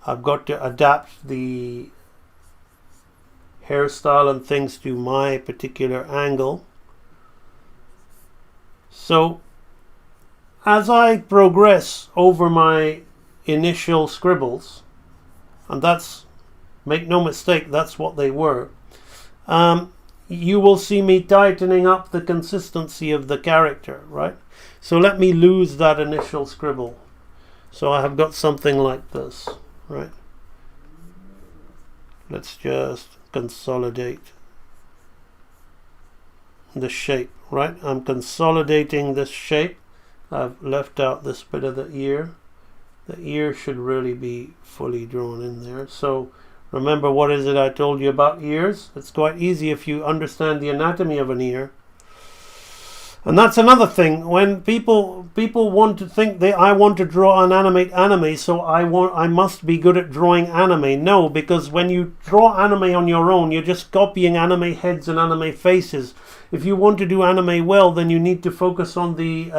I've got to adapt the hairstyle and things to my particular angle. So as I progress over my initial scribbles, and that's, make no mistake, that's what they were, you will see me tightening up the consistency of the character, right? So let me lose that initial scribble. So I have got something like this, right? Let's just consolidate the shape, right? I'm consolidating this shape. I've left out this bit of the ear. The ear should really be fully drawn in there. So remember, what is it I told you about ears? It's quite easy if you understand the anatomy of an ear. And that's another thing. When people want to think I want to draw and animate anime, so I must be good at drawing anime. No, because when you draw anime on your own, you're just copying anime heads and anime faces. If you want to do anime well, then you need to focus on the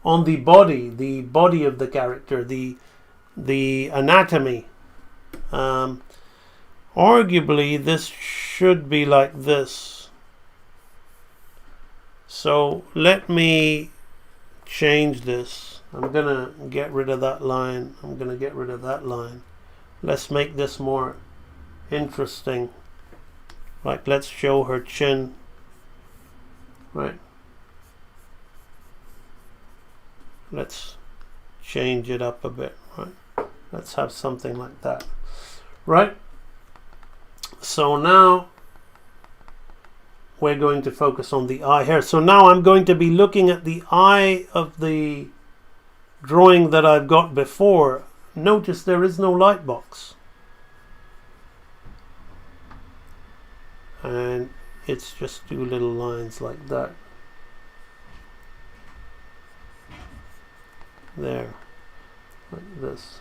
body of the character, the anatomy. Arguably, this should be like this. So let me change this. I'm gonna get rid of that line. I'm gonna get rid of that line. Let's make this more interesting. Like, let's show her chin. Right. Let's change it up a bit. Right. Let's have something like that. Right. So now we're going to focus on the eye here. So now I'm going to be looking at the eye of the drawing that I've got before. Notice there is no light box. And it's just two little lines like that. There. Like this.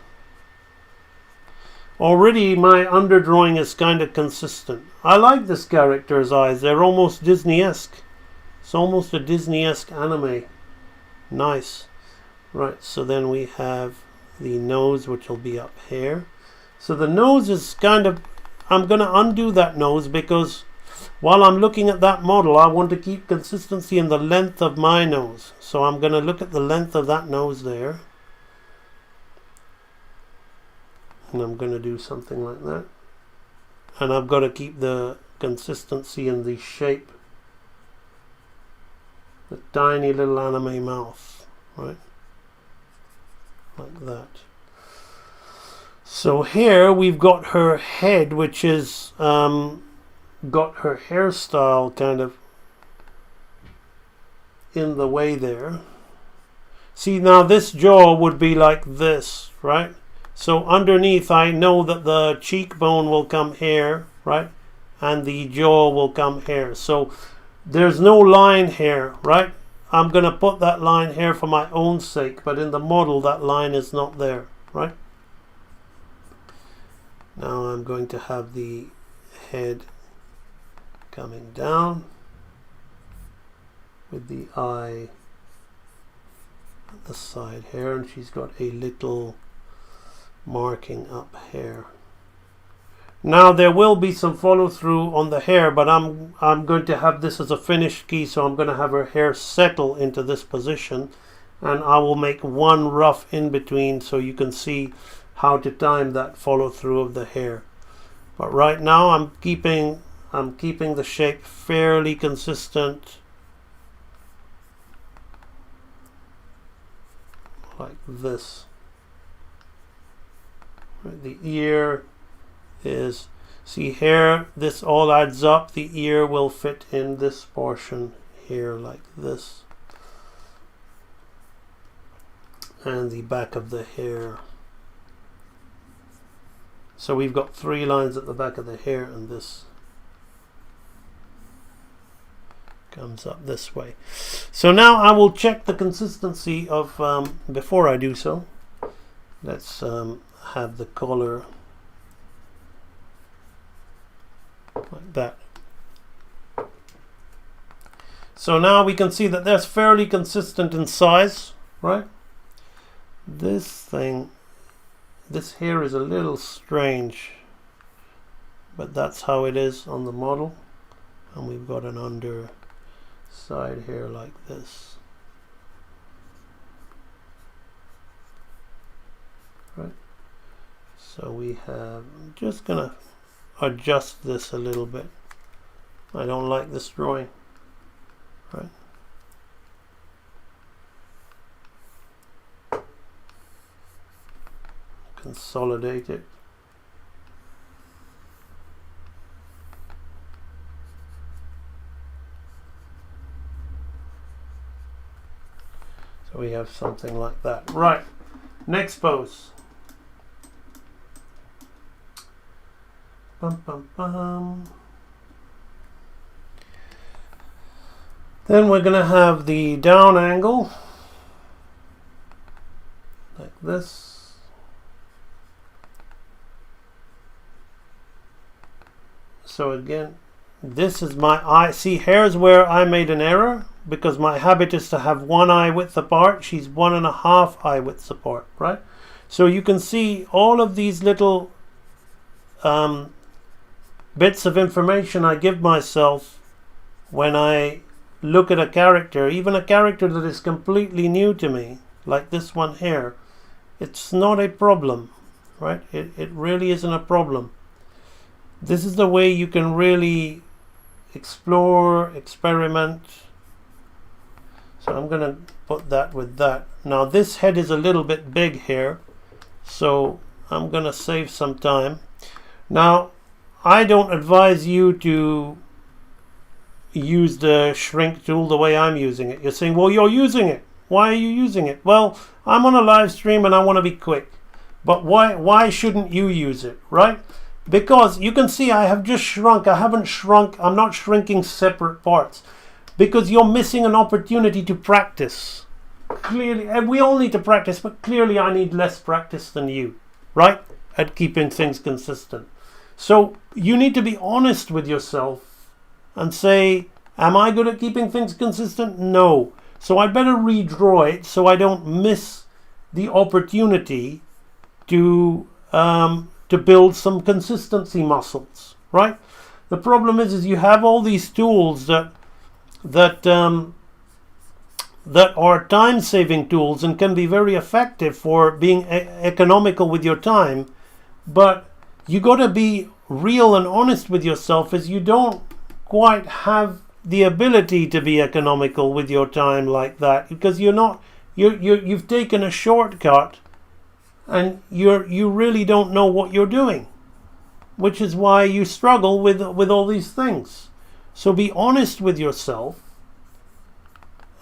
Already my underdrawing is kind of consistent. I like this character's eyes. They're almost Disney-esque. It's almost a Disney-esque anime. Nice. Right, so then we have the nose, which will be up here. So the nose is kind of... I'm going to undo that nose because while I'm looking at that model, I want to keep consistency in the length of my nose. So I'm going to look at the length of that nose there. And I'm going to do something like that. And I've got to keep the consistency in the shape. The tiny little anime mouth, right? Like that. So here we've got her head, which is got her hairstyle kind of in the way there. See, now this jaw would be like this, right? So underneath, I know that the cheekbone will come here, right? And the jaw will come here. So there's no line here, right? I'm going to put that line here for my own sake, but in the model, that line is not there, right? Now I'm going to have the head coming down with the eye at the side here, and she's got a little marking up here. Now there will be some follow through on the hair, but I'm going to have this as a finished key, so I'm going to have her hair settle into this position, and I will make one rough in between so you can see how to time that follow through of the hair. But right now I'm keeping the shape fairly consistent, like this. Right, the ear is, see here, this all adds up. The ear will fit in this portion here like this, and the back of the hair. So we've got 3 lines at the back of the hair, and this comes up this way. So now I will check the consistency of, before I do so, let's have the color like that. So now we can see that that's fairly consistent in size, right? This hair is a little strange, but that's how it is on the model. And we've got an under side here like this, right? So we have, I'm just gonna adjust this a little bit. I don't like this drawing, right? Consolidate it. So we have something like that. Right, next pose. Bum, bum, bum. Then we're going to have the down angle like this. So again, this is my eye. See, here's where I made an error, because my habit is to have 1 eye width apart. She's 1.5 eye widths apart, right? So you can see all of these little bits of information I give myself when I look at a character, even a character that is completely new to me, like this one here. It's not a problem, right? It really isn't a problem. This is the way you can really explore, experiment. So I'm going to put that with that. Now this head is a little bit big here, so I'm going to save some time. Now I don't advise you to use the shrink tool the way I'm using it. You're saying, well, you're using it. Why are you using it? Well, I'm on a live stream and I want to be quick. But why shouldn't you use it, right? Because you can see I have just shrunk. I haven't shrunk. I'm not shrinking separate parts, because you're missing an opportunity to practice. Clearly, and we all need to practice, but clearly I need less practice than you, right? At keeping things consistent. So you need to be honest with yourself and say, am I good at keeping things consistent? No. So I better redraw it so I don't miss the opportunity to build some consistency muscles, right? The problem is you have all these tools that are time-saving tools and can be very effective for being economical with your time, but you got to be real and honest with yourself, as you don't quite have the ability to be economical with your time like that, because you've taken a shortcut and you really don't know what you're doing, which is why you struggle with all these things. So be honest with yourself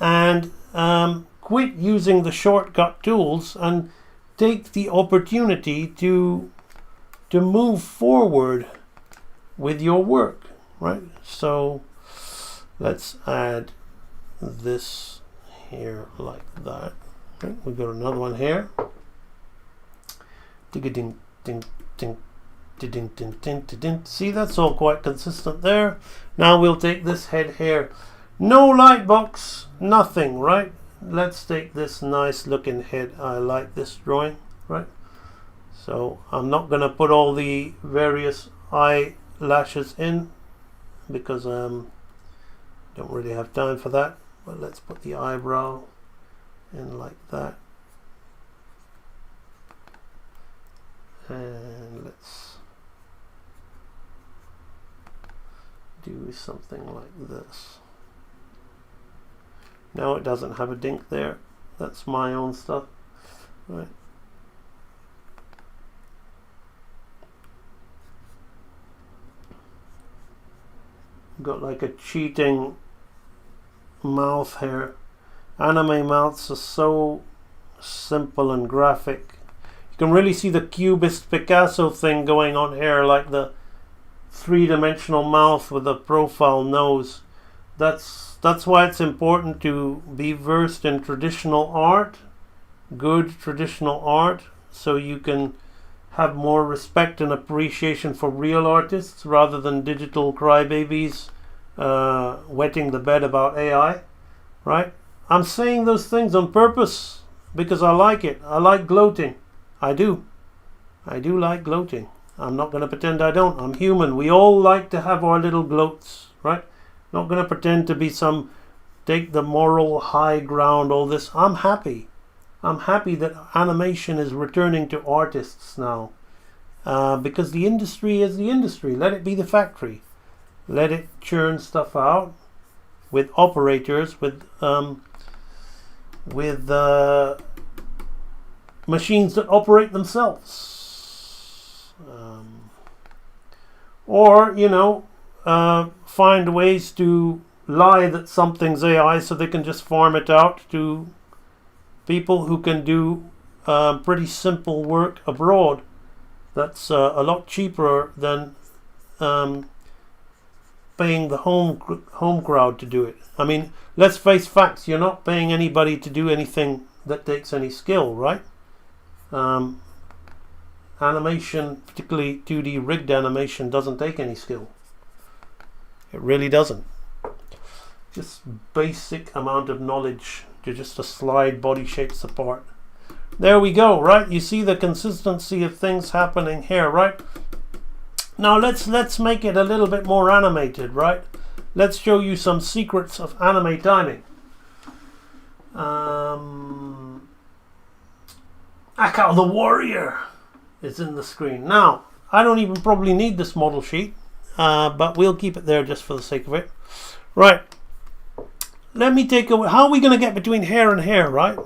and quit using the shortcut tools and take the opportunity to move forward with your work, right? So let's add this here like that. Okay, we've got another one here. Ding, ding, ding, ding. See, that's all quite consistent there. Now we'll take this head here. No light box, nothing, right? Let's take this nice looking head. I like this drawing, right? So I'm not going to put all the various eyelashes in because don't really have time for that. But let's put the eyebrow in like that. And let's do something like this. Now it doesn't have a dink there. That's my own stuff, right? Got like a cheating mouth here. Anime mouths are so simple and graphic. You can really see the Cubist Picasso thing going on here, like the three-dimensional mouth with a profile nose. That's why it's important to be versed in traditional art, good traditional art, so you can have more respect and appreciation for real artists rather than digital crybabies wetting the bed about AI, right? I'm saying those things on purpose because I like it. I like gloating. I do like gloating. I'm not going to pretend I don't. I'm human. We all like to have our little gloats, right? Not going to pretend to be take the moral high ground, all this. I'm happy. I'm happy that animation is returning to artists now. Because the industry is the industry. Let it be the factory. Let it churn stuff out with operators, with machines that operate themselves. Or, find ways to lie that something's AI so they can just farm it out to people who can do pretty simple work abroad. That's a lot cheaper than paying the home crowd to do it. I mean, let's face facts. You're not paying anybody to do anything that takes any skill, right? Animation, particularly 2D rigged animation, doesn't take any skill. It really doesn't. Just basic amount of knowledge to just to slide body shapes apart. There we go, right? You see the consistency of things happening here, right? Now let's make it a little bit more animated, right? Let's show you some secrets of anime timing. Akao the Warrior is in the screen. Now, I don't even probably need this model sheet, but we'll keep it there just for the sake of it. Right. Let me take a... How are we going to get between hair and hair, right?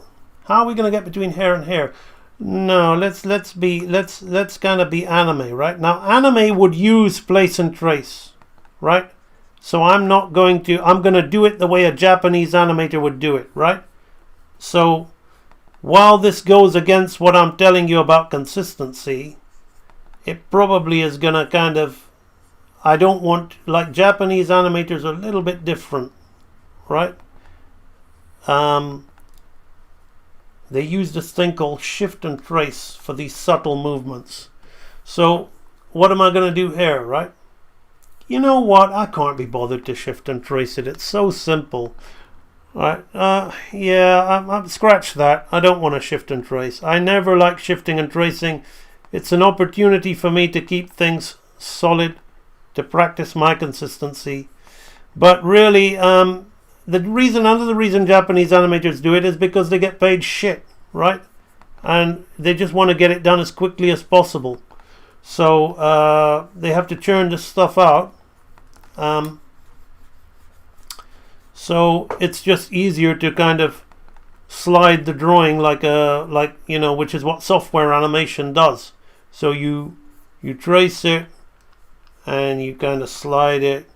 How are we going to get between hair and hair? No, let's kind of be anime, right? Now, anime would use place and trace, right? So I'm going to do it the way a Japanese animator would do it, right? So while this goes against what I'm telling you about consistency, it probably is going to kind of... I don't want... Like, Japanese animators are a little bit different, right? They use this thing called shift and trace for these subtle movements. So what am I going to do here, right? You know what? I can't be bothered to shift and trace it. It's so simple. Right? Yeah, scratch that. I don't want to shift and trace. I never like shifting and tracing. It's an opportunity for me to keep things solid, to practice my consistency. But really, another reason Japanese animators do it is because they get paid shit, right? And they just want to get it done as quickly as possible. So they have to churn this stuff out. So it's just easier to kind of slide the drawing which is what software animation does. So you trace it and you kind of slide it,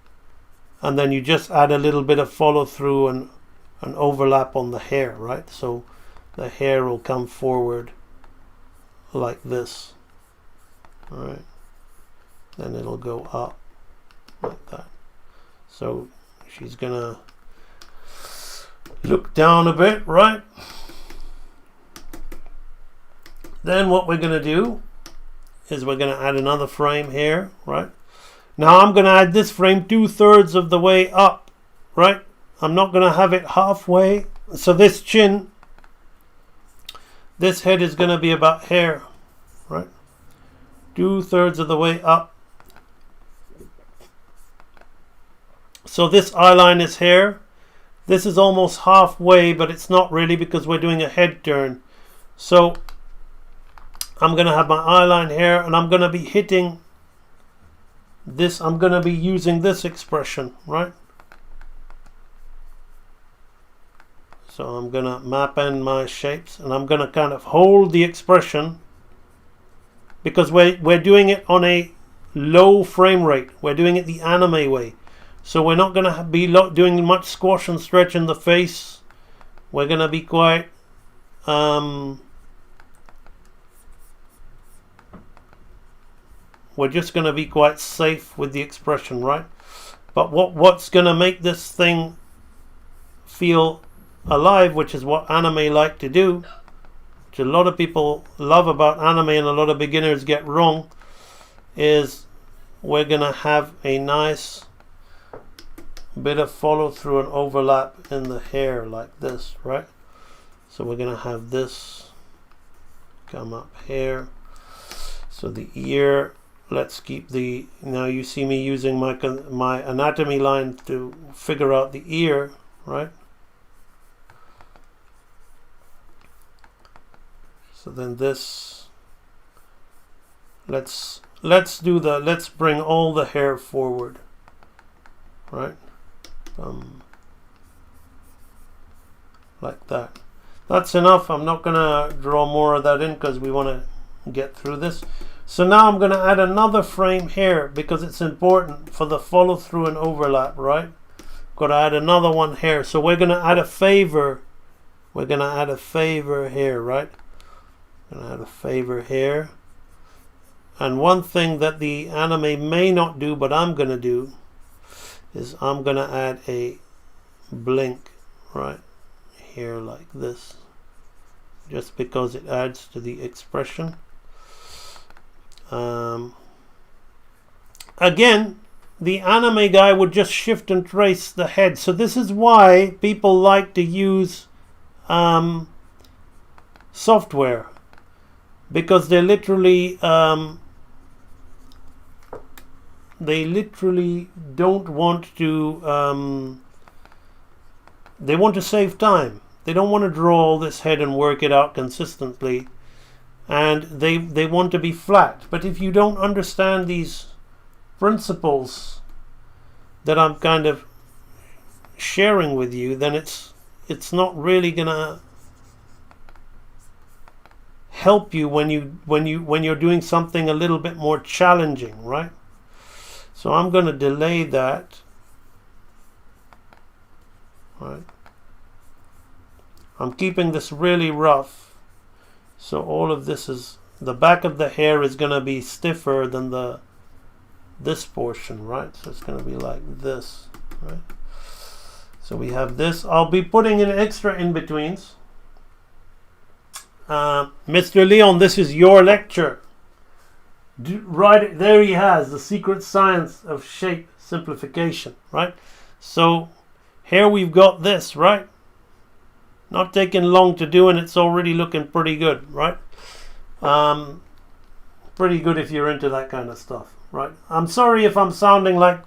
and then you just add a little bit of follow through and an overlap on the hair, right? So the hair will come forward like this, all right? Then it'll go up like that. So she's gonna look down a bit, right? Then what we're gonna do is we're going to add another frame here, right? Now I'm going to add this frame 2/3 of the way up, right? I'm not going to have it halfway. So this chin, this head is going to be about here, right? 2/3 of the way up. So this eye line is here. This is almost halfway, but it's not really because we're doing a head turn. So I'm going to have my eye line here, and I'm going to be hitting this. I'm going to be using this expression, right? So I'm going to map in my shapes, and I'm going to kind of hold the expression because we're doing it on a low frame rate. We're doing it the anime way. So we're not going to be doing much squash and stretch in the face. We're going to be quite we're just going to be quite safe with the expression, right? But what's going to make this thing feel alive, which is what anime like to do, which a lot of people love about anime and a lot of beginners get wrong, is we're going to have a nice bit of follow through and overlap in the hair like this, right? So we're going to have this come up here. So the ear, let's keep the, now you see me using my anatomy line to figure out the ear, right? So then this, let's bring all the hair forward, right? Like that. That's enough. I'm not gonna draw more of that in because we want to get through this. So now I'm gonna add another frame here because it's important for the follow through and overlap, right? Got to add another one here. So we're gonna add a favor. We're gonna add a favor here, right? Gonna add a favor here. And one thing that the anime may not do, but I'm gonna do, is I'm gonna add a blink right here like this, just because it adds to the expression. Again, the anime guy would just shift and trace the head. So this is why people like to use software, because they literally don't want to they want to save time. They don't want to draw all this head and work it out consistently, and they want to be flat. But if you don't understand these principles that I'm kind of sharing with you, then it's not really gonna help you when you're doing something a little bit more challenging, right? So I'm going to delay that, right? I'm keeping this really rough, so all of this is, the back of the hair is going to be stiffer than this portion, right? So it's going to be like this, right? So we have this. I'll be putting in extra in-betweens. Mr. Leon, this is your lecture. Right there he has the secret science of shape simplification, right? So here we've got this, right? Not taking long to do, and it's already looking pretty good, right? Pretty good if you're into that kind of stuff, right? I'm sorry if I'm sounding like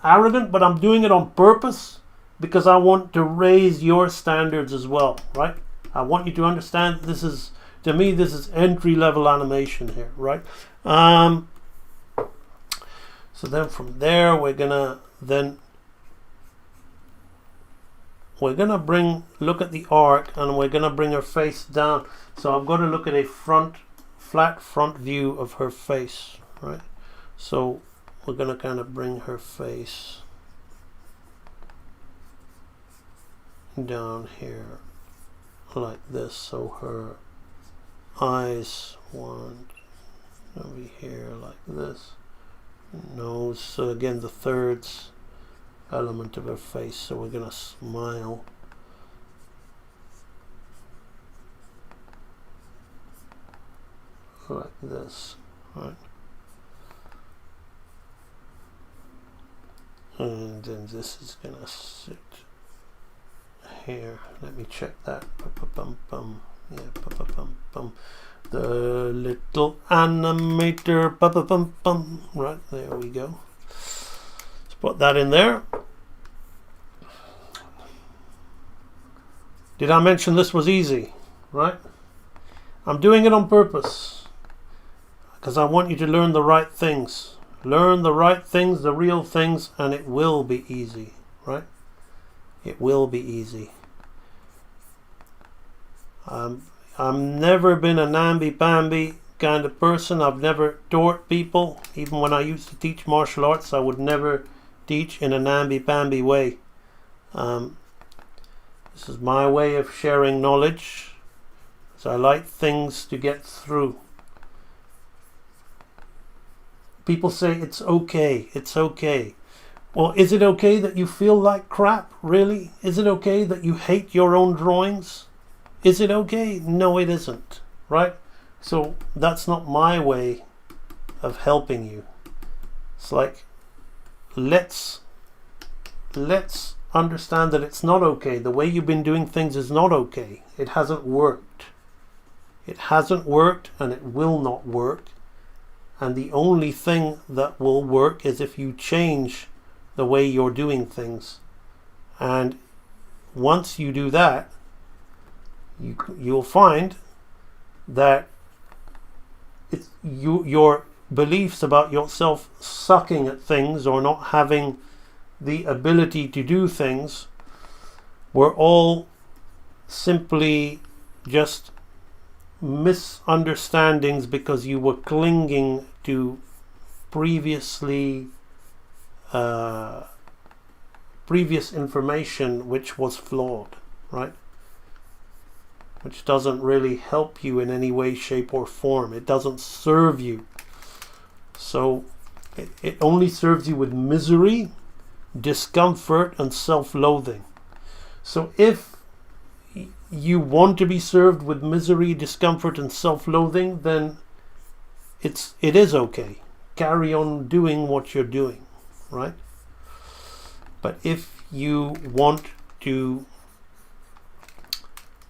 arrogant, but I'm doing it on purpose because I want to raise your standards as well, right? I want you to understand this is, to me, this is entry-level animation here, right? So then from there we're gonna look at the arc, and we're gonna bring her face down. So I'm gonna look at a flat front view of her face, right? So we're gonna kind of bring her face down here like this, so her eyes want to be here like this, nose, so again the third element of her face, so we're gonna smile like this, right? And then this is gonna sit here. Let me check that. Yeah, the little animator. Right, there we go. Let's put that in there. Did I mention this was easy? Right? I'm doing it on purpose because I want you to learn the right things. Learn the right things, the real things, and it will be easy, right? It will be easy. I've never been a namby-pamby kind of person. I've never taught people. Even when I used to teach martial arts, I would never teach in a namby-pamby way. This is my way of sharing knowledge. So I like things to get through. People say it's okay, it's okay. Well, is it okay that you feel like crap? Really? Is it okay that you hate your own drawings? Is it okay? No, it isn't. Right? So that's not my way of helping you. It's like, let's understand that it's not okay. The way you've been doing things is not okay. It hasn't worked. It hasn't worked and it will not work. And the only thing that will work is if you change the way you're doing things. And once you do that, you'll find that your beliefs about yourself sucking at things or not having the ability to do things were all simply just misunderstandings because you were clinging to previous information which was flawed, right? Which doesn't really help you in any way, shape or form. It doesn't serve you. So it only serves you with misery, discomfort and self-loathing. So if you want to be served with misery, discomfort and self-loathing, then it is okay. Carry on doing what you're doing, right? But if you want to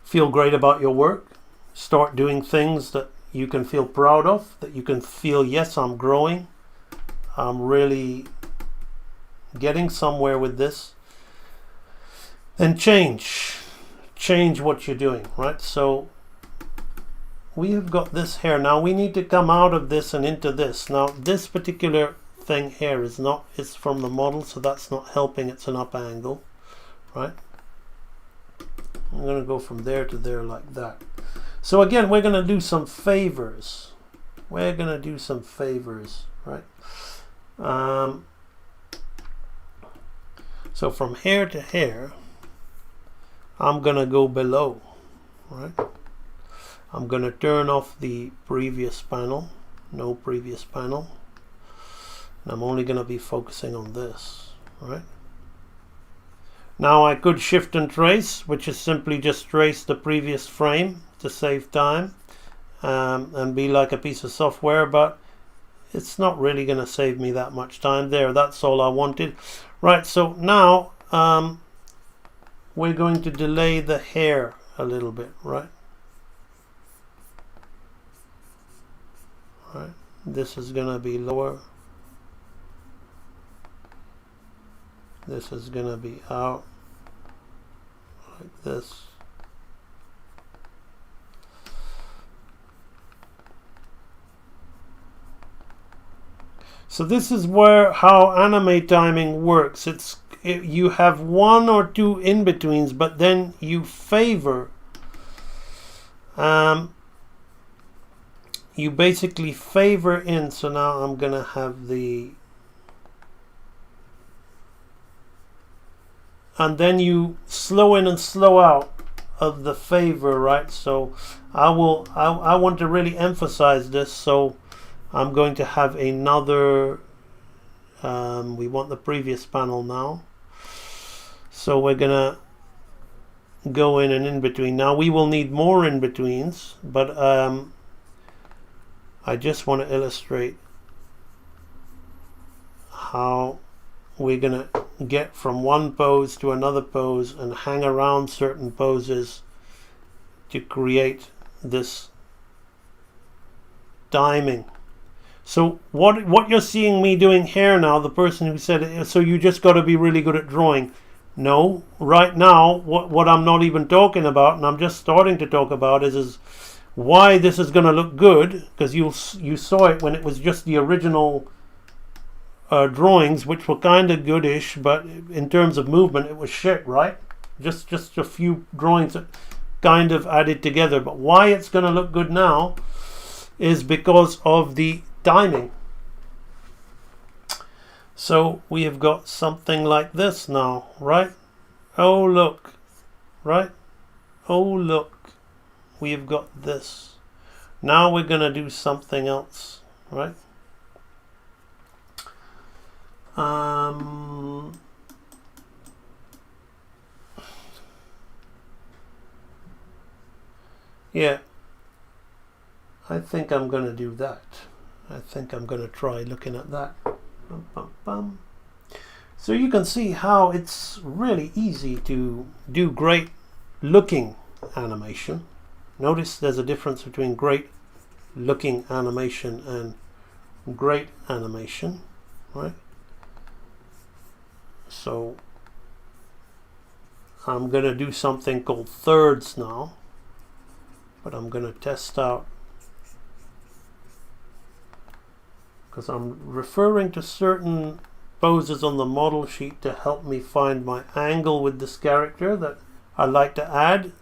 feel great about your work, start doing things that you can feel proud of, that you can feel, yes, I'm growing, I'm really getting somewhere with this, then change what you're doing, right? So we have got this here. Now we need to come out of this and into this. Now this particular thing here is from the model, so that's not helping. It's an up angle, right? I'm going to go from there to there like that. So again, we're going to do some favors. Right? So from here to here, I'm going to go below, right? I'm going to turn off the previous panel, no previous panel. And I'm only going to be focusing on this, right? Now I could shift and trace, which is simply just trace the previous frame to save time and be like a piece of software, but it's not really going to save me that much time there. That's all I wanted. Right, so now we're going to delay the hair a little bit, right? Right. This is going to be lower. This is going to be out like this. So this is how anime timing works. You have one or two in-betweens, but then you favor you basically favor in. So now I'm gonna have and then you slow in and slow out of the favor, right? So I want to really emphasize this, so I'm going to have another we want the previous panel now, so we're gonna go in and in between. Now we will need more in betweens, but I just want to illustrate how we're going to get from one pose to another pose and hang around certain poses to create this diming. So what you're seeing me doing here now, the person who said, so you just got to be really good at drawing. No, right now, what I'm not even talking about, and I'm just starting to talk about, is why this is going to look good, because you saw it when it was just the original drawings, which were kind of goodish, but in terms of movement, it was shit, right? Just a few drawings that kind of added together. But why it's going to look good now is because of the diming. So we have got something like this now, right? Oh look, right? Oh look, we have got this. Now we're going to do something else, right? Yeah, I think I'm going to do that. I think I'm going to try looking at that. Bum, bum, bum. So you can see how it's really easy to do great looking animation. Notice there's a difference between great looking animation and great animation, right? So I'm going to do something called thirds now, but I'm going to test out, because I'm referring to certain poses on the model sheet to help me find my angle with this character that I like to add.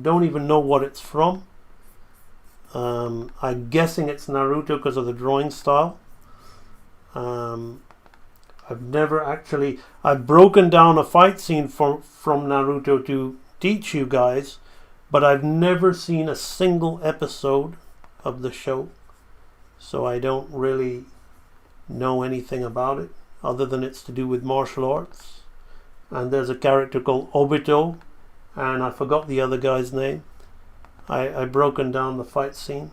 Don't even know what it's from. I'm guessing it's Naruto because of the drawing style. I've broken down a fight scene from Naruto to teach you guys, but I've never seen a single episode of the show, so I don't really know anything about it other than it's to do with martial arts. And there's a character called Obito, and I forgot the other guy's name. I broken down the fight scene,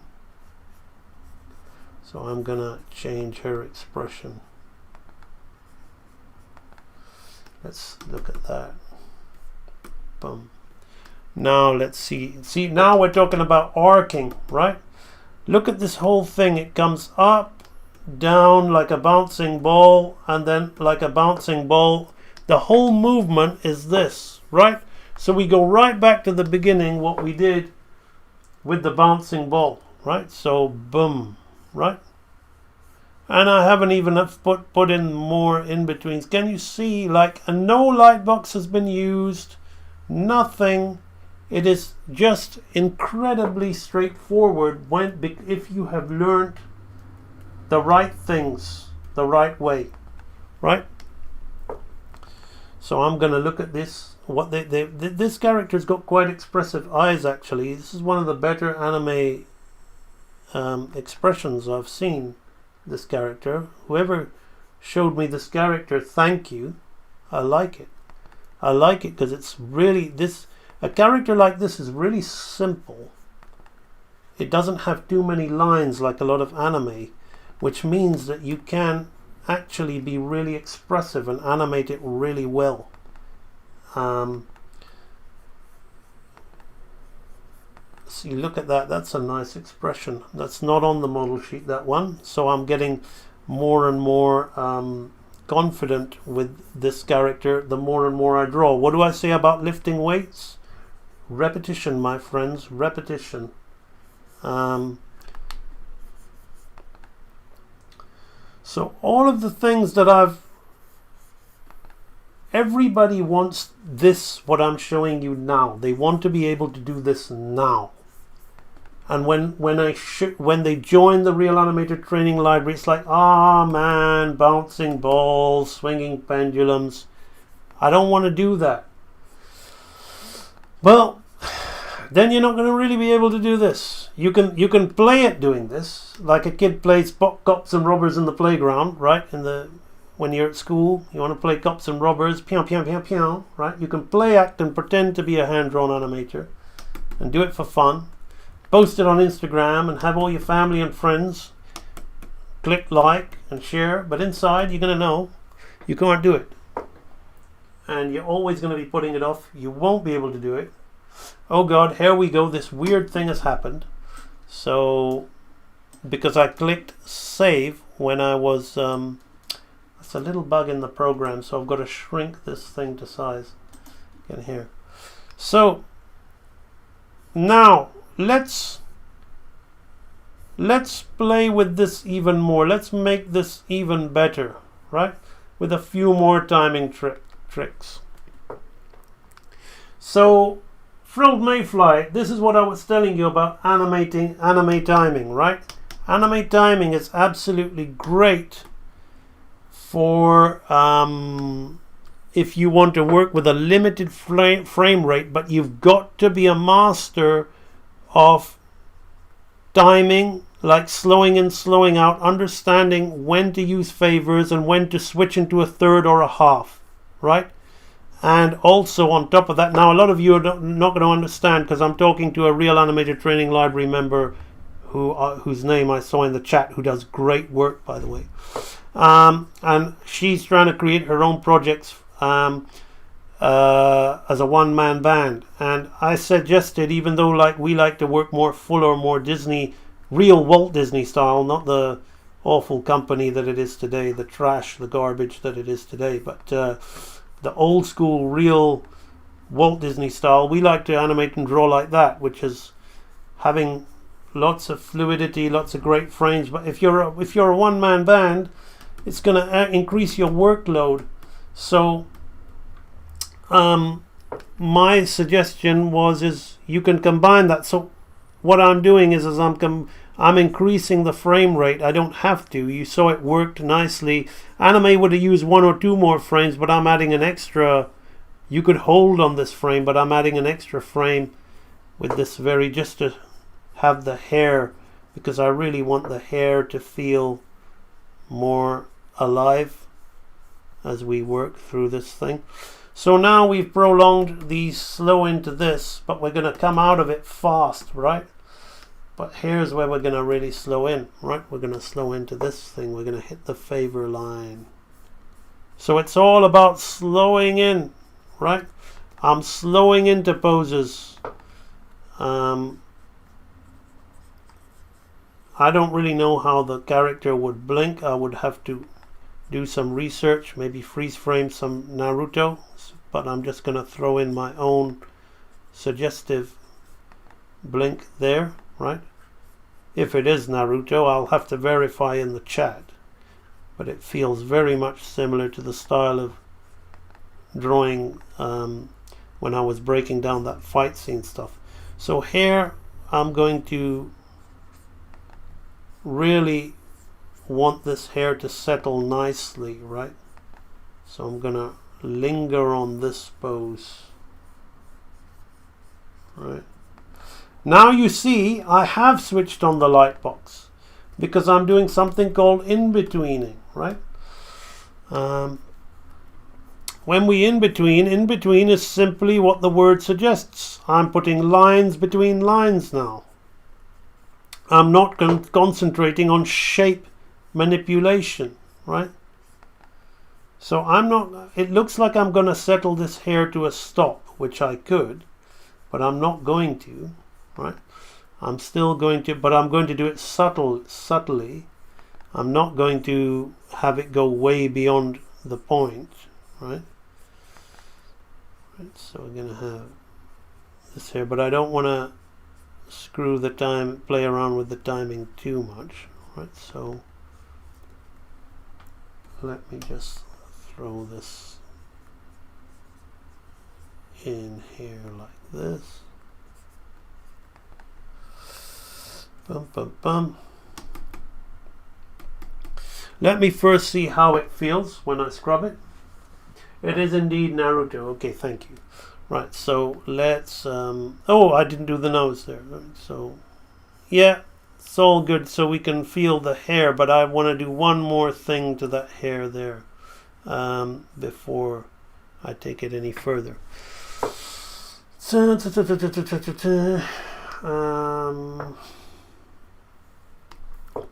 so I'm gonna change her expression. Let's look at that. Boom. Now let's see. See, now we're talking about arcing, right? Look at this whole thing. It comes up, down like a bouncing ball, and then like a bouncing ball. The whole movement is this, right? So we go right back to the beginning, what we did with the bouncing ball, right? So boom, right? And I haven't even put in more in betweens. Can you see, like, no light box has been used, nothing. It is just incredibly straightforward if you have learned the right things the right way, right? So I'm going to look at this. This character's got quite expressive eyes, actually. This is one of the better anime expressions I've seen. This character, whoever showed me this character, thank you. I like it. I like it because it's really a character like this is really simple. It doesn't have too many lines like a lot of anime, which means that you can actually be really expressive and animate it really well. See, look at that. That's a nice expression. That's not on the model sheet, that one. So I'm getting more and more confident with this character the more and more I draw. What do I say about lifting weights? Repetition, my friends. Repetition. So all of the things that everybody wants this, what I'm showing you now. They want to be able to do this now. And when they join the Real Animator Training Library, it's like, man, bouncing balls, swinging pendulums. I don't want to do that. Well, then you're not going to really be able to do this. You can play it doing this, like a kid plays cops and robbers in the playground, right? When you're at school, you want to play cops and robbers, pew, pew, pew, pew, right? You can play, act, and pretend to be a hand-drawn animator and do it for fun. Post it on Instagram and have all your family and friends click like and share, but inside you're going to know you can't do it. And you're always going to be putting it off. You won't be able to do it. Oh God, here we go. This weird thing has happened. So, because I clicked save when I was, it's a little bug in the program, so I've got to shrink this thing to size. Get here. So, now, let's play with this even more. Let's make this even better, right? With a few more timing tricks. So, Frilled Mayfly, this is what I was telling you about anime timing, right? Anime timing is absolutely great for if you want to work with a limited frame rate, but you've got to be a master of timing, like slowing in, slowing out, understanding when to use favors and when to switch into a third or a half, right? And also on top of that, now a lot of you are not going to understand because I'm talking to a real Animator Training Library member whose name I saw in the chat, who does great work, by the way. And she's trying to create her own projects as a one-man band. And I suggested, even though like we like to work more fuller, more Disney, real Walt Disney style, not the awful company that it is today, the trash, the garbage that it is today, but the old school, real Walt Disney style, we like to animate and draw like that, which is having lots of fluidity, lots of great frames. But if you're a one-man band, it's going to increase your workload. So my suggestion is you can combine that. So what I'm doing is I'm increasing the frame rate. I don't have to. You saw it worked nicely. Anime would have used 1 or 2 more frames, but I'm adding an extra. You could hold on this frame, but I'm adding an extra frame with this just to have the hair, because I really want the hair to feel more alive as we work through this thing. So now we've prolonged the slow into this, but we're going to come out of it fast, right? But here's where we're going to really slow in, right? We're going to slow into this thing. We're going to hit the favor line. So it's all about slowing in, right? I'm slowing into poses. I don't really know how the character would blink. I would have to do some research, maybe freeze frame some Naruto, but I'm just going to throw in my own suggestive blink there, right? If it is Naruto, I'll have to verify in the chat, but it feels very much similar to the style of drawing when I was breaking down that fight scene stuff. So here I'm going to really want this hair to settle nicely, right? So I'm gonna linger on this pose, right? Now you see I have switched on the light box because I'm doing something called in-betweening, right? When we in-between is simply what the word suggests. I'm putting lines between lines now. I'm not concentrating on shape manipulation, right? So it looks like I'm going to settle this hair to a stop, which I could, but I'm not going to, right? I'm still going to, but I'm going to do it subtly. I'm not going to have it go way beyond the point, right? So we're going to have this here, but I don't want to play around with the timing too much, right? So let me just throw this in here like this. Bum, bum, bum. Let me first see how it feels when I scrub it. It is indeed Naruto. Okay, thank you. Right, so let's oh, I didn't do the nose there. So yeah, it's all good, so we can feel the hair, but I want to do one more thing to that hair there before I take it any further.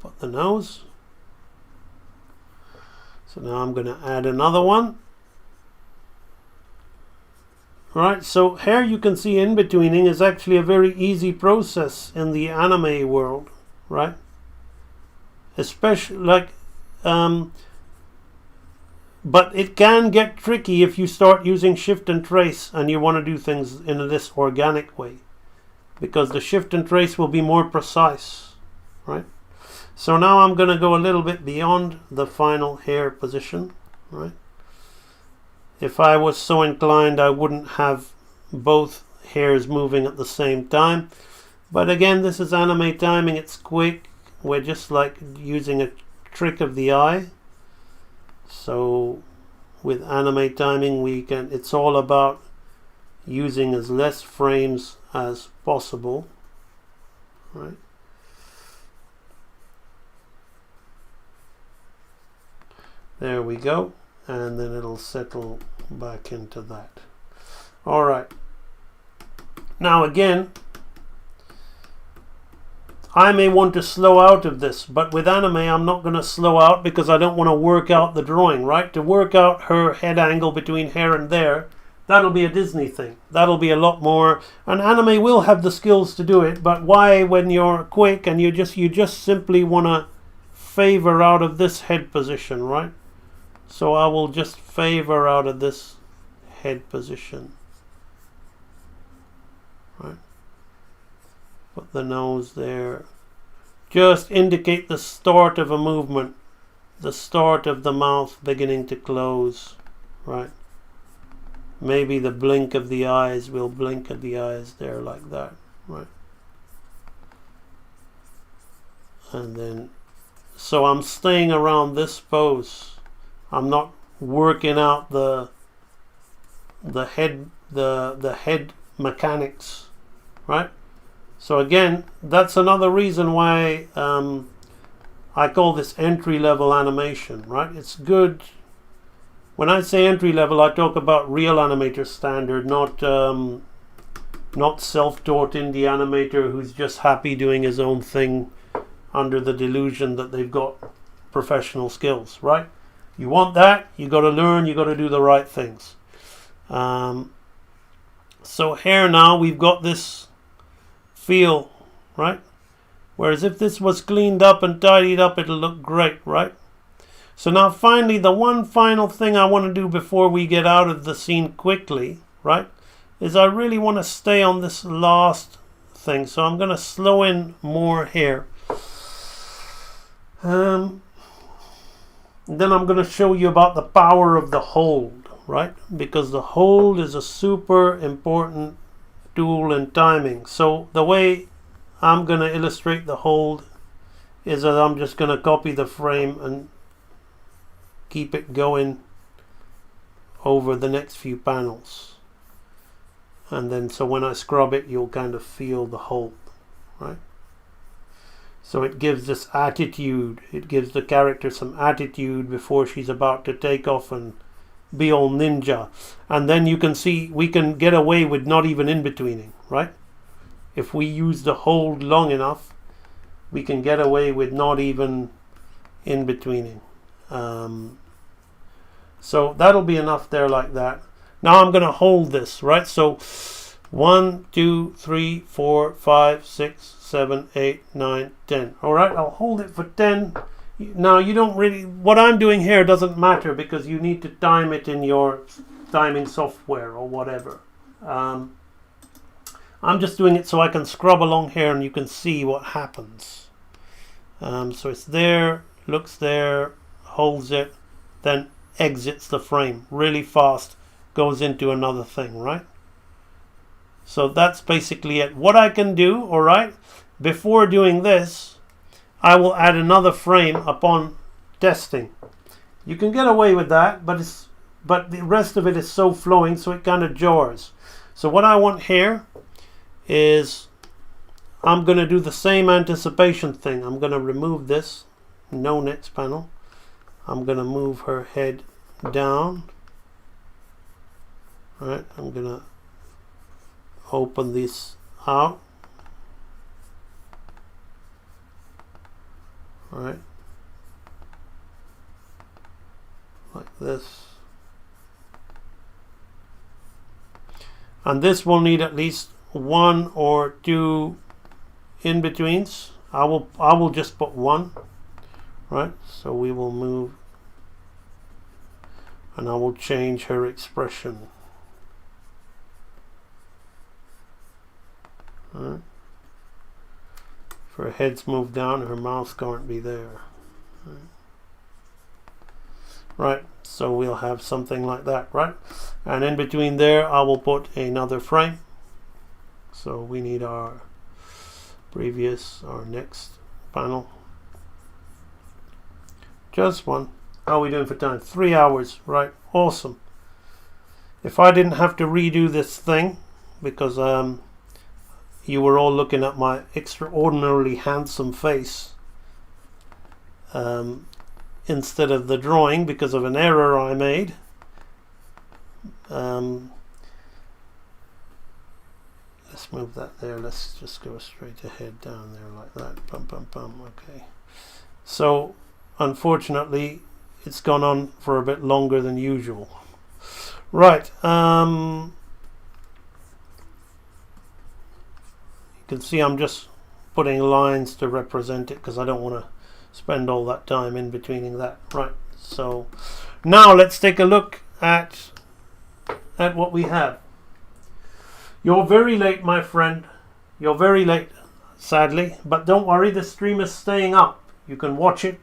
Put the nose. So now I'm going to add another one. Right, so here you can see in-betweening is actually a very easy process in the anime world, right? Especially like, but it can get tricky if you start using shift and trace and you want to do things in this organic way, because the shift and trace will be more precise, right? So now I'm going to go a little bit beyond the final hair position, right? If I was so inclined, I wouldn't have both hairs moving at the same time. But again, this is anime timing. It's quick. We're just like using a trick of the eye. So with anime timing, it's all about using as less frames as possible. Right? There we go. And then it'll settle back into that. All right. Now again, I may want to slow out of this, but with anime I'm not going to slow out because I don't want to work out the drawing, right? To work out her head angle between here and there, that'll be a Disney thing. That'll be a lot more, and anime will have the skills to do it, but why when you're quick and you just simply want to favor out of this head position, right? So I will just favor out of this head position. Right. Put the nose there. Just indicate the start of a movement. The start of the mouth beginning to close. Right. Maybe the blink of the eyes. We'll blink at the eyes there like that. Right. And then, so I'm staying around this pose. I'm not working out the head mechanics, right? So again, that's another reason why I call this entry-level animation, right? It's good. When I say entry-level, I talk about real animator standard, not self-taught indie animator who's just happy doing his own thing under the delusion that they've got professional skills, right? You want that, you got to learn, you got to do the right things. So here now we've got this feel, right? Whereas if this was cleaned up and tidied up, it'll look great, right? So now finally, the one final thing I want to do before we get out of the scene quickly, right, is I really want to stay on this last thing. So I'm going to slow in more here. Then I'm going to show you about the power of the hold, right? Because the hold is a super important tool in timing. So the way I'm going to illustrate the hold is that I'm just going to copy the frame and keep it going over the next few panels. And then so when I scrub it, you'll kind of feel the hold, right? So it gives this attitude, it gives the character some attitude before she's about to take off and be all ninja. And then you can see we can get away with not even in-betweening, right? If we use the hold long enough, we can get away with not even in-betweening. So that'll be enough there like that. Now I'm going to hold this, right? So 1, 2, 3, 4, 5, 6, 7, 8, 9, 10. All right, I'll hold it for 10. Now you don't really, what I'm doing here doesn't matter because you need to time it in your timing software or whatever. I'm just doing it so I can scrub along here and you can see what happens. So it's there, looks there, holds it, then exits the frame really fast, goes into another thing, right? So that's basically it. What I can do, all right, before doing this, I will add another frame upon testing. You can get away with that, but the rest of it is so flowing, so it kind of jars. So what I want here is I'm going to do the same anticipation thing. I'm going to remove this, no next panel. I'm going to move her head down. All right, I'm going to open this out. All right. like this. And this will need at least 1 or 2 in-betweens. I will just put 1, right? So we will move, and I will change her expression. Right. If her head's moved down, her mouth can't be there. Right, so we'll have something like that, right? And in between there, I will put another frame. So we need our next panel. Just one. How are we doing for time? 3 hours, right? Awesome. If I didn't have to redo this thing, because you were all looking at my extraordinarily handsome face instead of the drawing because of an error I made. Let's move that there. Let's just go straight ahead down there like that. Bum, bum, bum. Okay. So, unfortunately, it's gone on for a bit longer than usual. Right. You can see I'm just putting lines to represent it because I don't want to spend all that time in betweening that. Right. So, now let's take a look at what we have. You're very late, my friend. You're very late, sadly. But don't worry, the stream is staying up. You can watch it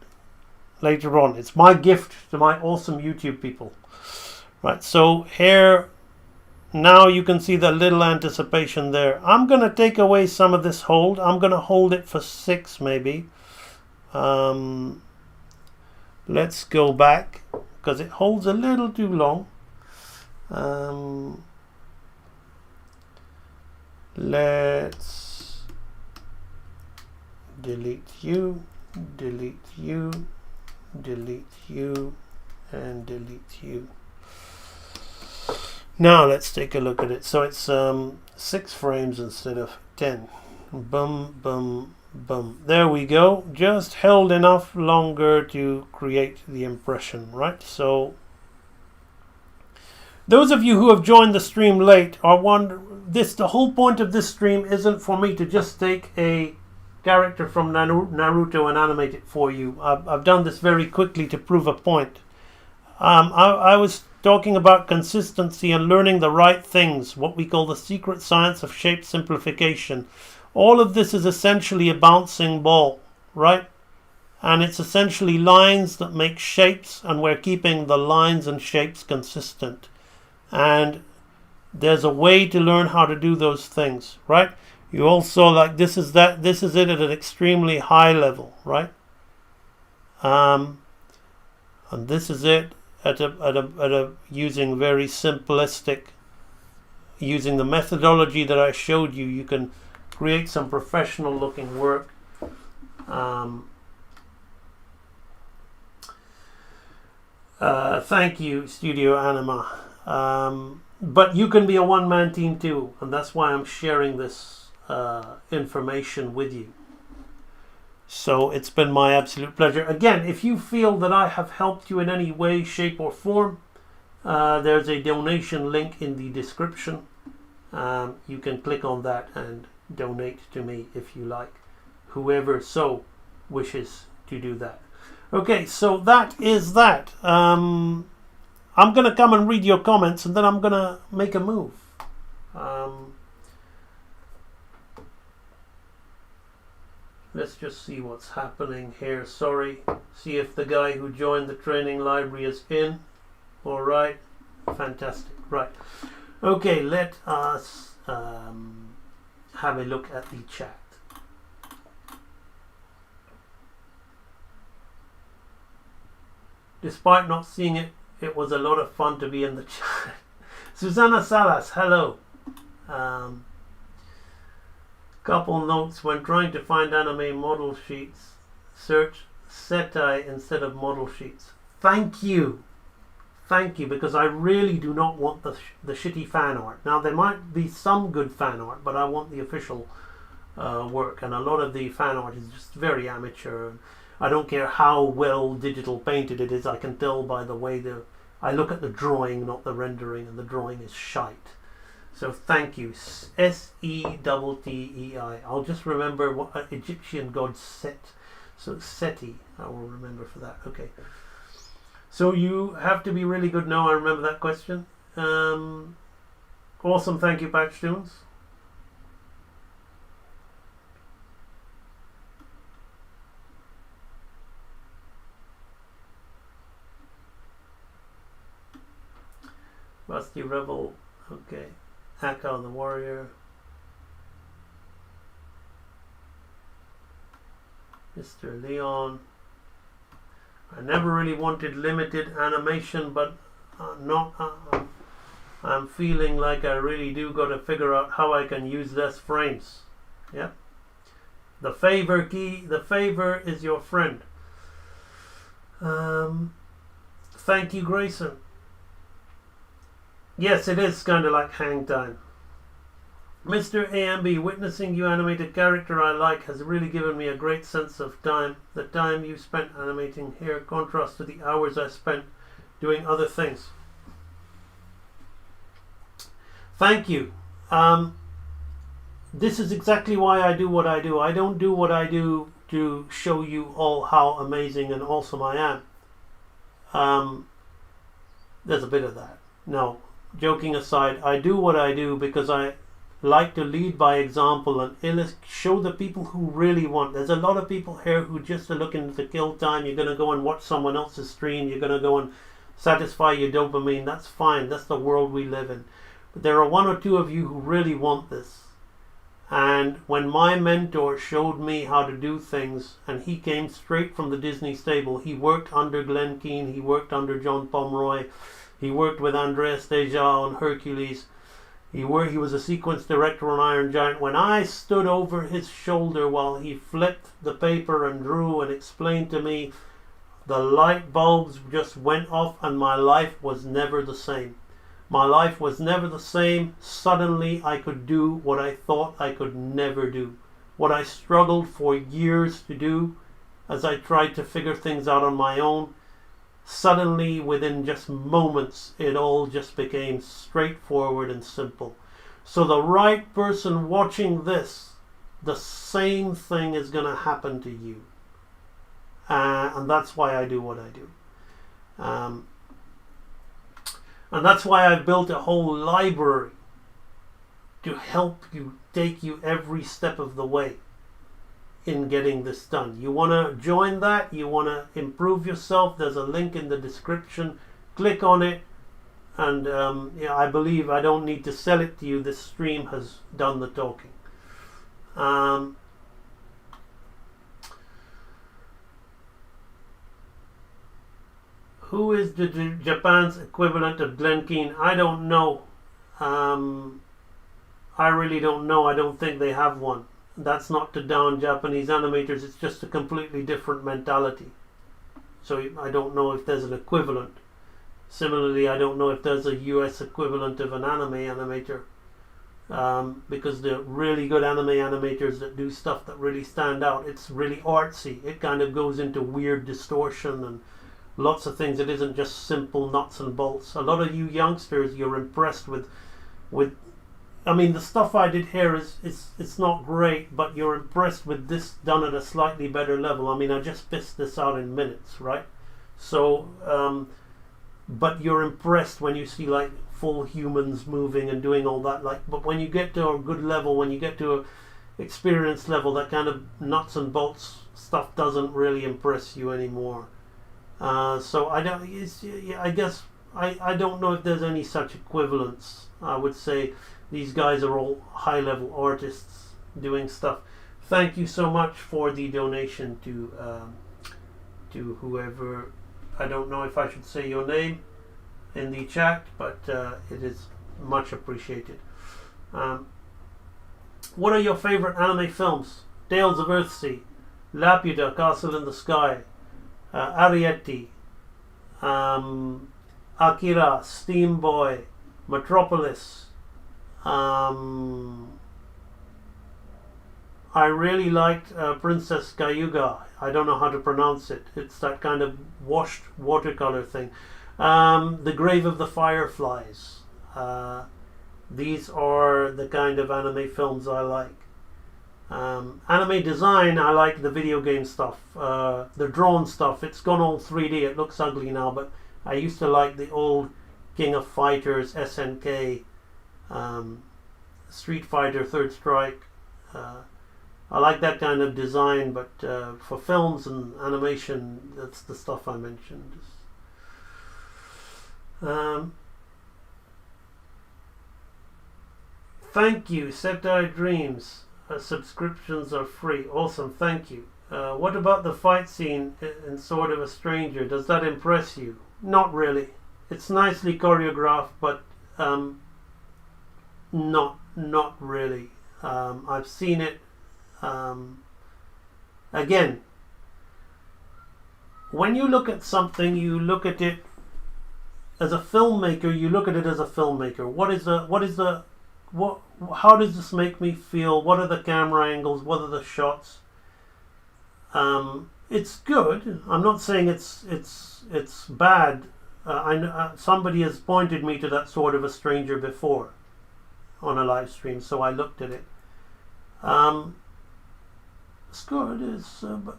later on. It's my gift to my awesome YouTube people. Right, so here, now you can see the little anticipation there. I'm going to take away some of this hold. I'm going to hold it for 6 maybe. Let's go back because it holds a little too long. Let's delete you, delete you, delete you, and delete you. Now let's take a look at it. So it's 6 frames instead of 10. Bum, bum, bum. There we go. Just held enough longer to create the impression, right? So those of you who have joined the stream late are wondering, the whole point of this stream isn't for me to just take a character from Naruto and animate it for you. I've done this very quickly to prove a point. I was talking about consistency and learning the right things, what we call the secret science of shape simplification. All of this is essentially a bouncing ball, right? And it's essentially lines that make shapes, and we're keeping the lines and shapes consistent. And there's a way to learn how to do those things, right? You also, like, this is it at an extremely high level, right? And this is it at a using very simplistic, using the methodology that I showed you. You can create some professional looking work. Thank you, Studio Anima. But you can be a one-man team too, and that's why I'm sharing this information with you. So it's been my absolute pleasure. Again, if you feel that I have helped you in any way, shape or form, there's a donation link in the description. You can click on that and donate to me if you like, whoever so wishes to do that. Okay, so that is that. I'm going to come and read your comments, and then I'm going to make a move. Let's just see what's happening here. Sorry. See if the guy who joined the training library is in. All right. Fantastic. Right. Okay, let us have a look at the chat. Despite not seeing it, it was a lot of fun to be in the chat. Susana Salas, hello. Couple notes: when trying to find anime model sheets, search Setai instead of model sheets. Thank you, because I really do not want the shitty fan art. Now there might be some good fan art, but I want the official work, and a lot of the fan art is just very amateur. I don't care how well digital painted it is. I can tell by the way I look at the drawing, not the rendering, and the drawing is shite. So thank you. Settei. I'll just remember what Egyptian god Set. So Seti, I will remember for that. Okay. So you have to be really good now. I remember that question. Awesome. Thank you, Patch Tunes. Rusty Rebel. Okay. Akka the Warrior. Mr. Leon. I never really wanted limited animation, but I'm feeling like I really do got to figure out how I can use less frames. Yeah. The favor key. The favor is your friend. Thank you, Grayson. Yes, it is kind of like hang time. Mr. AMB, witnessing you animate a character I like has really given me a great sense of time. The time you spent animating here contrasts to the hours I spent doing other things. Thank you. This is exactly why I do what I do. I don't do what I do to show you all how amazing and awesome I am. There's a bit of that. No, joking aside, I do what I do because I like to lead by example and show the people who really want. There's a lot of people here who just are looking to kill time. You're going to go and watch someone else's stream. You're going to go and satisfy your dopamine. That's fine. That's the world we live in. But there are one or two of you who really want this. And when my mentor showed me how to do things, and he came straight from the Disney stable, he worked under Glenn Keane, he worked under John Pomeroy, he worked with Andreas Deja on Hercules. He was a sequence director on Iron Giant. When I stood over his shoulder while he flipped the paper and drew and explained to me, the light bulbs just went off and my life was never the same. My life was never the same. Suddenly I could do what I thought I could never do. What I struggled for years to do as I tried to figure things out on my own. Suddenly, within just moments, it all just became straightforward and simple. So the right person watching this, the same thing is going to happen to you. And that's why I do what I do. And that's why I've built a whole library to help you, take you every step of the way in getting this done. You want to join that? You want to improve yourself? There's a link in the description. Click on it. And I believe I don't need to sell it to you. This stream has done the talking. Who is the Japan's equivalent of Glenn Keane? I don't know. I really don't know. I don't think they have one. That's not to down Japanese animators. It's just a completely different mentality. So I don't know if there's an equivalent. Similarly, I don't know if there's a US equivalent of an anime animator. Because the really good anime animators that do stuff that really stand out, it's really artsy. It kind of goes into weird distortion and lots of things. It isn't just simple nuts and bolts. A lot of you youngsters, you're impressed with I mean, the stuff I did here it's not great, but you're impressed with this done at a slightly better level. I mean, I just pissed this out in minutes, right? So, but you're impressed when you see like full humans moving and doing all that. But when you get to a good level, when you get to a experience level, that kind of nuts and bolts stuff doesn't really impress you anymore. So I don't. I guess I don't know if there's any such equivalence. I would say these guys are all high-level artists doing stuff. Thank you so much for the donation to whoever. I don't know if I should say your name in the chat, but it is much appreciated. What are your favorite anime films? Tales of Earthsea, Laputa, Castle in the Sky, Arrietty, Akira, Steam Boy, Metropolis. I really liked Princess Cayuga. I don't know how to pronounce it. It's that kind of washed watercolor thing. The Grave of the Fireflies. These are the kind of anime films I like. Anime design, I like the video game stuff. The drawn stuff, it's gone all 3D. It looks ugly now, but I used to like the old King of Fighters, SNK, Street Fighter, Third Strike. I like that kind of design, but for films and animation, that's the stuff I mentioned. Thank you, Septai Dreams. Subscriptions are free. Awesome, thank you. What about the fight scene in Sword of a Stranger? Does that impress you? Not really. It's nicely choreographed, but not really. I've seen it. Again, when you look at something, you look at it as a filmmaker. You look at it as a filmmaker. How does this make me feel? What are the camera angles? What are the shots? It's good. I'm not saying it's bad. Somebody has pointed me to that Sword of a Stranger before on a live stream, so I looked at it. It's good.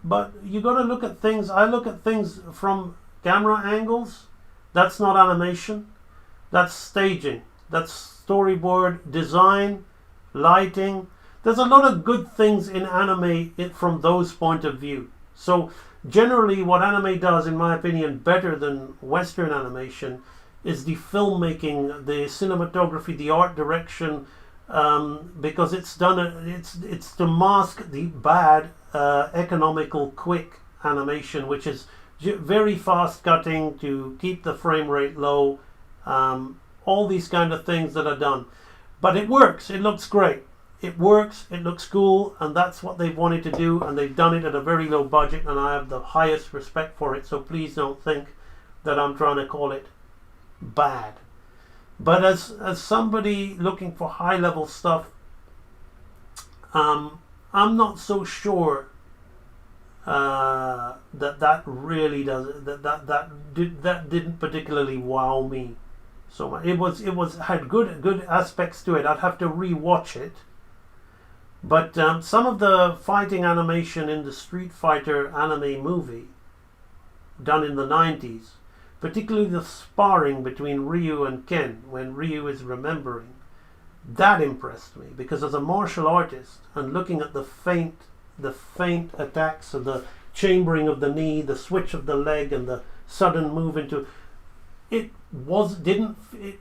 But you got to look at things. I look at things from camera angles. That's not animation. That's staging. That's storyboard design, lighting. There's a lot of good things in anime from those point of view. So generally what anime does, in my opinion, better than Western animation is the filmmaking, the cinematography, the art direction, because it's to mask the bad economical quick animation, which is very fast cutting to keep the frame rate low, all these kind of things that are done. But it works. It looks great. It works. It looks cool, and that's what they've wanted to do, and they've done it at a very low budget, and I have the highest respect for it. So please don't think that I'm trying to call it bad. But as somebody looking for high level stuff, I'm not so sure that really does that didn't particularly wow me so much. It had good aspects to it. I'd have to re-watch it. But some of the fighting animation in the Street Fighter anime movie done in the 90s, particularly the sparring between Ryu and Ken when Ryu is remembering, that impressed me, because as a martial artist and looking at the feint attacks of the chambering of the knee, the switch of the leg, and the sudden move into it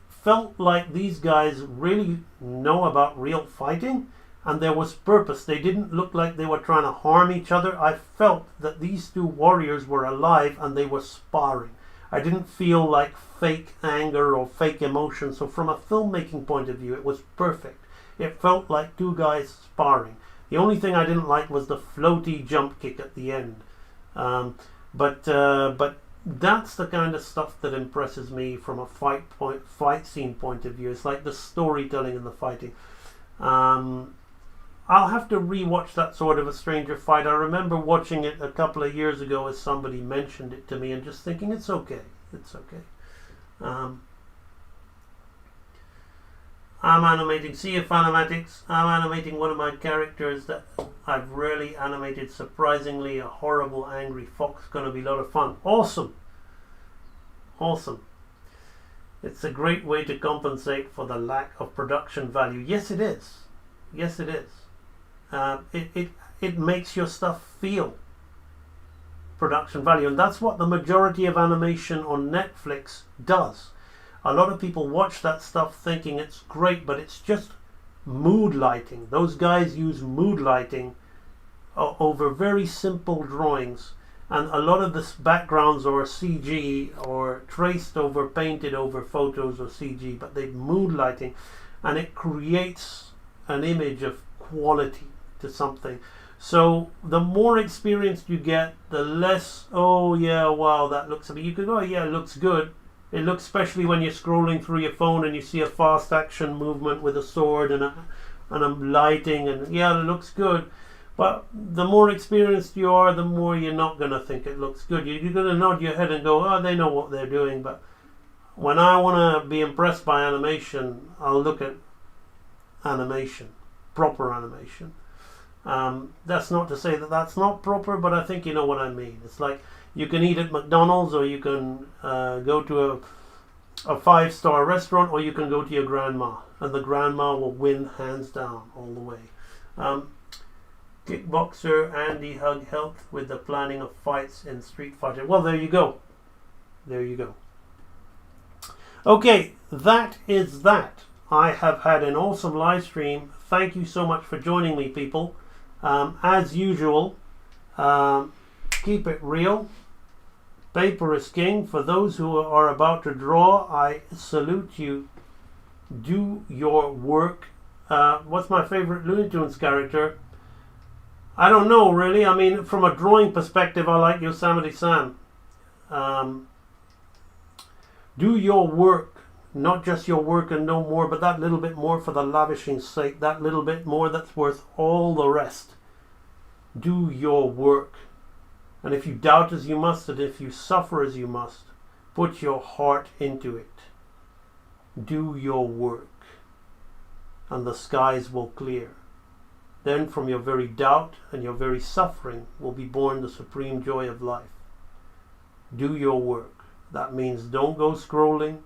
felt like these guys really know about real fighting, and there was purpose. They didn't look like they were trying to harm each other. I felt that these two warriors were alive and they were sparring. I didn't feel like fake anger or fake emotion. So from a filmmaking point of view, it was perfect. It felt like two guys sparring. The only thing I didn't like was the floaty jump kick at the end. But that's the kind of stuff that impresses me from a fight scene point of view. It's like the storytelling and the fighting. I'll have to re-watch that Sword of a Stranger fight. I remember watching it a couple of years ago as somebody mentioned it to me and just thinking it's okay. It's okay. I'm animating Sea of Animatics. I'm animating one of my characters that I've rarely animated. Surprisingly, a horrible angry fox. Going to be a lot of fun. Awesome. Awesome. It's a great way to compensate for the lack of production value. Yes, it is. Yes, it is. It makes your stuff feel production value, and that's what the majority of animation on Netflix does. A lot of people watch that stuff thinking it's great, but it's just mood lighting. Those guys use mood lighting over very simple drawings, and a lot of the backgrounds are CG or traced over, painted over photos or CG, but they mood lighting, and it creates an image of quality to something. So the more experienced you get, the less, oh yeah, wow, that looks, I mean, you could go, oh yeah, it looks good. It looks, especially when you're scrolling through your phone and you see a fast action movement with a sword and a lighting, and yeah, it looks good. But the more experienced you are, the more you're not going to think it looks good. You're going to nod your head and go, oh, they know what they're doing. But when I want to be impressed by animation, I'll look at animation, proper animation. That's not to say that that's not proper, but I think you know what I mean. It's like you can eat at McDonald's, or you can go to a 5-star restaurant, or you can go to your grandma, and the grandma will win hands down all the way. Kickboxer Andy Hug Health with the planning of fights in Street Fighter. Well, there you go. There you go. Okay, that is that. I have had an awesome live stream. Thank you so much for joining me, people. As usual, keep it real. Paper is king. For those who are about to draw, I salute you. Do your work. What's my favorite Looney Tunes character? I don't know, really. I mean, from a drawing perspective, I like Yosemite Sam. Do your work. Not just your work and no more, but that little bit more for the lavishing's sake. That little bit more that's worth all the rest. Do your work. And if you doubt as you must, and if you suffer as you must, put your heart into it. Do your work. And the skies will clear. Then from your very doubt and your very suffering will be born the supreme joy of life. Do your work. That means don't go scrolling.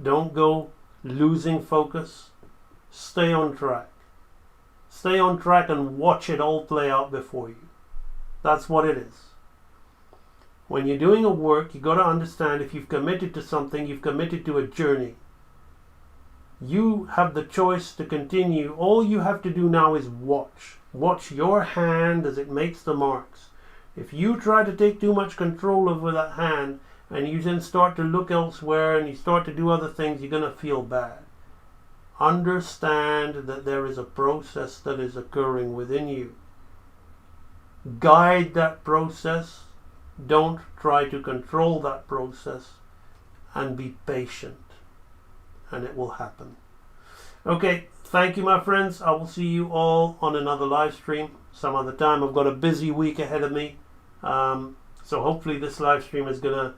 Don't go losing focus. Stay on track. Stay on track and watch it all play out before you. That's what it is. When you're doing a work, you've got to understand if you've committed to something, you've committed to a journey. You have the choice to continue. All you have to do now is watch. Watch your hand as it makes the marks. If you try to take too much control over that hand and you then start to look elsewhere and you start to do other things, you're going to feel bad. Understand that there is a process that is occurring within you. Guide that process. Don't try to control that process, and be patient, and it will happen. Okay, thank you, my friends. I will see you all on another live stream some other time. I've got a busy week ahead of me, so hopefully this live stream is going to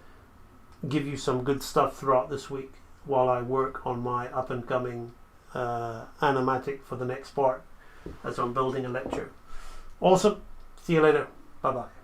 give you some good stuff throughout this week while I work on my up and coming animatic for the next part as I'm building a lecture. Awesome. See you later. Bye bye.